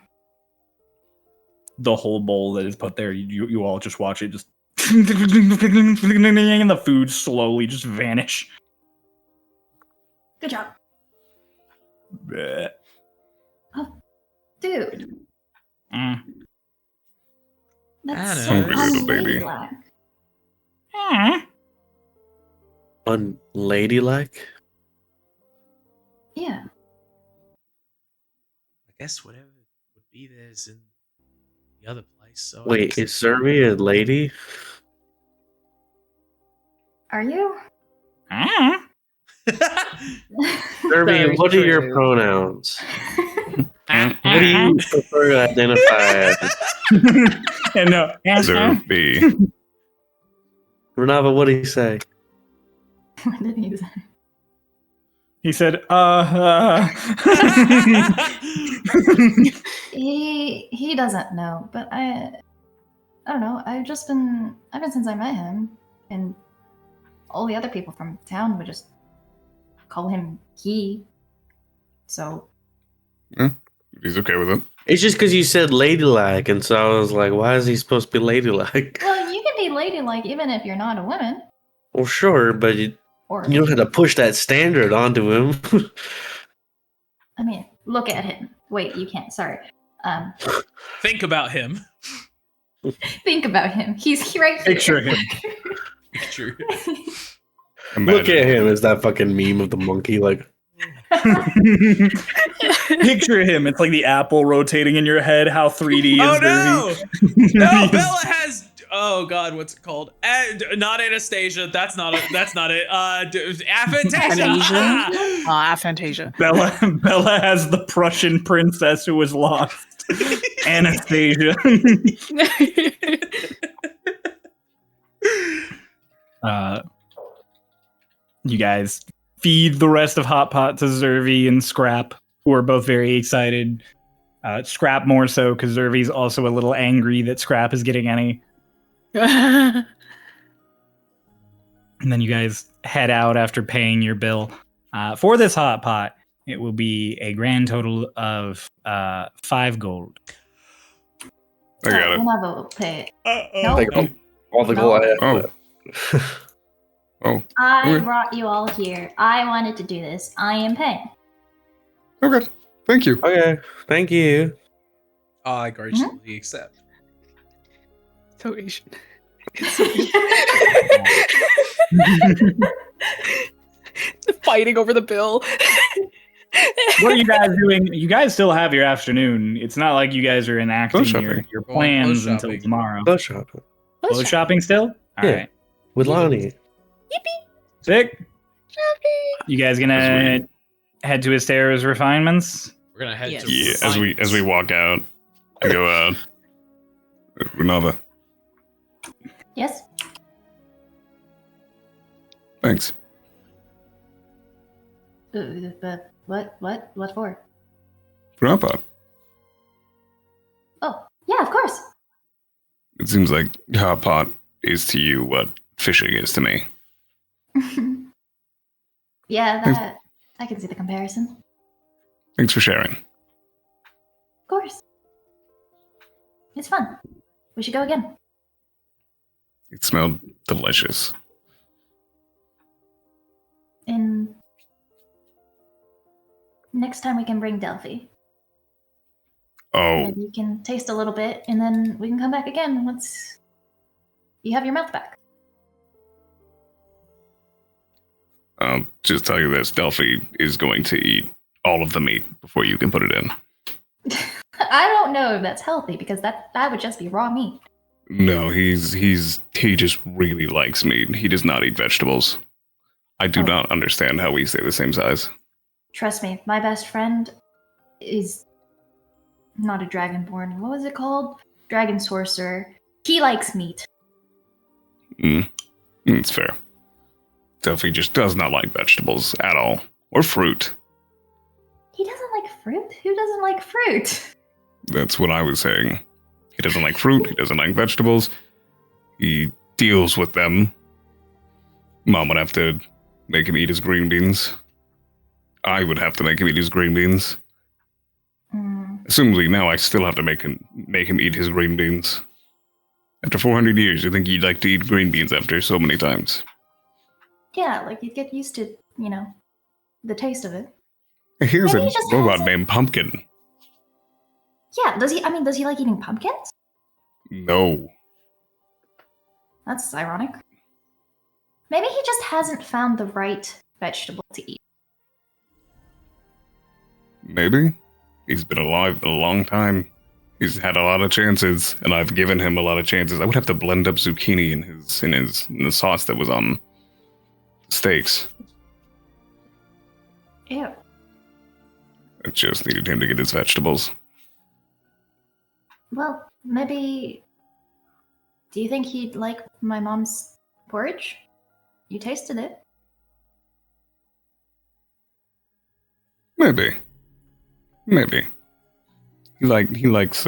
The whole bowl that is put there, you all just watch it just. And the food slowly just vanish. Good job. Bleh. Dude, Mm. that's I so know. Hungry little baby. unladylike. Ah. Unladylike? Yeah. I guess whatever would be there's in the other place. So I Wait, guess- is Servi a lady? Are you? Ah. Servi, Very what are your true. pronouns? Ah. What do you prefer to identify as? And no. Zerby. Renava, what do you say? What did he say? He said, He doesn't know, but I don't know. I've been since I met him, and all the other people from town would just call him he. So He's okay with it. It's just because you said ladylike, and so I was like, why is he supposed to be ladylike? well, you can be ladylike even if you're not a woman. Well, sure, but you Or don't have to push that standard onto him. I mean, look at him. Wait, you can't. Sorry. Think about him. Think about him. He's right here. Picture him. Picture. Look at him as that fucking meme of the monkey, like, Picture him. It's like the apple rotating in your head. How 3D is Oh there? no! No, Bella has. Oh God, what's it called? Not Anastasia. That's not it. Aphantasia. Aphantasia? Aphantasia. Bella has the Prussian princess who was lost. Anastasia. You guys feed the rest of Hot Pot to Zervi and Scrap, who are both very excited. Scrap more so because Zervi's also a little angry that Scrap is getting any. And then you guys head out after paying your bill. For this Hot Pot, it will be a grand total of 5 gold. I got it. Renava will pay it. Uh-oh. like all the gold I have. Oh. Oh, I Okay. brought you all here. I wanted to do this. I am paying. okay. Thank you. Okay, thank you. I graciously accept. So Asian. Fighting over the bill. What are you guys doing? You guys still have your afternoon. It's not like you guys are enacting Clothes your shopping. Going plans clothes until shopping. tomorrow. Go shopping Clothes shopping still? All Yeah. right. with Lonnie. Sick. You guys gonna As head to Astera's refinements? We're gonna head Yes. to Yeah, as we walk out, I go Renava. Yes? Thanks. But what for? For Hot Pot. Oh, yeah, of course. It seems like Hot Pot is to you what fishing is to me. Yeah, that I can see the comparison. Thanks for sharing. Of course. It's fun. We should go again. It smelled delicious. And next time we can bring Delphi. Oh, And you can taste a little bit, and then we can come back again once you have your mouth back. I'll just tell you this. Delphi is going to eat all of the meat before you can put it in. I don't know if that's healthy, because that would just be raw meat. No, he just really likes meat. He does not eat vegetables. I do not understand how we stay the same size. Trust me, my best friend is not a dragonborn. What was it called? Dragon sorcerer. He likes meat. It's fair. Delphi just does not like vegetables at all. Or fruit. He doesn't like fruit? Who doesn't like fruit? That's what I was saying. He doesn't like fruit. He doesn't like vegetables. He deals with them. Mom would have to make him eat his green beans. I would have to make him eat his green beans. Assumably now I still have to make him eat his green beans. After 400 years, you think he'd like to eat green beans after so many times? Yeah, like you'd get used to, the taste of it. Here's Maybe a he just robot has named Pumpkin. Yeah, does he like eating pumpkins? No. That's ironic. Maybe he just hasn't found the right vegetable to eat. Maybe. He's been alive a long time. He's had a lot of chances, and I've given him a lot of chances. I would have to blend up zucchini in the sauce that was on steaks. Ew. I just needed him to get his vegetables. Well, maybe... Do you think he'd like my mom's porridge? You tasted it. Maybe. He likes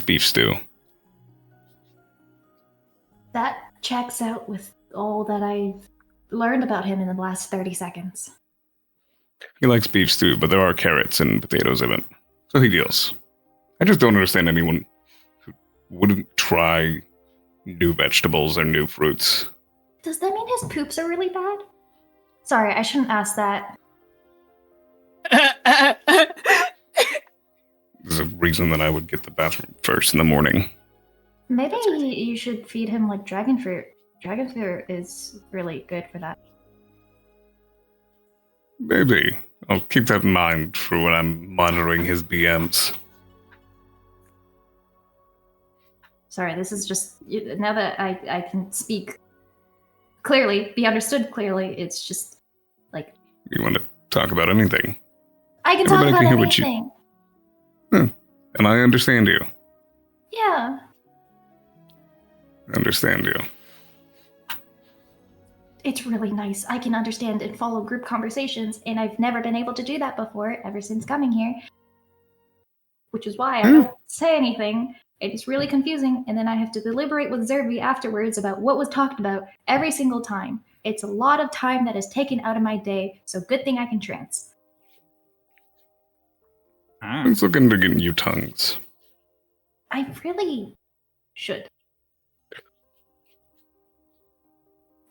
beef stew. That checks out with all that I've learned about him in the last 30 seconds. He likes beef stew, but there are carrots and potatoes in it. So he deals. I just don't understand anyone who wouldn't try new vegetables or new fruits. Does that mean his poops are really bad? Sorry, I shouldn't ask that. There's a reason that I would get the bathroom first in the morning. Maybe you should feed him like dragon fruit. Dragon fruit is really good for that. Maybe. I'll keep that in mind for when I'm monitoring his BMs. Sorry, this is just... Now that I can speak clearly, be understood clearly, it's just like... You want to talk about anything? I can talk Everybody about can hear anything. And I understand you. Yeah. I understand you. It's really nice. I can understand and follow group conversations, and I've never been able to do that before ever since coming here. Which is why I don't say anything. It's really confusing, and then I have to deliberate with Zervi afterwards about what was talked about every single time. It's a lot of time that is taken out of my day, so good thing I can trance. Let's look into getting you tongues. I really should.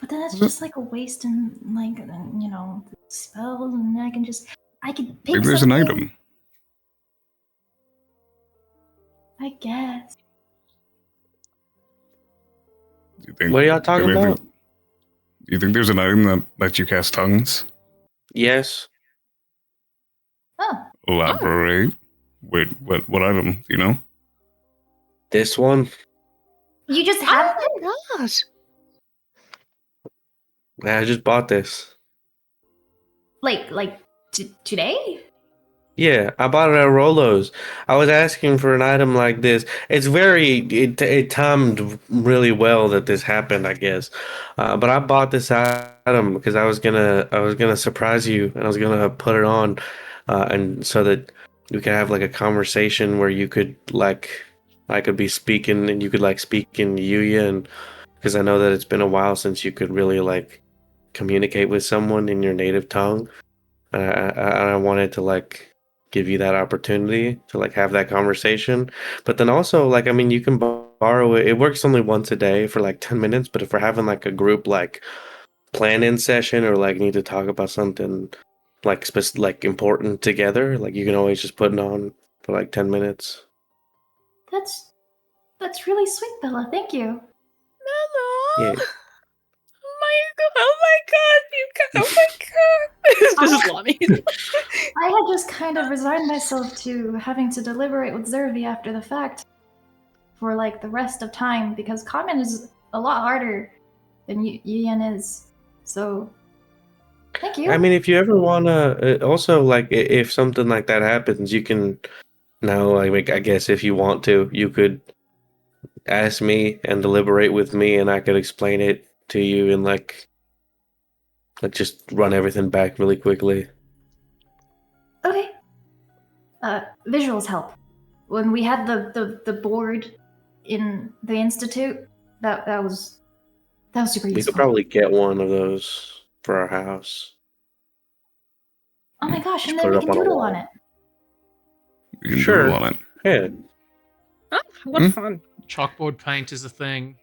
But then that's just like a waste and like, spells, and I can pick Maybe there's an something. item. I guess. Do you think, What are y'all talking about? Do you think there's an item that lets you cast tongues? Yes. Oh, Elaborate. Wait, what item? Do you know? This one? you just have it? Oh my god. I just bought this. Like today? Yeah, I bought it at Rolo's. I was asking for an item like this. It timed really well that this happened, I guess. But I bought this item because I was gonna surprise you, and I was gonna put it on, and so that we could have like a conversation where you could I could be speaking and you could like speak in Yuya, and because I know that it's been a while since you could really like communicate with someone in your native tongue. I wanted to like give you that opportunity to like have that conversation. But then also, like, I mean, you can borrow it. It works only once a day for like 10 minutes. But if we're having like a group like plan-in session or like need to talk about something like like important together, like you can always just put it on for like 10 minutes. That's really sweet, Bella. Thank you. Yeah. Oh my god, you oh my god. This is Lonnie. I had just kind of resigned myself to having to deliberate with Zervi after the fact for like the rest of time because common is a lot harder than Yen is. So, thank you. I mean, if you ever wanna, also like if something like that happens, you can now. Like, I guess if you want to, you could ask me and deliberate with me, and I could explain it to you and like just run everything back really quickly. Okay. Visuals help. When we had the board in the institute, that was super We useful. could probably get one of those for our house. Oh my gosh, and Just then put it we up can on a doodle wall. on it. You can Sure. doodle on it. Yeah. Oh, what fun. Chalkboard paint is a thing.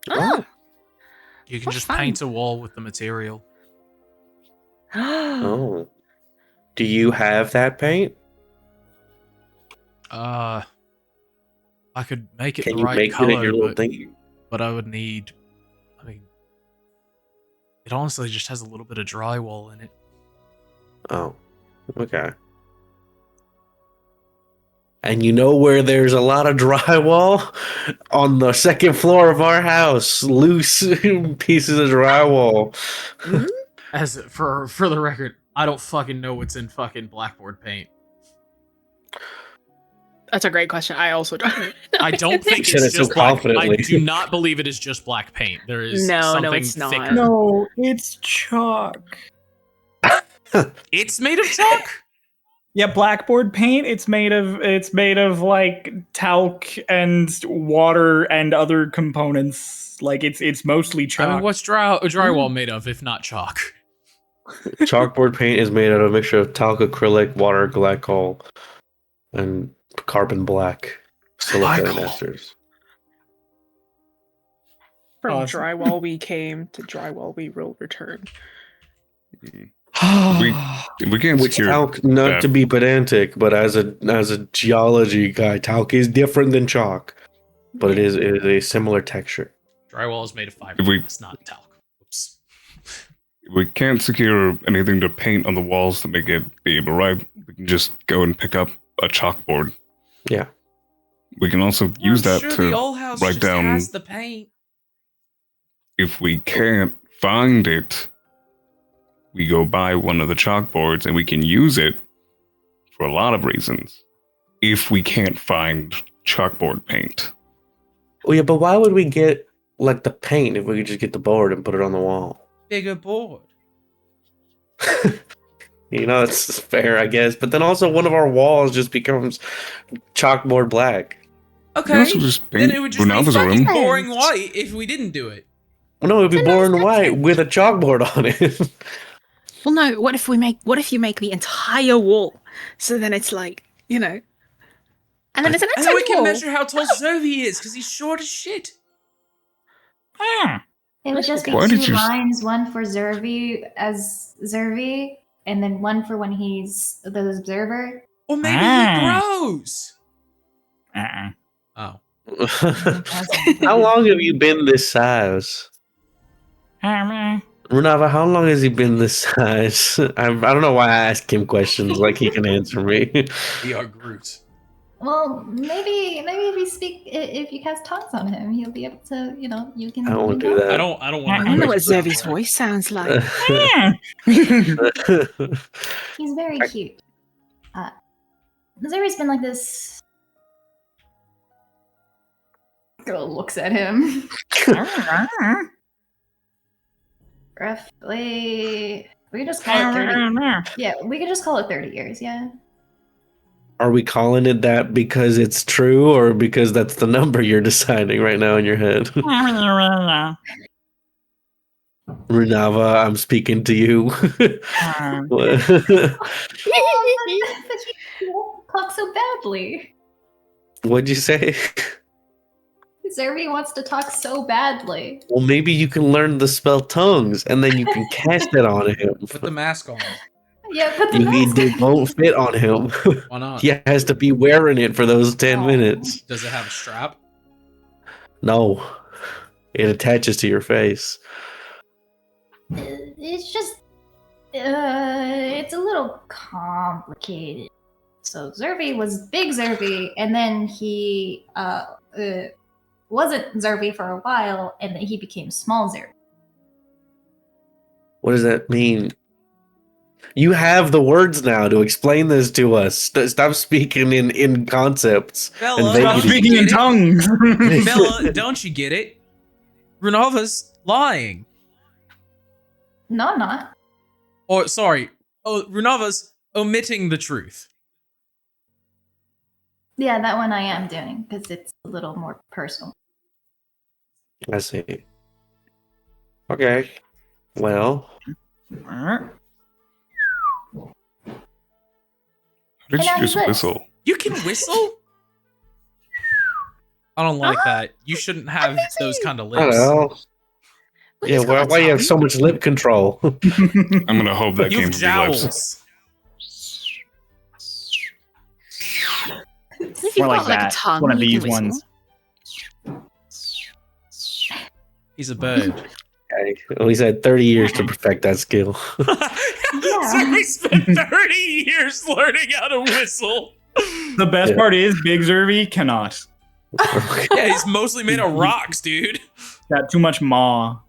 Oh. You can What just fun. paint a wall with the material. Oh. Do you have that paint? I could make it Can the you right make it color, in your little but, thing? but I would need. I mean, it honestly just has a little bit of drywall in it. Oh. Okay. And you know where there's a lot of drywall? On the second floor of our house. Loose pieces of drywall. As for the record, I don't fucking know what's in fucking blackboard paint. That's a great question. I also don't. I don't think You said it's it so just black. I confidently. do not believe it is just black paint. There is No, something it's not. thicker. No, it's chalk. It's made of chalk. Yeah, blackboard paint. It's made of like talc and water and other components. Like it's mostly chalk. I mean, what's drywall made of if not chalk? Chalkboard paint is made out of a mixture of talc, acrylic, water, glycol, and carbon black silica Glycol. esters. From Awesome. drywall we came to drywall we will return. We can't Which secure talc, not that. to be pedantic, but as a geology guy, talc is different than chalk, but it is a similar texture. Drywall is made of We- fiberglass, not talc. Oops. We can't secure anything to paint on the walls to make it be able, right? We can just go and pick up a chalkboard. Yeah. We can also use that sure to the old house write just down- has the paint. if we can't find it, we go buy one of the chalkboards and we can use it for a lot of reasons. If we can't find chalkboard paint, Oh yeah, but why would we get like the paint if we could just get the board and put it on the wall? Bigger board. You know, it's fair, I guess. But then also one of our walls just becomes chalkboard black. you Okay. also just paint Then it would just be Ronaldo's fucking room. boring white if we didn't do it. Well, no, it'd be It's a nice boring white accent. with a chalkboard on it. Well, no. What if you make the entire wall? So then it's like, and then it's an And then we accent can wall. measure how tall Zoe is, because he's short as shit. It would just be Why did two you- lines, one for Zervi as Zervi, and then one for when he's the observer. Or maybe Ah. he grows. Uh-uh. Oh. How long have you been this size? Runava, how long has he been this size? I don't know why I ask him questions like he can answer me. We are Groot. Well, maybe if you cast tongues on him, he'll be able to, you can. I don't want to do talk. that. I don't I want wonder to what Zervi's voice sounds like. He's very cute. Zeri's been like this. Girl looks at him. Roughly, we could just call it 30. Yeah, we could just call it 30 years. Yeah. Are we calling it that because it's true or because that's the number you're deciding right now in your head? Runava, I'm speaking to you. But he won't talk so badly. What'd you say? Zerby wants to talk so badly. Well, maybe you can learn the spell tongues, and then you can cast it on him. Put the mask on. Yeah, put the mask It won't fit on him. Why not? He has to be wearing it for those 10 minutes. Does it have a strap? No, it attaches to your face. It's just, it's a little complicated. So Zerby was Big Zerby, and then he wasn't Zerby for a while, and then he became Small Zerby. What does that mean? You have the words now to explain this to us. Stop speaking in concepts. Bella, And Stop vaguely- speaking in tongues. Bella, don't you get it? Runava's lying. No, I'm not. Or, sorry. Oh, Runava's omitting the truth. Yeah, that one I am doing, because it's a little more personal. I see. Okay. Well, How did And you I just live. whistle? You can whistle? I don't like that. You shouldn't have those kind of I don't lips. know. Well, Yeah, he's got why a you have tongue. so much lip control? I'm gonna hope that You came have from your lips. jowls. If you've More like got, like, a that. tongue, One of you these can whistle. ones. He's a bird. Okay. Well, he's had 30 years to perfect that skill. So he spent 30 years learning how to whistle. The best Yeah. part is Big Zerby cannot. Yeah, he's mostly made of rocks, dude. Got too much maw.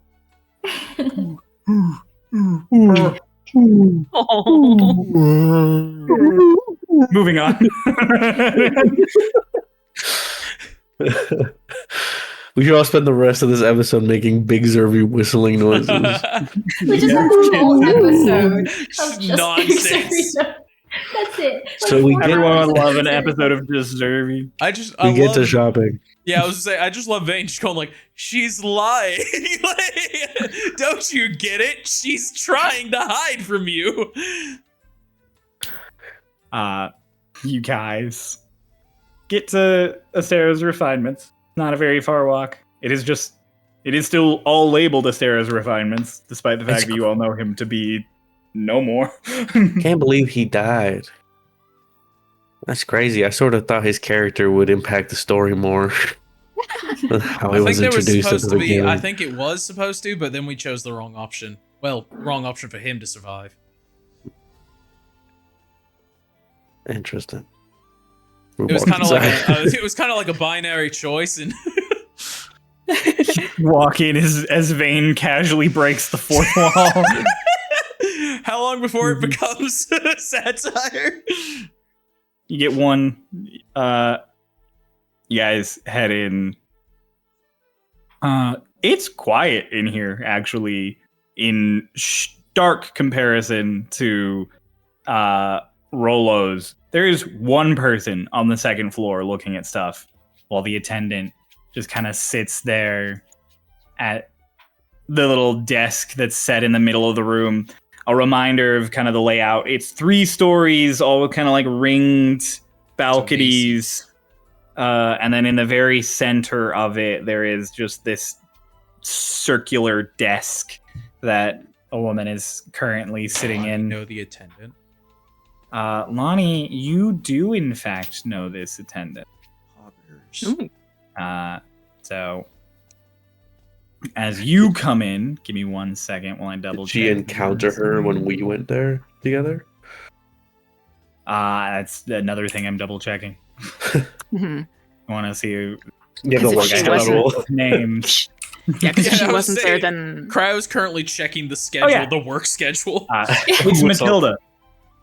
Moving on. We should all spend the rest of this episode making Big Zerby whistling noises. We just have a whole episode of just Nonsense. That's it. So we get- Everyone would love an episode of just Zerby. I We get love, to shopping. Yeah, I was gonna say, I just love Vane just going like, she's lying. Like, don't you get it? She's trying to hide from you. You guys get to Astera's refinements. Not a very far walk. It is still all labeled Astera's refinements, despite the fact It's that you all know him to be no more. Can't believe he died. That's crazy. I sort of thought his character would impact the story more. How he I think was there was introduced at supposed the to be, beginning. I think it was supposed to, but then we chose the wrong option. Well, wrong option for him to survive. Interesting. It was kind of like a binary choice, and Walk in as Vane casually breaks the fourth wall. how long before it becomes satire? You get one. You guys head in. It's quiet in here, actually, in stark comparison to Rolo's. There is one person on the second floor looking at stuff, while the attendant just kind of sits there at the little desk that's set in the middle of the room. A reminder of kind of the layout. It's 3 stories, all kind of like ringed balconies. And then in the very center of it, there is just this circular desk that a woman is currently sitting I in. know the attendant. Lonnie, you do in fact know this attendant. Ooh. So as you come in, give me 1 second while I double Did check. she encounter her when we went there together? That's another thing I'm double checking. Mhm. I want to see who Yeah, Because the if work she schedule. names. Yeah, because Yeah, if she I was wasn't there, saying- then Cryo's currently checking the schedule, yeah. the work schedule. It's What's up? Matilda.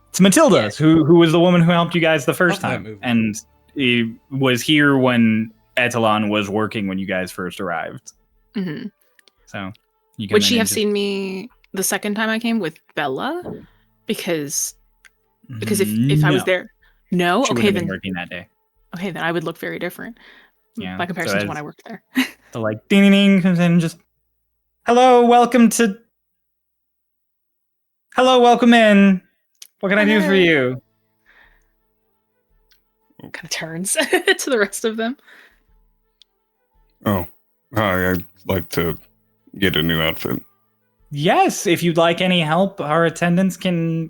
It's Matilda, who was the woman who helped you guys the first Love that time, movie. and he was here when Etalon was working when you guys first arrived. Mhm. So you Would she have seen me the second time I came with Bella? Because if I was there, no. she Okay, wouldn't have been then working that day. I would look very different. Yeah, By comparison so to when as- I worked there. So like ding ding ding comes in, and just hello, welcome to Hello, welcome in. What can I do for Hello. you? Kind of turns to the rest of them. Oh, hi. I'd like to get a new outfit. Yes, if you'd like any help, our attendants can,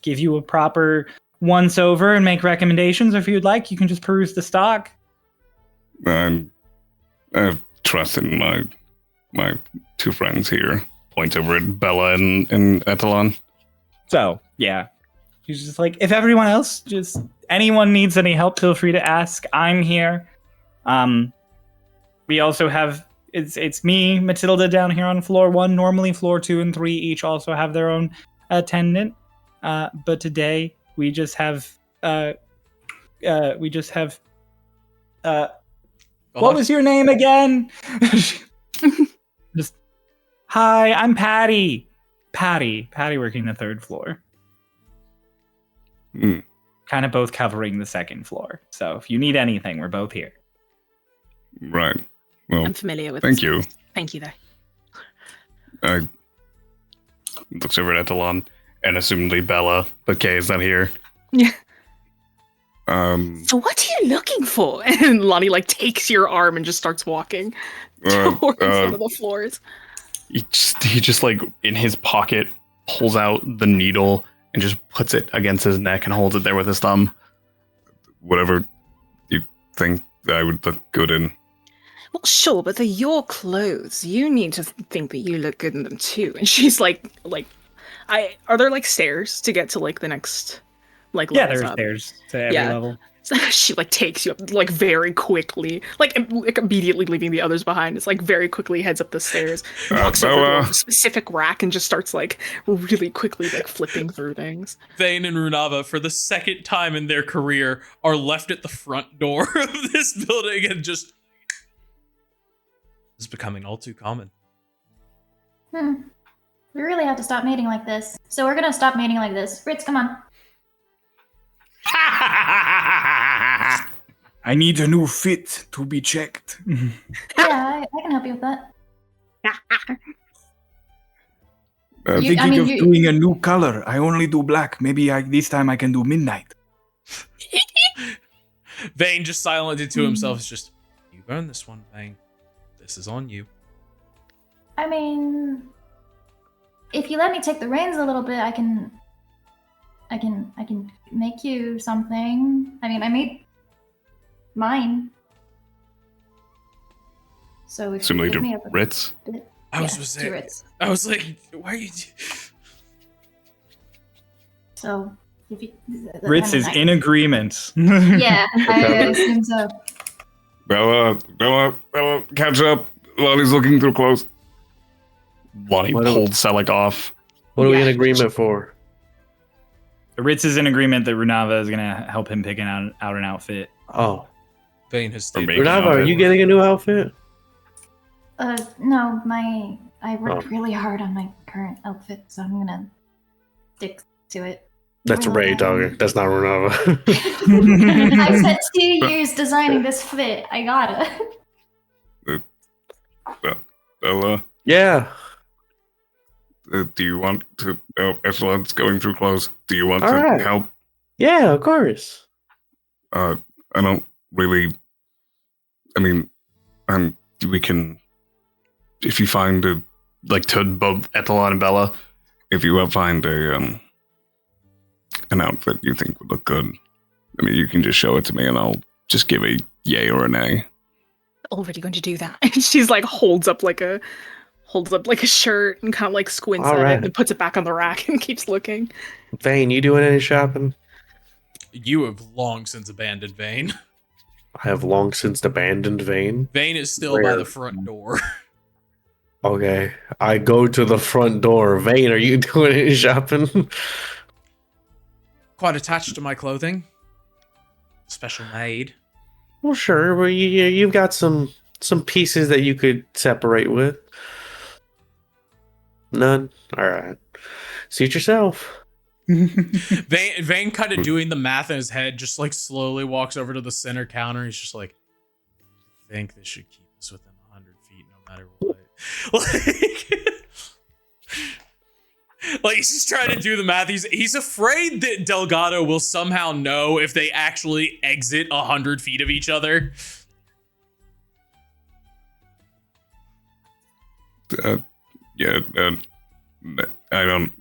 give you a proper once over and make recommendations. Or if you'd like, you can just peruse the stock. I have trust in my two friends here. Points over at Bella and Ethelon. So, yeah. She's just like, if anyone needs any help, feel free to ask. I'm here. We also have, it's me, Matilda, down here on floor 1. Normally floor 2 and 3 each also have their own attendant. But today we just have, what was your name again? Just, hi, I'm Patty. Patty working the 3rd floor. Kind of both covering the 2nd floor. So if you need anything, we're both here. Right. Well, I'm familiar with thank this. you. Thank you, though. I looks over at Ethelon and assumedly Bella, but Kay is not here. Yeah. So what are you looking for? And Lonnie takes your arm and just starts walking towards one of the floors. He just in his pocket pulls out the needle and just puts it against his neck and holds it there with his thumb. Whatever you think I would look good in. Well, sure, but they're your clothes. You need to think that you look good in them too. And she's are there stairs to get to the next Yeah, levels there's up? stairs to every level. So she takes you up very quickly, immediately leaving the others behind. It's very quickly heads up the stairs, walks over to a specific rack and just starts really quickly flipping through things. Vane and Runava, for the 2nd time in their career, are left at the front door of this building and just is becoming all too common. We really have to stop mating like this. So we're gonna stop mating like this. Fritz, come on. I need a new fit to be checked. Yeah, I can help you with that. I'm thinking of doing a new color. I only do black. Maybe this time I can do midnight. Vane just silently to himself is just, you've earned this one, Vane. This is on you. I mean, if you let me take the reins a little bit, I can make you something. I mean, I made mine. So if Similar you give to me a Ritz. bit, I was like, why are you... So if you, Ritz is in agreement. Yeah, I assume so. Bella, catch up. Lonnie's looking through clothes. Lonnie pulled Selleck off. What are we in agreement for? Ritz is in agreement that Runava is going to help him pick out an outfit. Oh. Vane has stayed. Runava, are you getting a new outfit? No, I worked really hard on my current outfit, so I'm gonna stick to it. That's Ray, dog. That's not Runava. I spent 2 years designing this fit. I gotta. Bella, Yeah. do you want to... Oh, Ethelon's going through clothes. Do you want All to right. help? Yeah, of course. I don't really... I mean, we can... If you find to both Ethelon and Bella, if you find an outfit you think would look good, I mean, you can just show it to me and I'll just give a yay or a nay. Already going to do that. And she's holds up a shirt and kind of squints All at right. it and puts it back on the rack and keeps looking. Vane, you doing any shopping? You have long since abandoned Vane. I have long since abandoned Vane. Vane is still by the front door. Okay. I go to the front door. Vane, are you doing any shopping? Quite attached to my clothing. Special made. Well, sure. Well, you've got some pieces that you could separate with. None? Alright. Suit yourself. Vane kind of doing the math in his head, just slowly walks over to the center counter. He's just like, I think this should keep us within 100 feet no matter what. Like, he's just trying to do the math. He's afraid that Delgado will somehow know if they actually exit 100 feet of each other. Yeah, I don't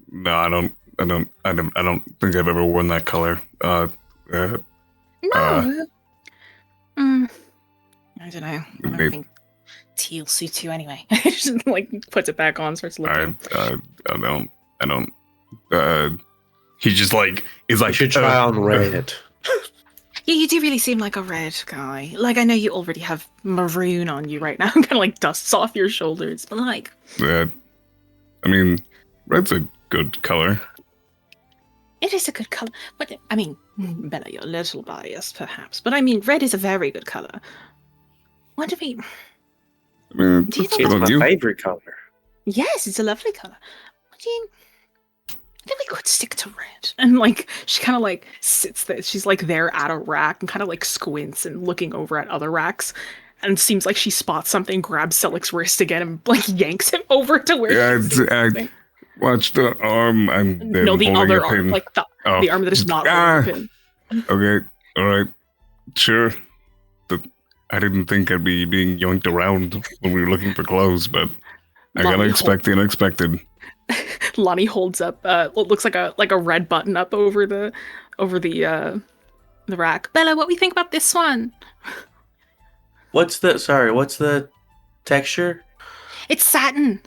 think I've ever worn that color. No. I don't know. I don't think teal suits you anyway. Just like puts it back on, starts looking. I don't. He just like is like. You should try on red. Yeah, you do really seem like a red guy. Like, I know you already have maroon on you right now, kind of like dusts off your shoulders, but like. I mean, red's a good color. It is a good color, but I mean, Bella, you're a little biased, perhaps. But I mean, red is a very good color. What do we? I mean, Do you it's think It's on my you. favorite color. Yes, it's a lovely color. What do you? I think we could stick to red. And like, she kind of like sits there. She's like there at a rack and kind of like squints and looking over at other racks. And it seems like she spots something, grabs Selik's wrist again, and like yanks him over to where. Yeah, she's sitting. watch the arm. I'm No, the holding other a arm, pin. like the Oh. arm that is not holding the pin. Okay, all right, sure. I didn't think I'd be being yoinked around when we were looking for clothes, but I gotta Lonnie expect the unexpected. Lonnie holds up what looks like a red button up over the rack. Bella, what we think about this one? What's the texture? It's satin.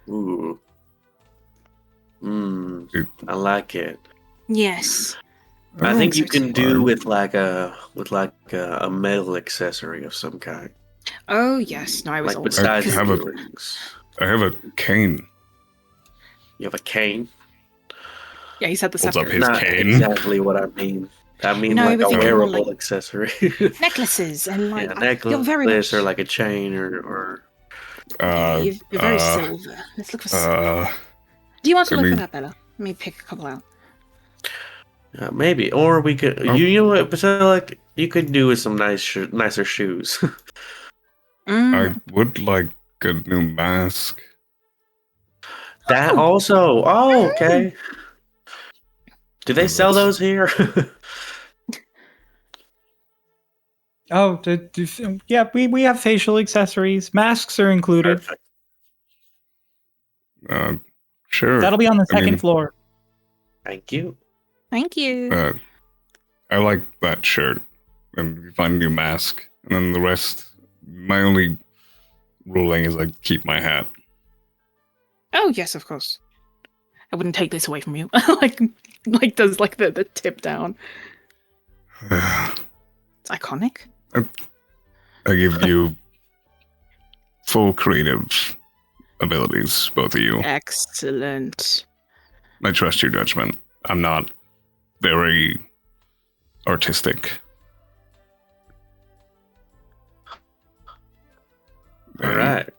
Ooh. I like it. Yes. I think you so can do with like a metal accessory of some kind. Oh yes. No, I was Like always besides I have a- earrings. I have a cane. You have a cane? Yeah, he said the Holds up scepter. his Not cane. exactly what I mean. I mean No, I like was a thinking more wearable like- accessory. Necklaces and like yeah, you're very necklace much, or like a chain or you're very silver. Let's look for silver. Do you want to I look mean- for that, Bella? Let me pick a couple out. maybe. Or we could Oh. you know what, but so like you could do with some nicer shoes. I would like a new mask. That also. Oh, okay. Do they sell those here? Oh, yeah, we have facial accessories. Masks are included. Perfect. Sure. That'll be on the I second mean- floor. Thank you. Thank you. I like that shirt, and you find a new mask, and then the rest. My only ruling is like keep my hat. Oh yes, of course. I wouldn't take this away from you. like does like the tip down. It's iconic. I give you full creative abilities, both of you. Excellent. I trust your judgment. I'm not very artistic. All And right.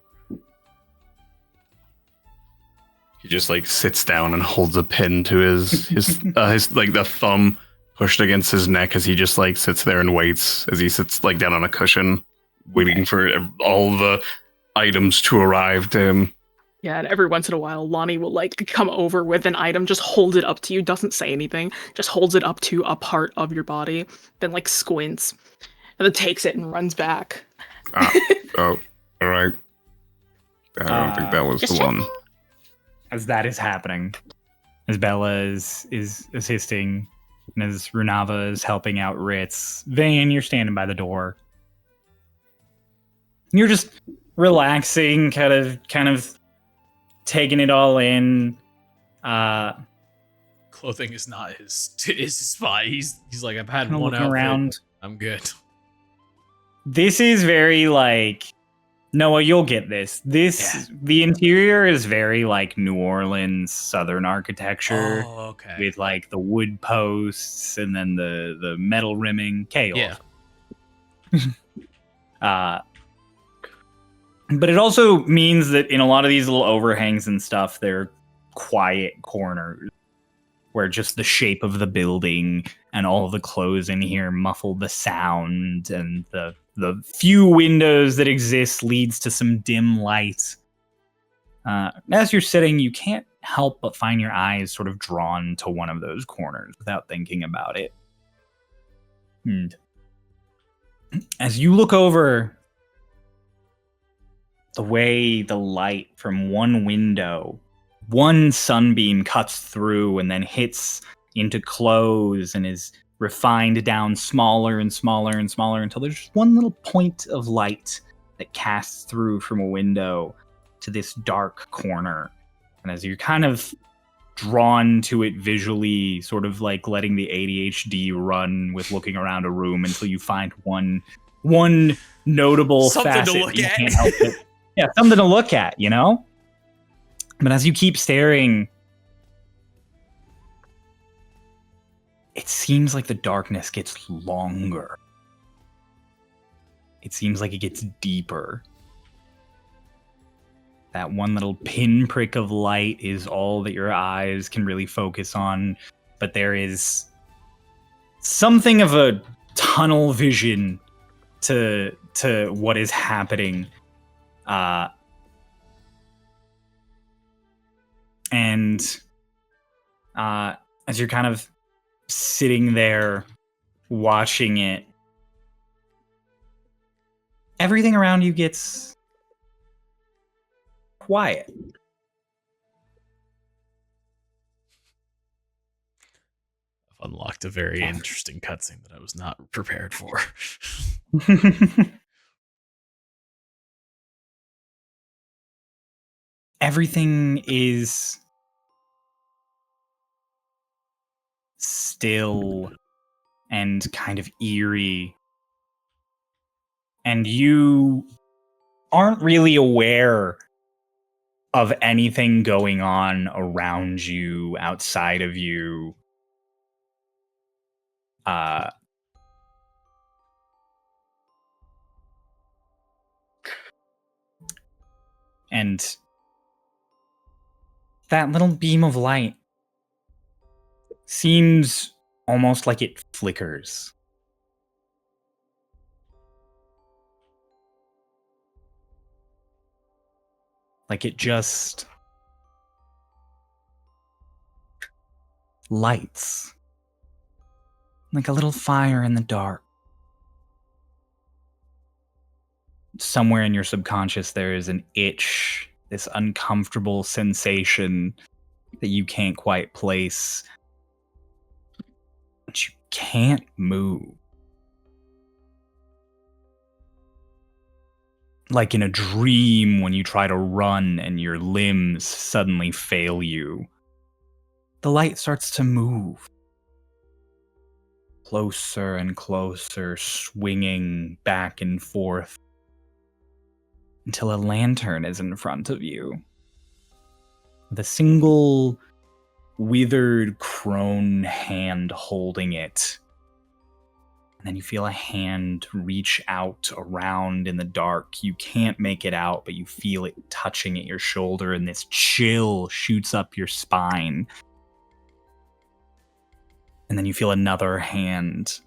He just like sits down and holds a pin to his like the thumb pushed against his neck as he just like sits there and waits as he sits like down on a cushion, waiting for all the items to arrive to him. Yeah, and every once in a while, Lonnie will like come over with an item, just hold it up to you, doesn't say anything, just holds it up to a part of your body, then like squints, and then takes it and runs back. Oh, all right. I don't think that was Just the one. checking. As that is happening, as Bella is assisting, and as Runava is helping out Ritz, Vane, you're standing by the door. You're just relaxing, kind of taking it all in. Clothing is not his spot. He's like, I've had Kinda one looking outfit. around. I'm good. This is very like Noah, you'll get this. The interior is very like New Orleans Southern architecture. Oh, okay. With like the wood posts and then the metal rimming. Chaos. Yeah. But it also means that in a lot of these little overhangs and stuff, they're quiet corners where just the shape of the building and all the clothes in here muffle the sound, and the few windows that exist leads to some dim light. As you're sitting, you can't help but find your eyes sort of drawn to one of those corners without thinking about it. And as you look over, the way the light from one window, one sunbeam cuts through and then hits into clothes and is refined down smaller and smaller and smaller until there's just one little point of light that casts through from a window to this dark corner. And as you're kind of drawn to it visually, sort of like letting the ADHD run with looking around a room until you find one notable Something facet to look you at. can't help it. Yeah, something to look at, you know? But as you keep staring, it seems like the darkness gets longer. It seems like it gets deeper. That one little pinprick of light is all that your eyes can really focus on, but there is something of a tunnel vision to what is happening. And as you're kind of sitting there watching it, everything around you gets quiet. I've unlocked a very interesting cutscene that I was not prepared for. Everything is still and kind of eerie. And you aren't really aware of anything going on around you, outside of you. And that little beam of light seems almost like it flickers. Like it just lights. Like a little fire in the dark. Somewhere in your subconscious there is an itch, this uncomfortable sensation that you can't quite place. But you can't move. Like in a dream when you try to run and your limbs suddenly fail you. The light starts to move. Closer and closer, swinging back and forth. Until a lantern is in front of you. With a single withered crone hand holding it. And then you feel a hand reach out around in the dark. You can't make it out, but you feel it touching at your shoulder, and this chill shoots up your spine. And then you feel another hand,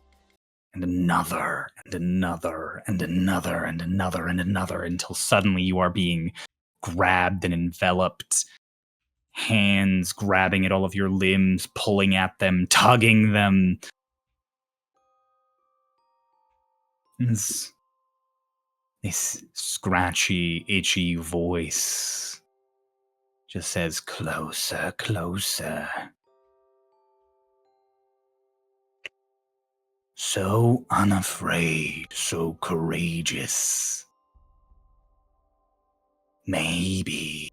and another, and another, and another, and another, and another, until suddenly you are being grabbed and enveloped. Hands grabbing at all of your limbs, pulling at them, tugging them. This scratchy, itchy voice just says, "Closer, closer." So unafraid, so courageous. Maybe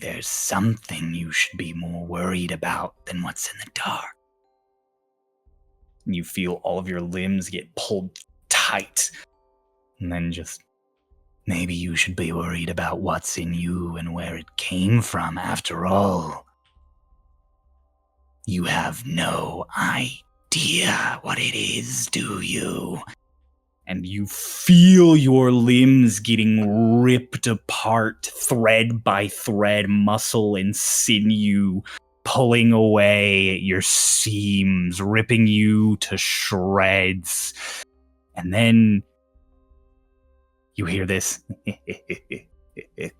there's something you should be more worried about than what's in the dark. You feel all of your limbs get pulled tight. And then just, maybe you should be worried about what's in you and where it came from after all. You have no idea what it is, do you? And you feel your limbs getting ripped apart, thread by thread, muscle and sinew, pulling away at your seams, ripping you to shreds. And then you hear this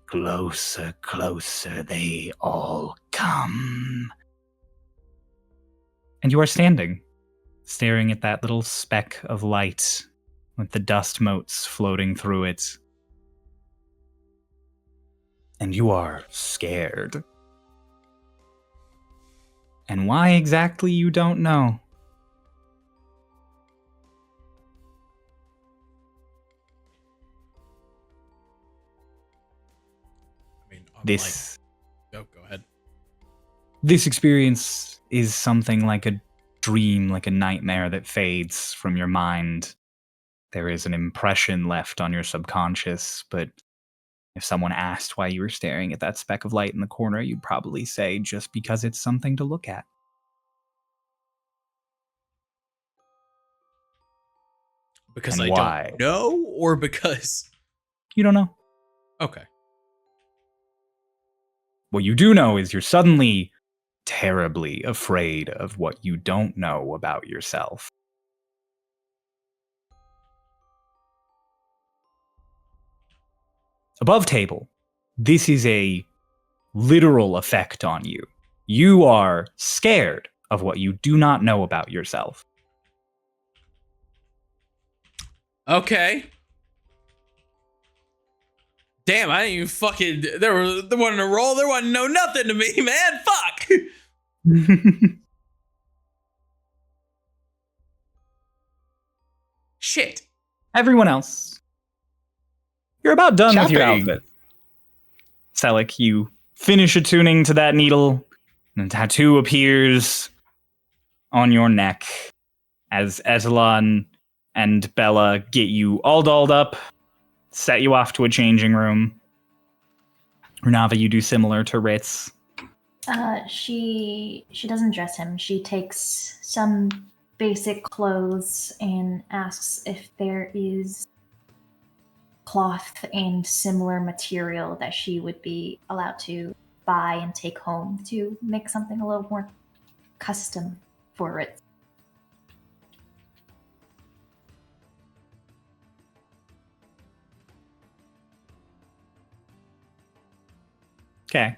Closer, closer they all come. And you are standing, staring at that little speck of light with the dust motes floating through it. And you are scared. And why exactly, you don't know. I mean, I'm This go ahead. This experience is something like a dream, like a nightmare that fades from your mind. There is an impression left on your subconscious, but if someone asked why you were staring at that speck of light in the corner, you'd probably say just because it's something to look at. Because And I why? don't know, or because... You don't know. Okay. What you do know is you're suddenly terribly afraid of what you don't know about yourself. Above table, this is a literal effect on you. You are scared of what you do not know about yourself. Okay. Damn, I didn't even fucking... There wasn't a roll, there wasn't no nothing to me, man. Fuck! Shit. Everyone else, you're about done with your Shopping. outfit. Selleck, you finish attuning to that needle, and a tattoo appears on your neck as Ezelon and Bella get you all dolled up, set you off to a changing room. Renava, you do similar to Ritz. She doesn't dress him. She takes some basic clothes and asks if there is cloth and similar material that she would be allowed to buy and take home to make something a little more custom for it. Okay.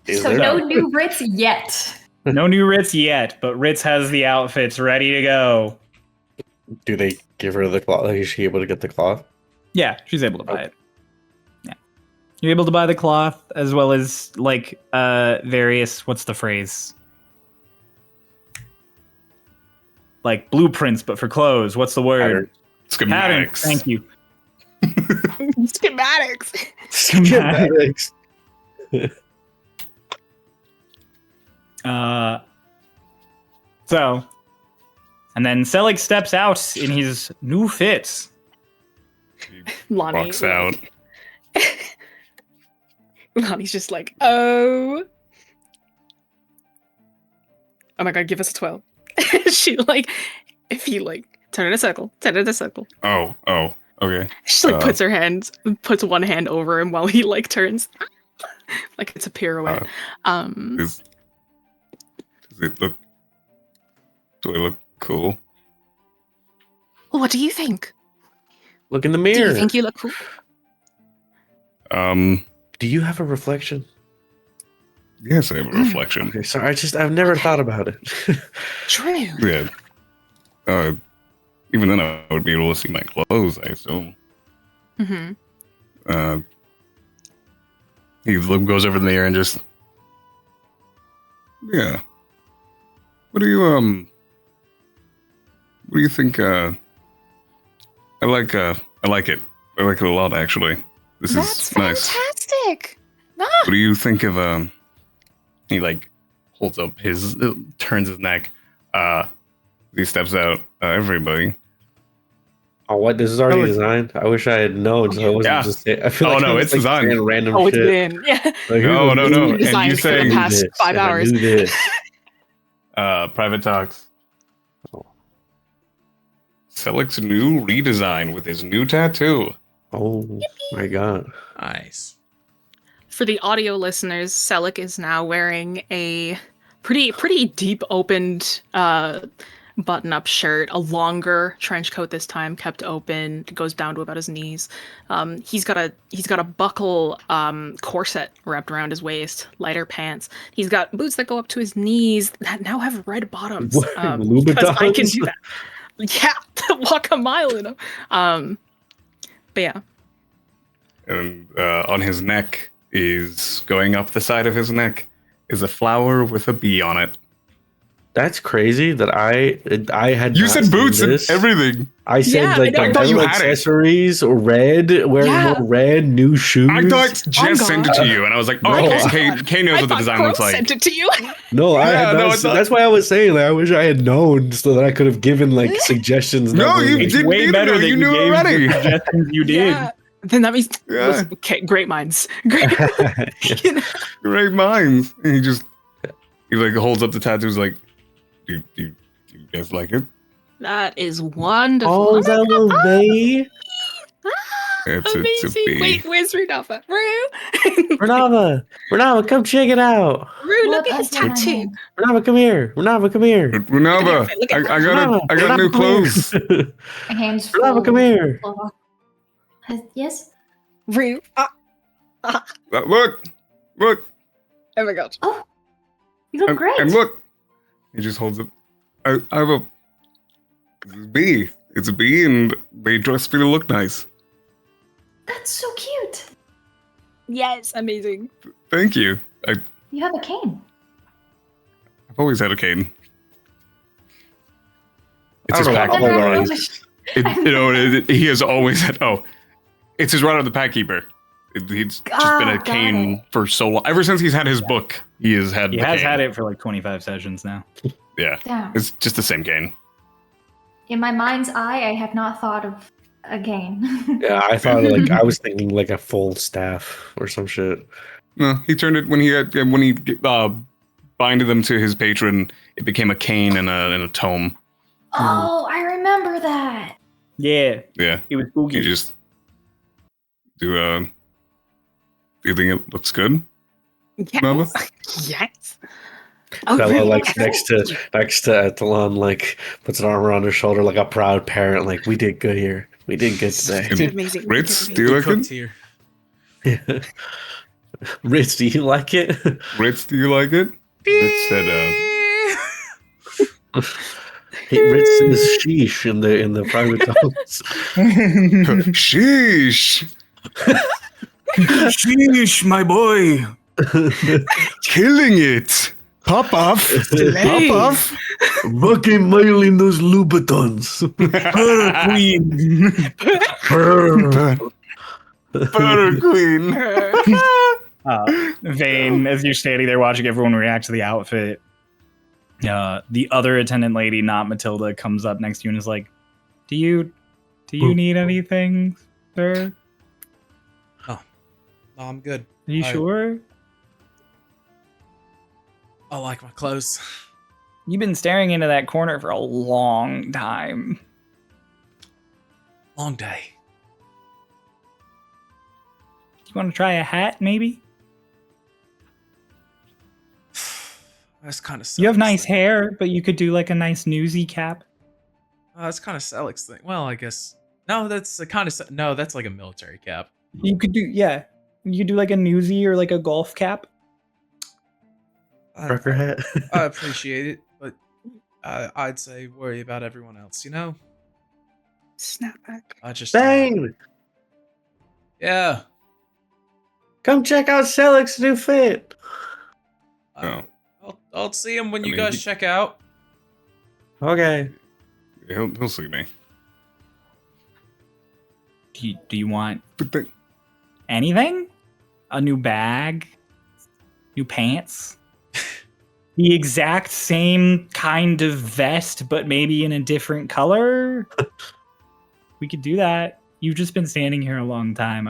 Is So there- no new Ritz yet. No new Ritz yet, but Ritz has the outfits ready to go. Do they give her the cloth? Is she able to get the cloth? Yeah, she's able to buy it. Yeah. You're able to buy the cloth as well as like various, what's the phrase? Like blueprints, but for clothes. What's the word? Pattern. Schematics. Thank you. Schematics. Schematics. So, and then Selig steps out in his new fit. Lonnie Walks out. Lonnie's just like, oh my god, give us a 12. She like, if you like, turn in a circle. Oh, okay. She like puts one hand over him while he like turns, like it's a pirouette. Does it look? Do I look cool? What do you think? Look in the Do mirror. you think you look cool? Do you have a reflection? Yes, I have a reflection. Okay, sorry, I've never thought about it. True. Yeah. Even then, I would be able to see my clothes, I assume. Mm-hmm. He goes over there and just, yeah. What do you think? I like it. I like it a lot, actually. This That's is nice. fantastic. What do you think of he like holds up turns his neck, he steps out, everybody. Oh, what? This is already designed. I wish I had known. So I wasn't just. I feel Oh, like no, I was, it's designed. saying random Oh, it's shit. been, yeah. Like, No. been And you designed for the saying past 5 and I hours. knew this. Private talks. Select's new redesign with his new tattoo. Oh my god! Nice. For the audio listeners, Selleck is now wearing a pretty deep opened button-up shirt, a longer trench coat this time, kept open, goes down to about his knees. He's got a buckle corset wrapped around his waist, lighter pants. He's got boots that go up to his knees that now have red bottoms. What, Because I can Louboutins? do that. Yeah, walk a mile in them. But yeah. And on his neck is going up the side of his neck is a flower with a bee on it. That's crazy that I had. You not said seen boots this. and everything. I said Yeah, like I know. the I thought you metal had it. accessories, red, wearing Yeah. more red, new shoes. I thought Jess sent it to you, and I was like, oh, No. okay, Kay knows I what the thought design Crow looks like. sent it to you. No, I Yeah, had no, not. it's not- That's why I was saying that. I wish I had known so that I could have given like suggestions. that No, were, you like, did. Way You better know, than you knew gave already. the suggestions you did. Yeah. Then that means Yeah. okay, great minds. Great. You know? Great minds. And he like holds up the tattoos like, do you guys like it? That is wonderful. Oh, is that a little bay? It's a Amazing. bee. Wait, where's Rudolpha? Rue? Renava, come check it out. Rue, look What at his is my tattoo. name? Renava, come here. Renava, come here. Renava, Look at I got Renava, new come clothes. here. My hands Renava, full. come here. Yes. Rue. Look. Oh my god. Oh, you look great. And look. He just holds up. I have a bee. It's a bee, and they dress me to look nice. That's so cute. Yes, amazing. Thank you. I've You have a cane. always had a cane. It's I his don't know pack. about I've never always. noticed. He has always had. Oh, it's his right of the pack keeper. He's just been a got cane it. for so long. Ever since he's had his book, he has had. He the has cane. had it for like 25 sessions now. Yeah, Damn. it's just the same cane. In my mind's eye, I have not thought of a cane. Yeah, I thought like I was thinking like a full staff or some shit. No, he turned it when he binded them to his patron. It became a cane and a tome. Oh, I remember that. Yeah, Yeah, it was you spooky. just do. Do you think it looks good? Mama? Yes. Yes. Oh, Bella really? like next to Talon like puts an arm around her shoulder like a proud parent. Like we did good here. We did good You did today. amazing. You Ritz, did do you Good like cooked it? here. Ritz, do you like it? Ritz, do you like it? Ritz said, Hey, Ritz says sheesh in the private talks. sheesh, Sheesh, my boy. killing it. Pop off, Slay. pop off. Fucking mailing those Louboutins. Queen. Butter queen. Vane, as you're standing there watching everyone react to the outfit, the other attendant lady, not Matilda, comes up next to you and is like, Do you need anything, sir? No, I'm good. Are you I- sure? I like my clothes. You've been staring into that corner for a long time. Long day. You want to try a hat, maybe? That's kind of. You have nice hair, but you could do like a nice newsy cap. That's kind of Selleck's thing. Well, I guess no. That's a kind of no. That's like a military cap. You could do, yeah. You could do like a newsy or like a golf cap. Trucker hat. I appreciate it, but I'd say worry about everyone else. You know. Snapback. I just. Bang! Yeah. Come check out Selleck's new fit. Oh. I'll see him when I you mean, guys he- check out. Okay. He'll see me. Do you want But the, anything? A new bag? New pants? The exact same kind of vest, but maybe in a different color? We could do that. You've just been standing here a long time.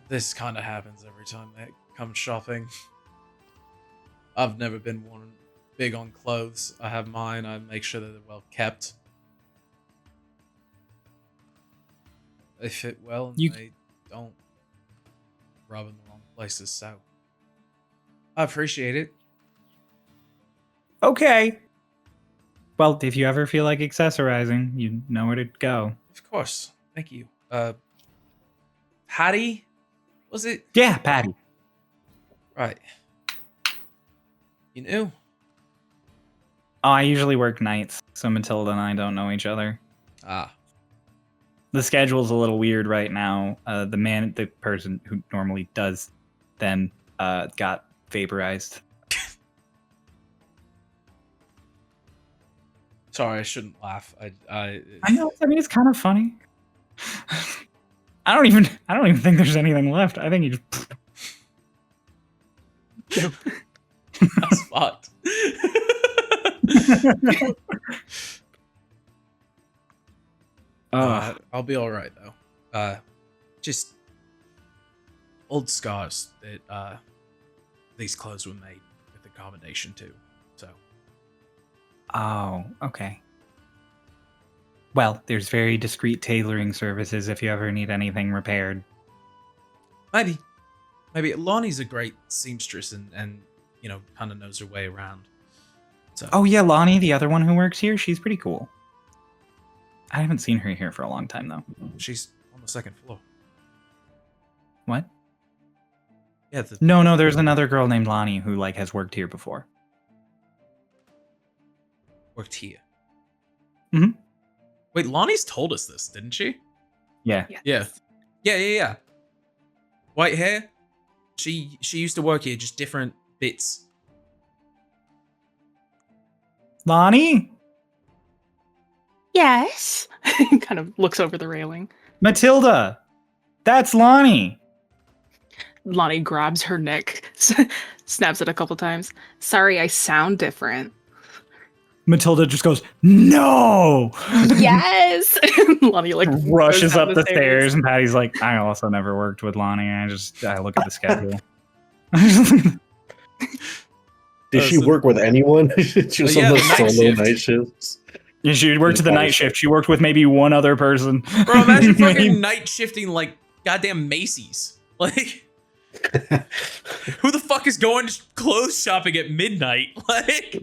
This kind of happens every time they come shopping. I've never been one big on clothes. I have mine. I make sure that they're well kept. They fit well and You- they don't rub in the wrong places. So I appreciate it. Okay. Well, if you ever feel like accessorizing, you know where to go. Of course. Thank you. Patty? Was it? Yeah, Patty. Right. You knew? Oh, I usually work nights, so Matilda and I don't know each other. Ah. The schedule's a little weird right now. The person who normally does them, got vaporized. Sorry, I shouldn't laugh. I know. I mean, it's kind of funny. I don't even think there's anything left. I think you just. That's fucked. I'll be all right though. Just old scars that these clothes were made with accommodation too. So. Oh, okay. Well, there's very discreet tailoring services if you ever need anything repaired. Maybe Lonnie's a great seamstress and you know kind of knows her way around. So. Oh yeah, Lonnie, the other one who works here, she's pretty cool. I haven't seen her here for a long time though. She's on the second floor. What? Yeah. No, there's another girl named Lonnie who like has worked here before. Worked here. Mm-hmm. Wait, Lonnie's told us this, didn't she? Yeah. Yeah. White hair. She used to work here, just different bits. Lonnie? Yes. Kind of looks over the railing. Matilda! That's Lonnie! Lonnie grabs her neck, snaps it a couple times. Sorry, I sound different. Matilda just goes, no! Yes! Lonnie like rushes goes down up the stairs, and Patty's like, I also never worked with Lonnie. I look at the schedule. Did she work with anyone? She was on the solo night shifts. Yeah, she worked the night shift. She worked with maybe one other person. Bro, imagine fucking night shifting like goddamn Macy's. Like, who the fuck is going clothes shopping at midnight? Like,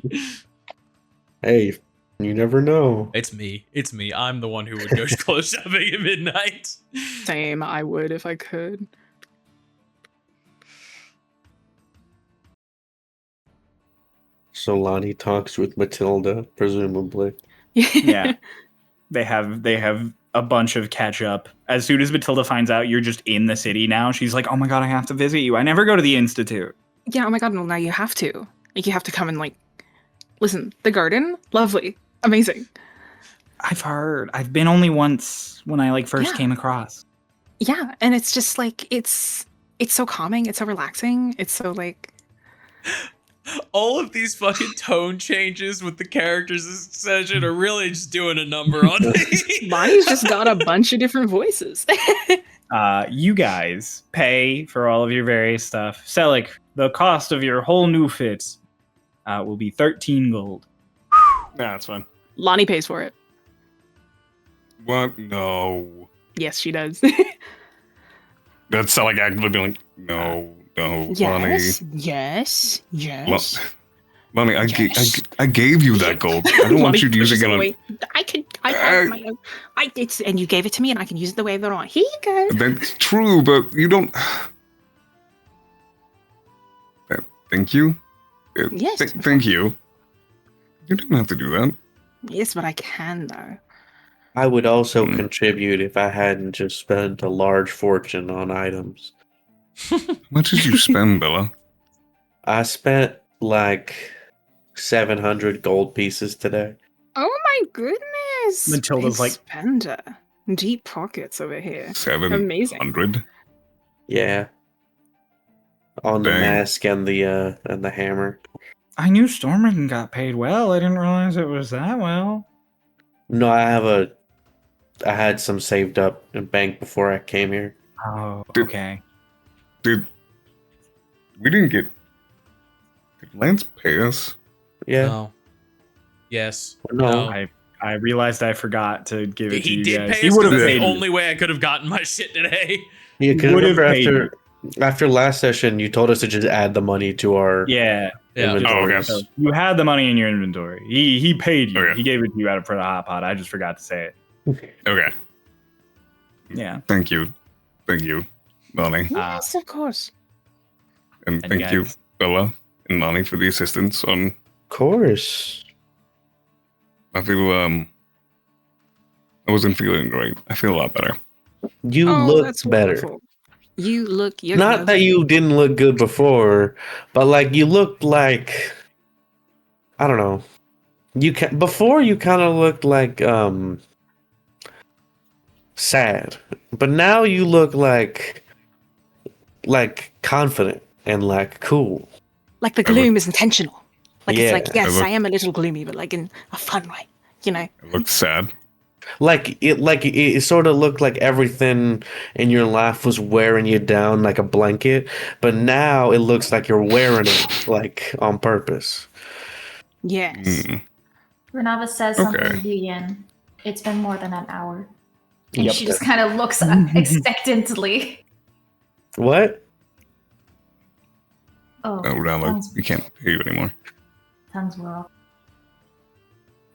hey, you never know. It's me. I'm the one who would go clothes shopping at midnight. Same, I would if I could. So Lonnie talks with Matilda, presumably. Yeah. They have a bunch of catch up. As soon as Matilda finds out you're just in the city now, she's like, oh my god, I have to visit you. I never go to the Institute. Yeah, oh my god, no, now you have to. Like, you have to come and, like, listen, the garden, lovely, amazing. I've heard. I've been only once when I, like, first Yeah. came across. Yeah, and it's just, like, it's so calming, it's so relaxing, it's so, like... All of these fucking tone changes with the characters this session are really just doing a number on me. Lonnie's just got a bunch of different voices. You guys pay for all of your various stuff. Selic, the cost of your whole new fit will be 13 gold. Nah, that's fine. Lonnie pays for it. What? No. Yes, she does. That's like actively being like, no, Yes, Lonnie. yes. Lonnie, Yes. I gave you that gold. I don't want you to use it again. Wait, I have my own. And you gave it to me, and I can use it the way that I want. Here you go. That's true, but you don't. Thank you. Yes. Thank you. You didn't have to do that. Yes, but I can though. I would also contribute if I hadn't just spent a large fortune on items. How much did you spend, Bella? I spent like 700 gold pieces today. Oh my goodness! Matilda's Big like- spender, deep pockets over here. 700. Amazing. Yeah. On the Dang. mask and the hammer. I knew Stormridden got paid well. I didn't realize it was that well. No, I had some saved up in bank before I came here. Oh, Did- okay. We didn't get. Did Lance pay us? Yeah. No. Yes. No. I realized I forgot to give it to He you did guys. pay He us. would have That's paid the you. only way I could have gotten my shit today. Yeah, because Would've remember paid after last session, you told us to just add the money to our Yeah. Yeah. inventories. Oh, okay. So you had the money in your inventory. He paid you. Okay. He gave it to you out of front of hot pot. I just forgot to say it. Okay. Yeah. Thank you, Lonnie, Yes, of course. and And thank you, guys- Bella and Lonnie, for the assistance. Of course. I feel I wasn't feeling great. I feel a lot better. You Oh, look that's better. wonderful. You look. You're Not that you didn't look good before, but like you looked like, I don't know. Before you kind of looked like sad, but now you look like confident and like cool. like the gloom is intentional. Like it's Yeah. like yes, look- I am a little gloomy, but like in a fun way. You know. I looked sad. Like it sort of looked like everything in your life was wearing you down like a blanket, but now it looks like you're wearing it like on purpose. Yes. Mm. Renava says Okay. something to Yin. It's been more than an hour. And Yep. she just kind of looks expectantly. What? Oh, Oh, Rala, we can't hear you anymore. tongues were off.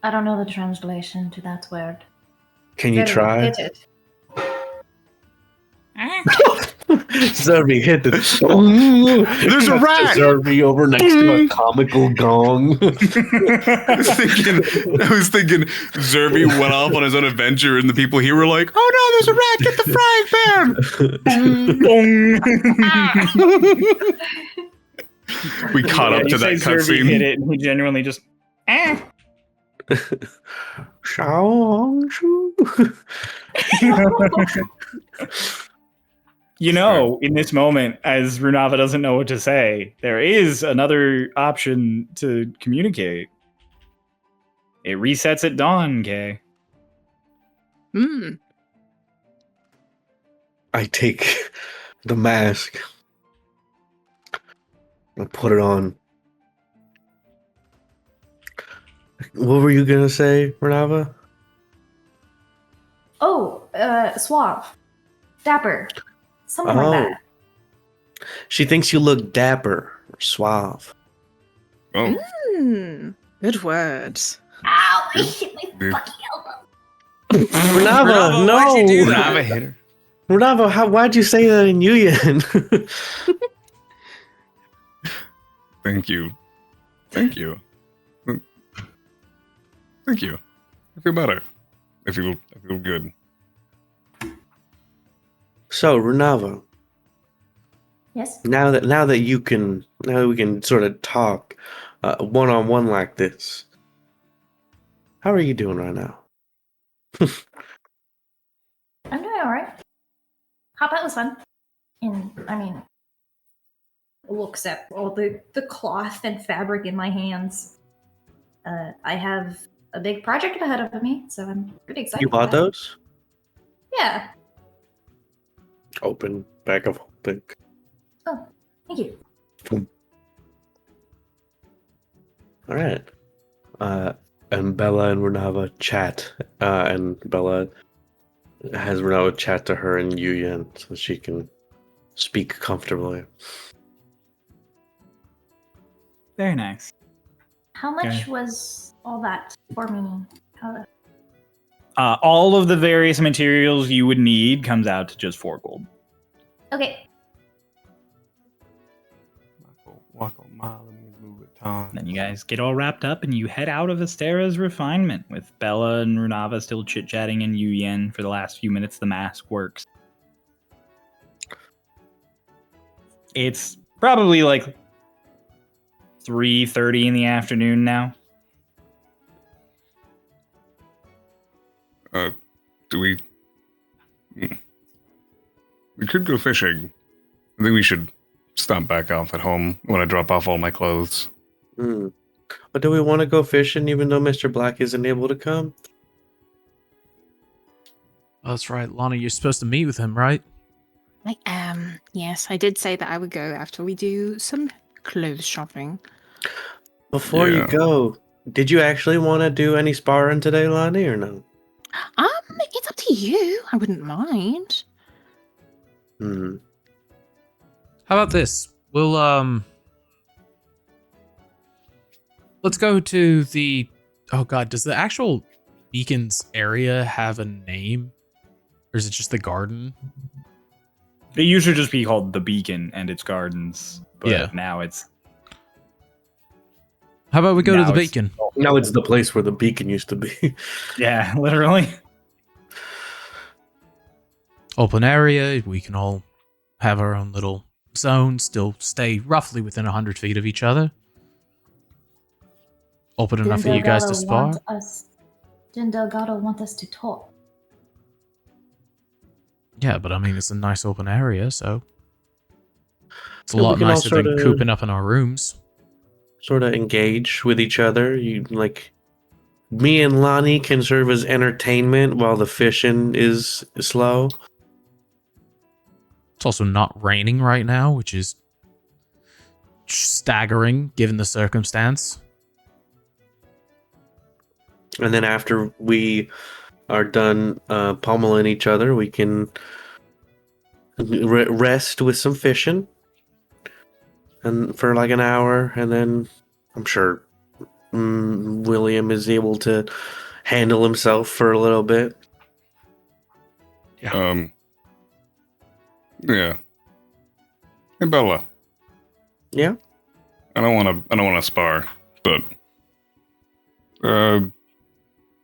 I don't know the translation to that word. Can you Very try? hit it. Zerby hit the. There's a rat! Zerby over next to a comical gong. I was thinking Zerby went off on his own adventure, and the people here were like, "Oh no, there's a rat! Get the frying pan!" We caught up to that Zerby hit cutscene. it, and he genuinely just. Shao Shu. You know, in this moment, as Runava doesn't know what to say, there is another option to communicate. It resets at dawn, Kay. Hmm. I take the mask. I put it on. What were you gonna say, Renava? Oh, suave. Dapper. Something like that. She thinks you look dapper or suave. Oh, Hmm. Good words. Ow! I hit my Dude. fucking elbow. Renava, no! why'd you do that? Renava hit her. Renava, why'd you say that in Yuyan? Thank you. Thank you. Thank you. I feel better. I feel good. So, Renava, Yes? now that we can sort of talk one-on-one like this, how are you doing right now? I'm doing alright. Hot pot was fun. And, I mean, looks at all the cloth and fabric in my hands. I have a big project ahead of me, so I'm pretty excited. You bought for that. those? Yeah. Open bag of holding. Oh, thank you. All right. And Bella and Renava chat, and Bella has Renava chat to her in Yuyan so she can speak comfortably. Very nice. How much Okay. was all that for me? All of the various materials you would need comes out to just 4 gold. Okay. Walk a mile and move a ton. Then you guys get all wrapped up and you head out of Astera's refinement with Bella and Runava still chit-chatting in Yuyen for the last few minutes the mask works. It's probably like 3:30 in the afternoon now. Do we? We could go fishing. I think we should stop back off at home when I drop off all my clothes. But do we want to go fishing even though Mr. Black isn't able to come? Oh, that's right, Lonnie. You're supposed to meet with him, right? Yes, I did say that I would go after we do some clothes shopping. Before you Yeah. go, did you actually want to do any sparring today, Lonnie, or no? It's up to you. I wouldn't mind. Hmm. How about this? We'll let's go to the. Oh God, does the actual beacon's area have a name, or is it just the garden? It used to just be called the Beacon and its gardens, but now it's. How about we go to Now the it's- beacon? Now it's the place where the beacon used to be. Yeah, literally. Open area. We can all have our own little zone. Still stay roughly within 100 feet of each other. Open enough for you guys to spar. Didn't Delgado want us to talk? Yeah, but I mean, it's a nice open area, so it's a Yeah, we lot can all nicer than sorta- cooping up in our rooms. Sort of engage with each other. You like me and Lonnie can serve as entertainment while the fishing is slow. It's also not raining right now, which is staggering given the circumstance. And then after we are done pummeling each other, we can rest with some fishing, and for like an hour, and then I'm sure William is able to handle himself for a little bit. Yeah. Hey Bella. Yeah. I don't want to spar, but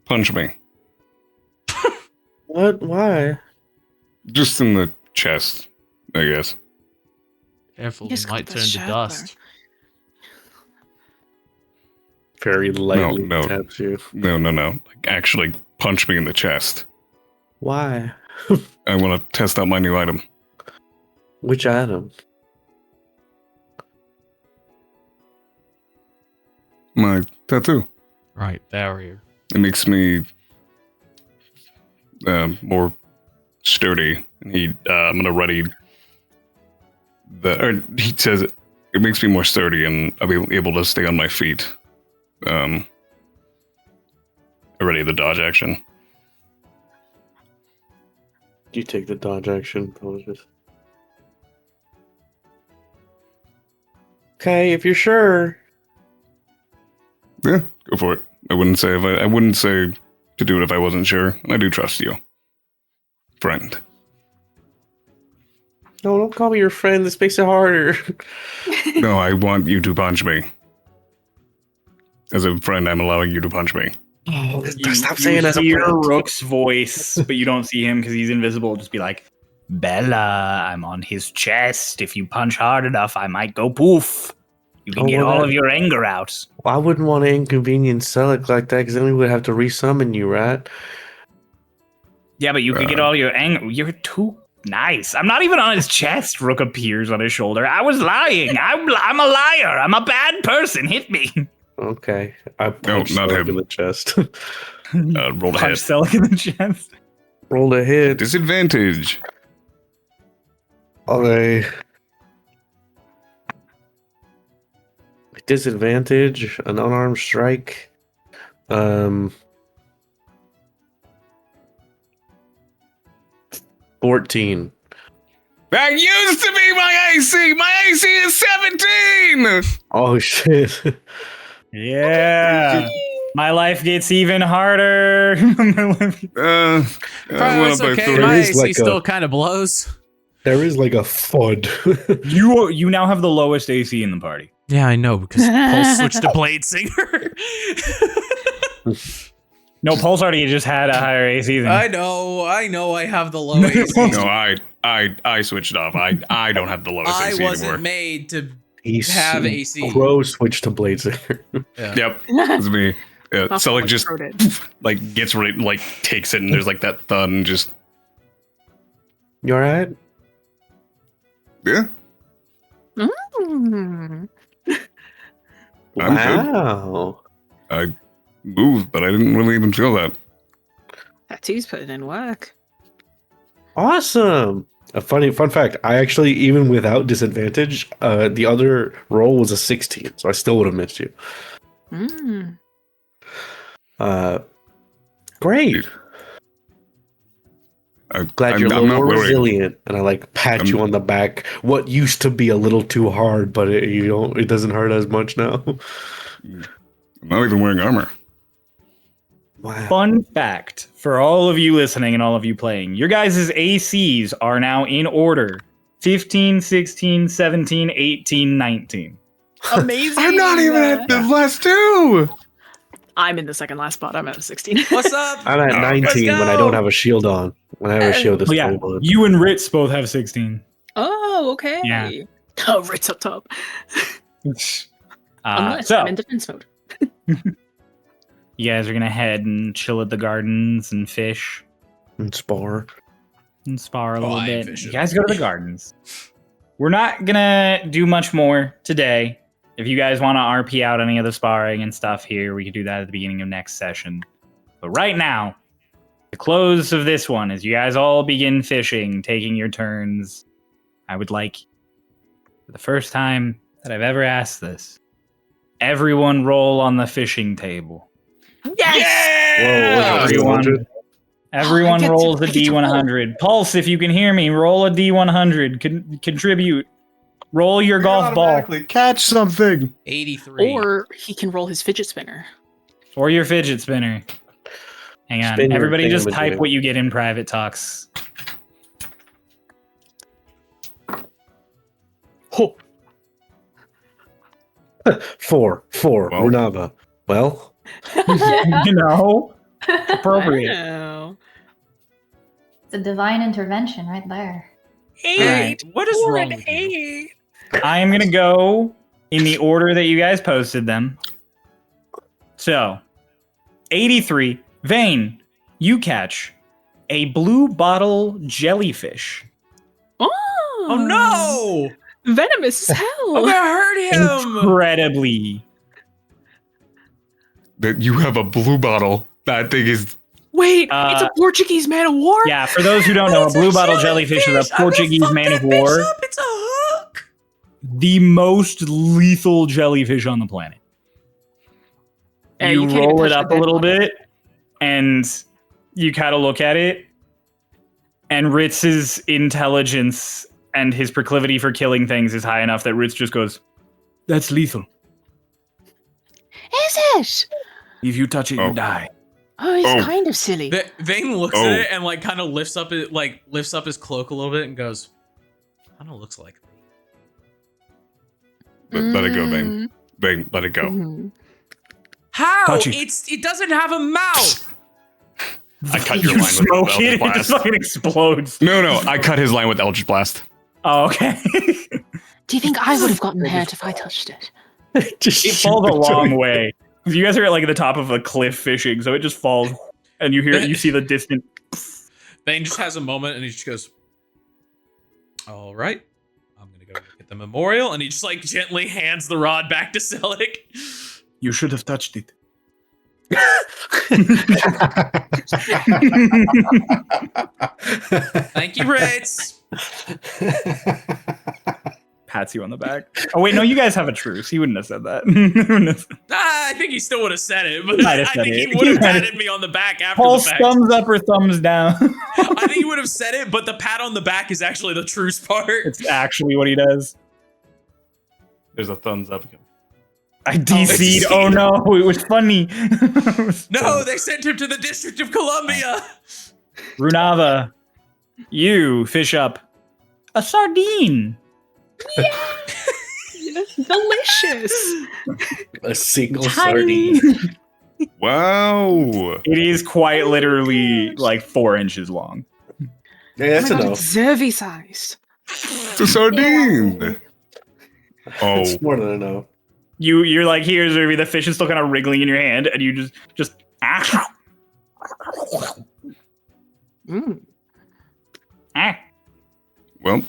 punch me. What? Why? Just in the chest, I guess. Careful, Just it might got the turn to shirt dust. Very lightly no. taps you. No. Like, actually punch me in the chest. Why? I want to test out my new item. Which item? My tattoo. Right, barrier. It makes me more sturdy. And I'm gonna ready he says it makes me more sturdy and I'll be able to stay on my feet. I ready the dodge action. You take the dodge action. Apologies. Okay, if you're sure. Yeah, go for it. I wouldn't say to do it if I wasn't sure. And I do trust you, friend. No, don't call me your friend. This makes it harder. No, I want you to punch me. As a friend, I'm allowing you to punch me. Oh, stop saying as a hear friend. Rook's voice, but you don't see him because he's invisible. Just be like, Bella, I'm on his chest. If you punch hard enough, I might go poof. You can Oh, get well, all that- of your anger out. I wouldn't want to inconvenience Selleck like that because then we would have to resummon you, right? Yeah, but you could get all your anger. You're too nice. I'm not even on his chest. Rook appears on his shoulder. I was lying. I'm a liar. I'm a bad person. Hit me. Okay. I punched not Selleck him. in the chest. Roll a Punch hit. Selleck in the chest. Rolled a hit. Disadvantage. Okay. Disadvantage, an unarmed strike. 14. That used to be my AC. My AC is 17. Oh shit. Yeah. My life gets even harder. I Oh, went it's up by okay. 3. My is AC like still a- kind of blows. There is like a thud. you now have the lowest AC in the party. Yeah, I know, because Paul switched to Blade Singer. No, Pulse already just had a higher AC than I know, I have the low AC. No, I switched off. I don't have the lowest I AC wasn't anymore. made to He's have AC. Crow switched to Blazer. Yep, it's me. Yeah, so like just Recorded. like gets ready, like takes it, and there's like that thud, and just You alright? yeah. Mm. I'm good. Wow. I moved, but I didn't really even feel that. Tattoo's putting in work. Awesome. A fun fact, I actually, even without disadvantage, the other roll was a 16, so I still would have missed you. Mm. Great. Glad you're a I'm little not more worried. resilient. And I like pat you on the back. What used to be a little too hard, but it doesn't hurt as much now. I'm not even wearing armor. Wow. Fun fact for all of you listening and all of you playing, your guys' ACs are now in order 15, 16, 17, 18, 19. Amazing. I'm not even at the last two. I'm in the second last spot. I'm at 16. What's up? I'm at Oh, 19 when I don't have a shield on. When I have a shield, it's Oh, yeah. 21. You and Ritz both have 16. Oh, okay. Yeah. Oh, Ritz up top. Unless So, I'm in defense mode. you guys are going to head and chill at the gardens and fish And spar. and spar a little I ain't bit. fishing. You guys go to the gardens. We're not going to do much more today. If you guys want to RP out any of the sparring and stuff here, we could do that at the beginning of next session. But right now, the close of this one, as you guys all begin fishing, taking your turns, I would like, for the first time that I've ever asked this, everyone roll on the fishing table. Yes! Whoa, Everyone I rolls a get to roll. D100. Pulse, if you can hear me, roll a D100. Contribute. Roll your golf ball. Automatically catch something. 83. Or he can roll his fidget spinner. Or your fidget spinner. Hang on. Spin your Everybody just thingamajig. type what you get in private talks. Oh. 4. Well. Runava. Well, You know? Appropriate. Wow. It's a divine intervention right there. Alright. What is Or wrong an with you? 8. I am going to go in the order that you guys posted them. So, 83. Vane, you catch a blue bottle jellyfish. Oh no! Venomous as hell. I'm gonna hurt him! Incredibly. That you have a blue bottle. That thing is. Wait, it's a Portuguese man of war? Yeah, for those who don't know, a It's blue bottle jellyfish is jellyfish. a Portuguese I'm gonna man of fuck that war. bitch up. It's a hook! The most lethal jellyfish on the planet. Yeah, You you can't even roll it touch up that a little bad bit, and you kind of look at it, and Ritz's intelligence and his proclivity for killing things is high enough that Ritz just goes, "That's lethal. Is it? If you touch it, Oh. you die." Oh, he's Oh. kind of silly. Vane looks Oh. at it and like kind of lifts up his cloak a little bit and goes, kind of looks like me. Let it go, Vane. Vane, let it go. Mhm. How? Touch it. It doesn't have a mouth. I cut your You line with smoke Eldritch it, it Blast. just fucking explodes. No, I cut his line with Eldritch Blast. Oh, okay. Do you think I would have gotten hurt if I touched it? It falls a long way. You guys are at like the top of a cliff fishing, so it just falls, and you see the distant. Vane just has a moment and he just goes, all right, I'm going to go get the memorial. And he just like gently hands the rod back to Selic. You should have touched it. Thank you, Ritz. Pats you on the back. Oh wait, no, you guys have a truce. He wouldn't have said that. I think he still would have said it, but Might I have said think he it. would have He might have- patted me on the back after Pulse the fact. thumbs up or thumbs down. I think he would have said it, but the pat on the back is actually the truce part. It's actually what he does. There's a thumbs up. I DC'd. Oh no, it was funny. No, they sent him to the District of Columbia. Runava, you fish up a sardine. Delicious. A single Tiny. sardine. Wow. It is quite literally like 4 inches long. Yeah, that's Oh my God, enough. it's Zervy sized. It's a sardine. Oh, It's more than enough. You're like, here's Irby, the fish is still kind of wriggling in your hand, and you just Mm. well,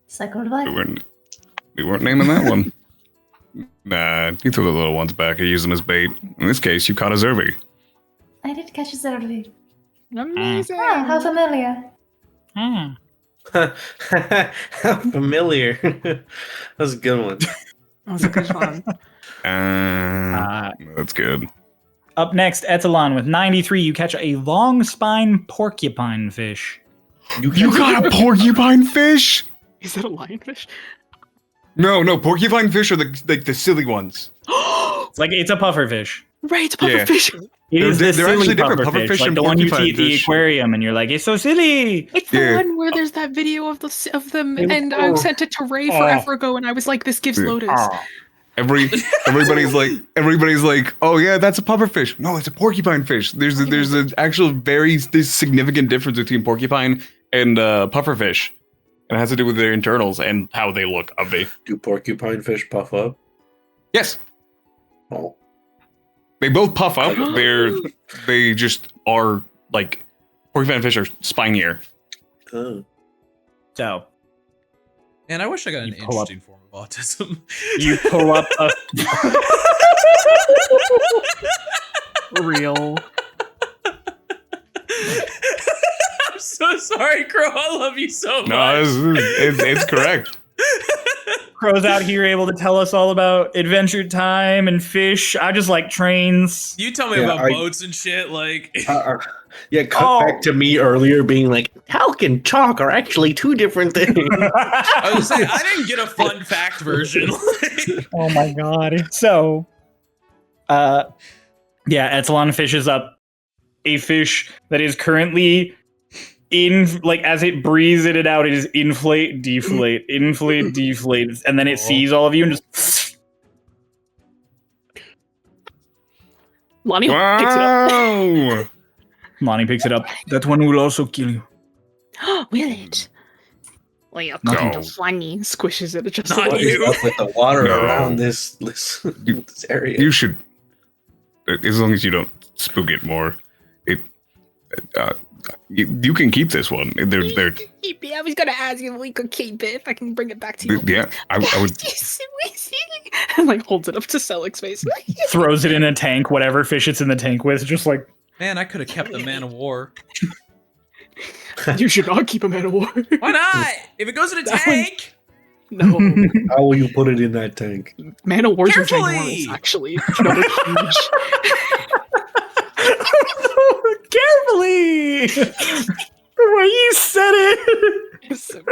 Cycle of we life. weren't naming that one. Nah, you threw the little ones back. I used them as bait. In this case, you caught a Zerby. I did catch a Zervi. Amazing. Oh, how familiar. How familiar. That was a good one. That was a good one. That's good. Up next, Etalon with 93. You catch a long spine porcupine fish. You got a porcupine fish? Is that a lionfish? No, porcupine fish are the silly ones. It's a puffer fish. Right, puffer Yeah. fish. It is They're the silly actually different. puffer Puffer fish, fish like and the one you see porcupine at the fish. aquarium, and you're like, it's so silly. It's the Yeah. one where there's that video of them, It was and I cool. sent it to Ray forever ago, and I was like, "This gives Yeah. Lotus." Everybody's like, oh yeah, that's a puffer fish. No, it's a porcupine fish. There's an actual there's significant difference between porcupine and puffer fish. And it has to do with their internals and how they look ugly. Do porcupine fish puff up? Yes, Oh. they both puff up. They just are like porcupine fish are spinier. Oh. So And I wish I got an You pull up- interesting form of autism. you pull up a real. I'm so sorry, Crow. I love you so much. No, it's correct. Crow's out here able to tell us all about Adventure Time and fish. I just like trains. You tell me Yeah, about I- boats and shit. Like, Yeah, cut back to me earlier being like, talc and chalk are actually two different things. I was saying, I didn't get a fun fact version. Oh my god. So, yeah, Epsilon fishes up a fish that is currently as it breathes it out, it is inflate, deflate, and then it sees all of you and just. Lonnie picks it up. Wow. Lonnie picks it up. That one will also kill you. Will it? Well, you're No. kind of funny. Squishes it just a Not little you. bit. Up with the water No. around this area. You should, as long as you don't spook it more. You can keep this one. They're Keep it. I was gonna ask you if we could keep it. If I can bring it back to you. yeah. I would. And like holds it up to Selik's face. Throws it in a tank, whatever fish it's in the tank with, just like. Man, I could have kept the Man of War. You should not keep a man of war. Why not? If it goes in a That tank. No, How will you put it in that tank? man of wars are Carefully! ginormous. Actually, no, they're huge. Carefully! The way you said it. Listen.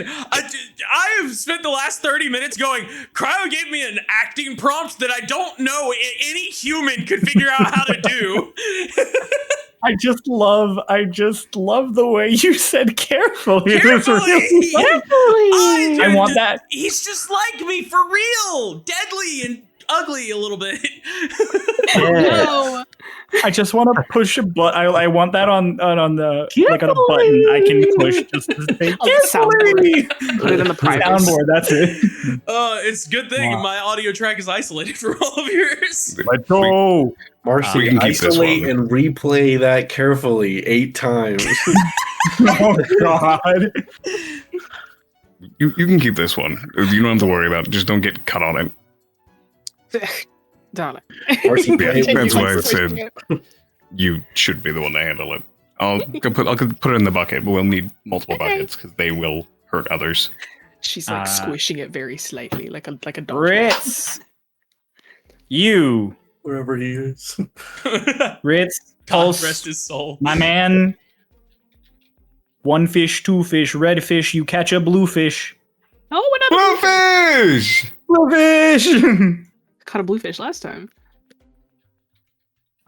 I have spent the last 30 minutes going. Cryo gave me an acting prompt that I don't know any human could figure out how to do. I just love the way you said carefully. It was Carefully! really funny. I want that. He's just like me for real. Deadly and ugly a little bit. No. I just want to push a button. I want that on the like on a button I can push just to say On the carefully. Put it in the private. Soundboard. That's it. It's a good thing Wow. my audio track is isolated from all of yours. Let's go. Marcy, We can keep this isolate one. and replay that carefully 8 times. Oh God. You can keep this one. You don't have to worry about it. Just don't get cut on it. Darling. Marcy, Yeah, play it that's with why I you. said you should be the one to handle it. I'll put it in the bucket, but we'll need multiple buckets because they will hurt others. She's like squishing it very slightly, like a dog. Ritz. You. Wherever he is. Ritz. God Pulse. rest his soul. My man. 1 fish, 2 fish, red fish. You catch a blue fish. Oh, another Bluefish! Blue fish. caught a bluefish last time.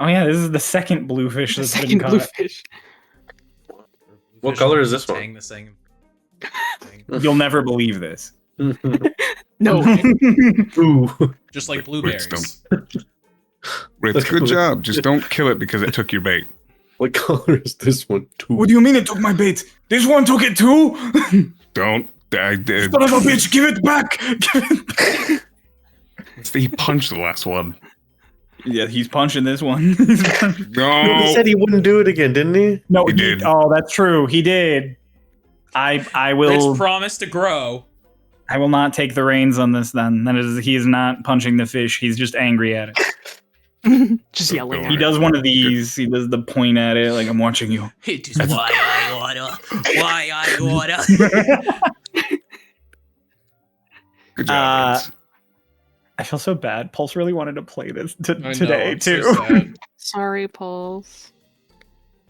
Oh yeah, this is the second blue fish The that's been second caught. bluefish. What color is this one? Tang the same thing. You'll never believe this. No way. Ooh. Just like Wait, blueberries. Ritz, good job. Just don't kill it because it took your bait. What color is this one? Two. What do you mean it took my bait? This one took it too? Don't. Son of a bitch, give it back! He punched the last one. Yeah, he's punching this one. No. He said he wouldn't do it again, didn't he? No, He did. Oh, that's true. He did. I will. Rich promised to grow. I will not take the reins on this. Then that is, he is not punching the fish. He's just angry at it. Just yelling. He does one of these. He does the point at it, like I'm watching you. It is why I order. Good job. Ritz. I feel so bad. Pulse really wanted to play this I know, today I'm so too. sad. Sorry, Pulse.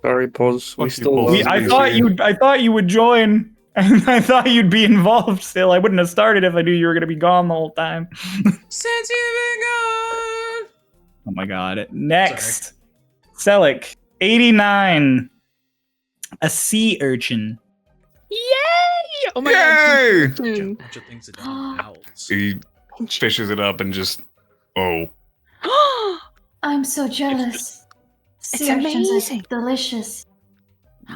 Sorry, Pulse. We Fuck you, still Pulse. love I you. thought you. I thought you would join. I thought you'd be involved still. I wouldn't have started if I knew you were going to be gone the whole time. Since you've been gone. Oh my god. Next. Selic, 89. A sea urchin. Yay! Oh my Yay! god. A bunch of things that don't have vowels. He fishes it up and just, I'm so jealous. It's Sea urchins amazing. are delicious.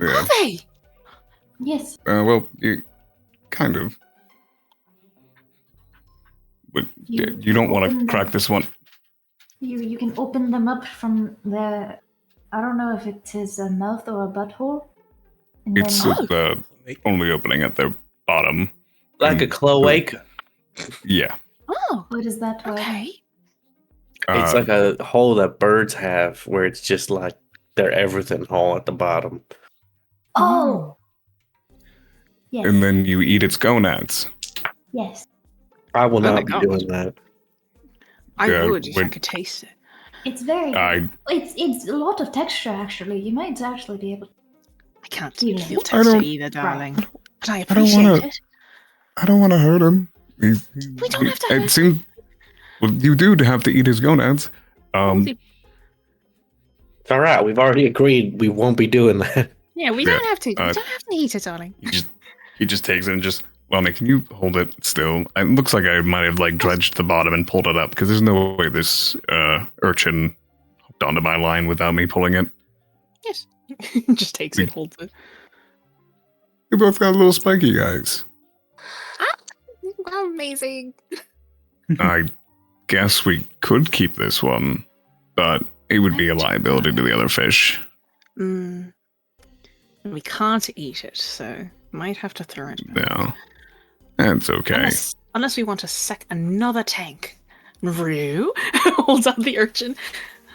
yeah. Are they? Yes. Well, you kind of. But you don't want to crack this one. You can open them up from their, I don't know if it is a mouth or a butthole. And It's then, the only opening at the bottom. Like a cloaca. Yeah. Oh, what is that word? okay. It's like a hole that birds have where it's just like their everything hole at the bottom. Oh! Yes. And then you eat its gonads. Yes. I will Oh my not be God. doing that. I Yeah, would if I when- could taste it. It's very. I It's a lot of texture actually. You might actually be able. I can't You feel know. texture don't- either, darling. But I don't appreciate wanna- it. I don't want to hurt him. We don't have to hurt It seems. Well, you do have to eat his gonads. The- It's all right. We've already agreed we won't be doing that. Yeah, we Yeah, don't have to. We uh, don't have to eat it, darling. he just takes it and just. Well, Nick, can you hold it still? It looks like I might have like dredged the bottom and pulled it up because there's no way this urchin hooked onto my line without me pulling it. Yes. Just takes it, holds it. We both got little spiky guys. Amazing. I guess we could keep this one, but it would be a liability to the other fish. Mm. We can't eat it, so might have to throw it back. No, that's okay. Unless we want to another tank. Rue holds out the urchin.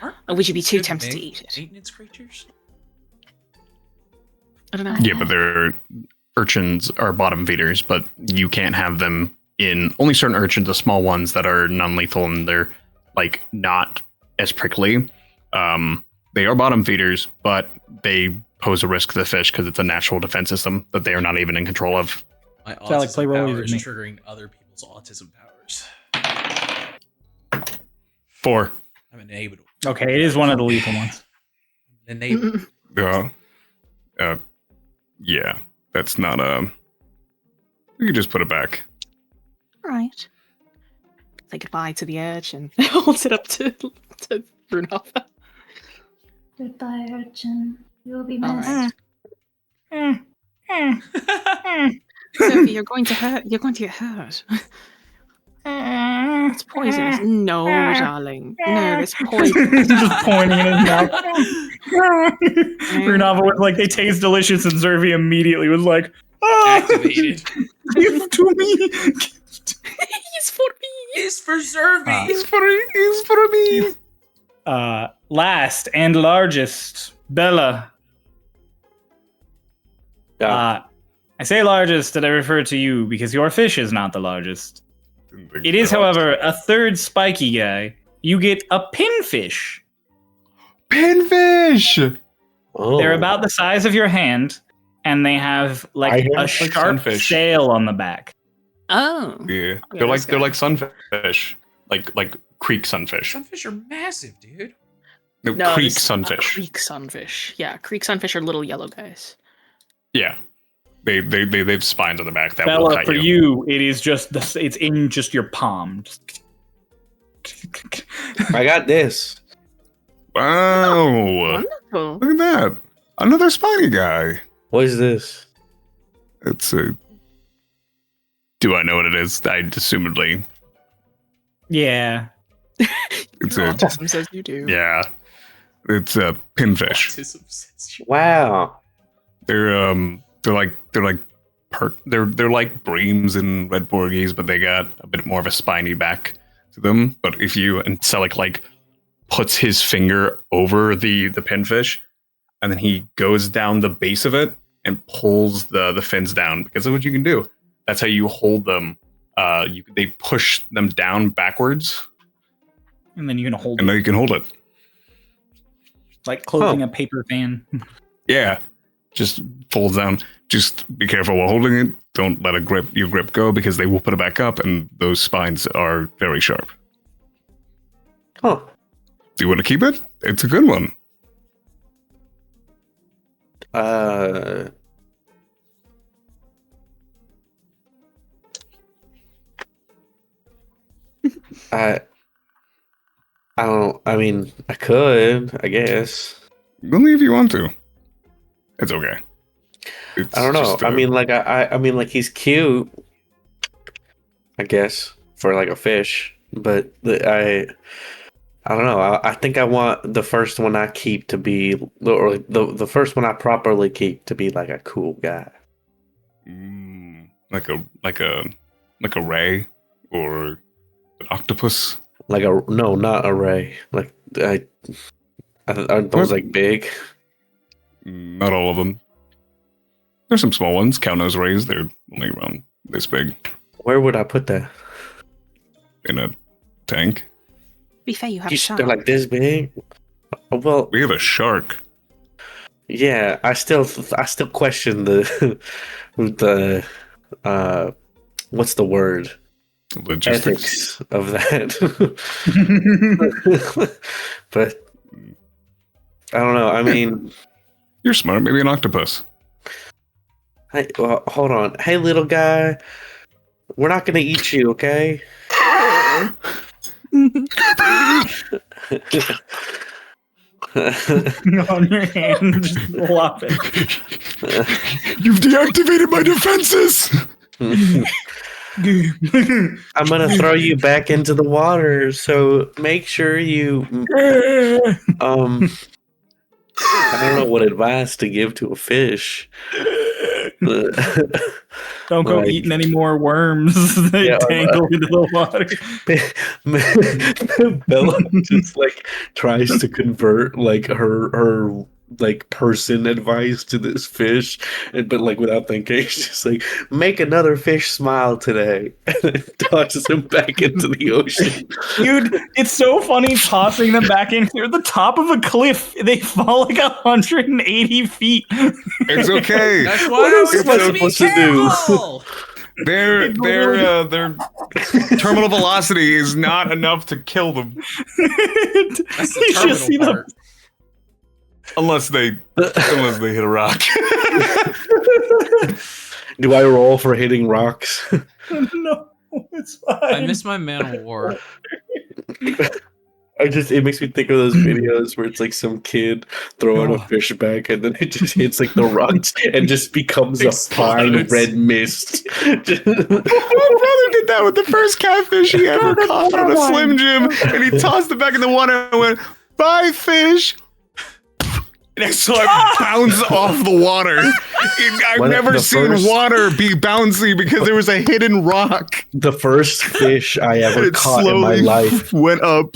Or would you be too Good tempted to eat it? Maintenance creatures? I don't know. Yeah, but they're urchins are bottom feeders, but you can't have them in only certain urchins, the small ones that are non-lethal and they're like not as prickly. They are bottom feeders, but they pose a risk to the fish because it's a natural defense system that they are not even in control of. My Alec, play autism rollies power with is me. triggering other people's autism powers. 4. I'm enabled. Okay, it is one of the lethal ones. Enabled. Yeah, that's not we could just put it back. Right. Say goodbye to the urchin. Holds it up to Brunhilde. Goodbye, urchin. You'll be All missed. right. Sophie, you're going to hurt. You're going to get hurt. It's poisonous. No, darling. No, it's poisonous. Just pointing in his mouth. Renava was like, they taste delicious, and Zervi immediately was like, Activated. Give to me. He's for me. It's for Zervi. It's for me. Last and largest, Bella. I say largest, and I refer to you because your fish is not the largest. It is, however, a third spiky guy. You get a pinfish. Pinfish. Oh. They're about the size of your hand, and they have like I a have, sharp sunfish. sail on the back. Oh. Yeah, Yeah, those they're like guys. sunfish, like creek sunfish. Sunfish are massive, dude. No, No, creek this- sunfish. Creek sunfish. Yeah, creek sunfish are little yellow guys. Yeah, they've spines on the back that will Bella, cut for you. you, it is just it's in just your palm. I got this. Wow, Wonderful. look at that! Another spiny guy. What is this? It's a. Do I know what it is? I assumedly. Yeah. It's Your a. autism says you do. Yeah, it's a pinfish. Autism says you- Wow. They're like they're like breams and red porgies, but they got a bit more of a spiny back to them. But if you and Selic like puts his finger over the pinfish, and then he goes down the base of it and pulls the fins down, because that's what you can do. That's how you hold them. They push them down backwards, And then you can hold and it then you can hold it. like closing a paper fan. Yeah, just folds down. Just be careful while holding it. Don't let your grip go because they will put it back up, and those spines are very sharp. Huh. Do you want to keep it? It's a good one. I don't. I mean, I could. I guess. Only if you want to. It's okay. It's I don't know. just, I mean, like I mean, like he's cute. I guess for like a fish, but I don't know. I think I want the first one I keep to be, or like the first one I properly keep to be like a cool guy. like a ray or an octopus. Like no, not a ray. Like aren't those like big? Not all of them. There's some small ones. Cow nose rays. They're only around this big. Where would I put that? In a tank. Be fair, you have a shark. They're like this big. Well, We have a shark. yeah. I still question the what's the word? Logistics. Ethics of that. But I don't know. I mean, You're smart. Maybe an octopus. hey, well, hold on. Hey, little guy, we're not gonna eat you, okay? On your hand, just flopping. You've deactivated my defenses. I'm gonna throw you back into the water, so make sure you I don't know what advice to give to a fish. Don't go Like- eating any more worms that Yeah, tangle into the water. Bella just like tries to convert like her like person advice to this fish, but like without thinking, she's just like, make another fish smile today, and then tosses him back into the ocean. Dude, it's so funny tossing them back in here at the top of a cliff. They fall like 180 feet. It's okay. That's What why else we're am I supposed to be supposed to do? careful. Their terminal velocity is not enough to kill them That's the You should see terminal the part. unless they hit a rock. Do I roll for hitting rocks? No, it's fine. I miss my Man of War. It makes me think of those videos where it's like some kid throwing a fish back and then it just hits like the rocks and just becomes a fine Explodes. red mist. My brother did that with the first catfish he ever caught on a Slim Jim, and he tossed it back in the water and went, "Bye, fish." And I saw it bounce off the water. I've Well, never the seen first- water be bouncy because there was a hidden rock. The first fish I ever It caught in my slowly life. went up.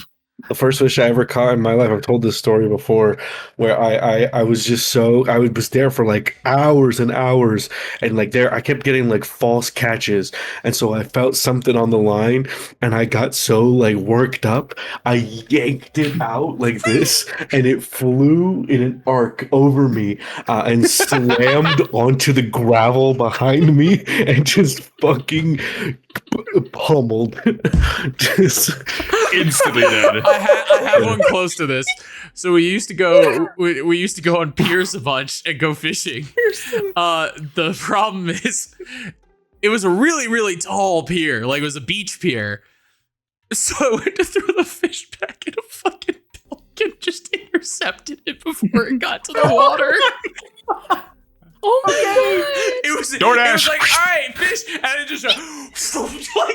The first fish I ever caught in my life. I've told this story before, where I was just I was there for like hours and hours, and like I kept getting like false catches, and so I felt something on the line, and I got so like worked up, I yanked it out like this, and it flew in an arc over me, and slammed onto the gravel behind me, and just fucking pummeled, just Instantly dead. I have one close to this. So we used to go on piers a bunch and go fishing. The problem is it was a really, really tall pier. Like it was a beach pier. So I went to throw the fish back in a fucking pelican, just intercepted it before it got to the water. Oh my god! It was DoorDash. like, all right, fish, and it just like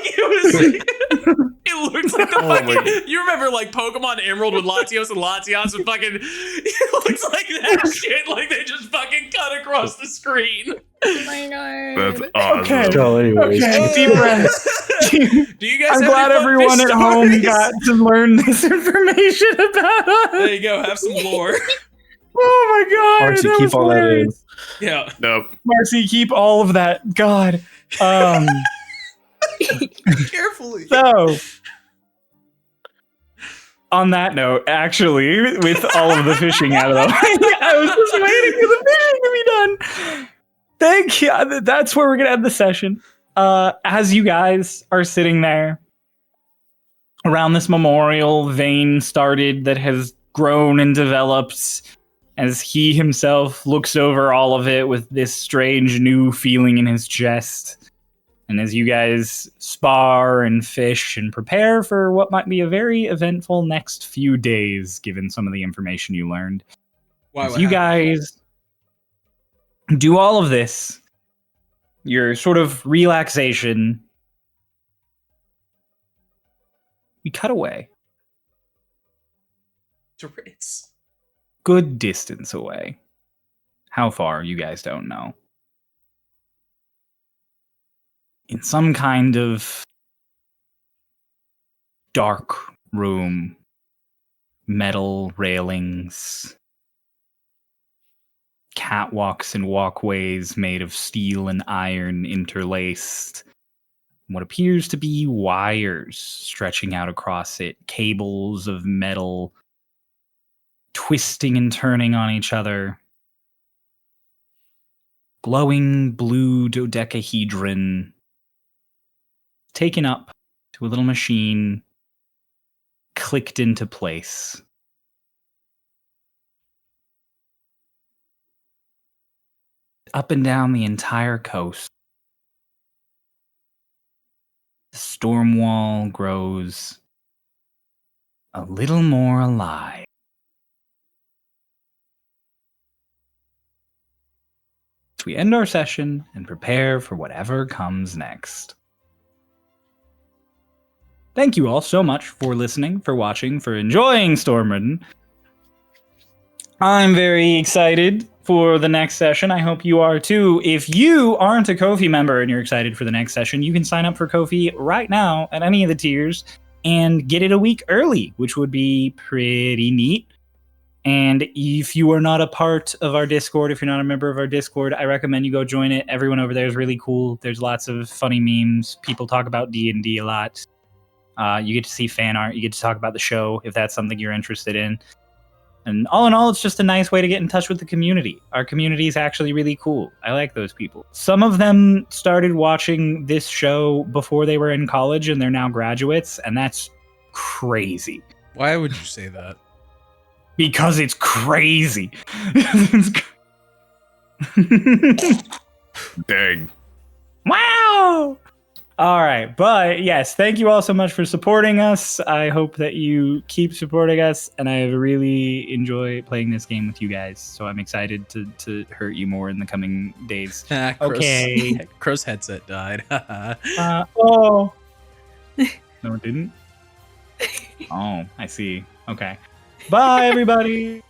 it looked like the fucking. You remember like Pokemon Emerald with Latios and Latios and fucking. It looks like that shit. Like they just fucking cut across the screen. Oh my god! That's awesome. Okay. so. Anyways, Okay, deep breaths. Do you guys? I'm have glad any fun everyone fish at home stories? got to learn this information about us. There you go. Have some lore. Oh my god. Marcy, that keep was all that in. hilarious. Yeah. Nope. Marcy, keep all of that. God. Carefully. So On that note, actually, with all of the fishing out of the way, I was just waiting for the fishing to be done. Thank you. That's where we're gonna end the session. As you guys are sitting there around this memorial, Vane started that has grown and developed as he himself looks over all of it with this strange new feeling in his chest. And as you guys spar and fish and prepare for what might be a very eventful next few days, given some of the information you learned. As you guys do all of this, your sort of relaxation, we cut away. To Ritz. Good distance away. How far, you guys don't know. In some kind of dark room, metal railings, catwalks and walkways made of steel and iron interlaced, what appears to be wires stretching out across it, cables of metal twisting and turning on each other. Glowing blue dodecahedron taken up to a little machine, clicked into place. Up and down the entire coast, the storm wall grows a little more alive. As we end our session and prepare for whatever comes next. Thank you all so much for listening, for watching, for enjoying Stormridden. I'm very excited for the next session. I hope you are too. If you aren't a Ko-fi member and you're excited for the next session, you can sign up for Ko-fi right now at any of the tiers and get it a week early, which would be pretty neat. And if you are not a part of our Discord, if you're not a member of our Discord, I recommend you go join it. Everyone over there is really cool. There's lots of funny memes. People talk about D&D a lot. You get to see fan art. You get to talk about the show if that's something you're interested in. And all in all, it's just a nice way to get in touch with the community. Our community is actually really cool. I like those people. Some of them started watching this show before they were in college, and they're now graduates, and that's crazy. Why would you say that? Because it's crazy. Dang. Wow! All right, but yes, thank you all so much for supporting us. I hope that you keep supporting us, and I really enjoy playing this game with you guys. So I'm excited to hurt you more in the coming days. Okay. Crow's headset died. Oh. No, it didn't? Oh, I see. Okay. Bye, everybody.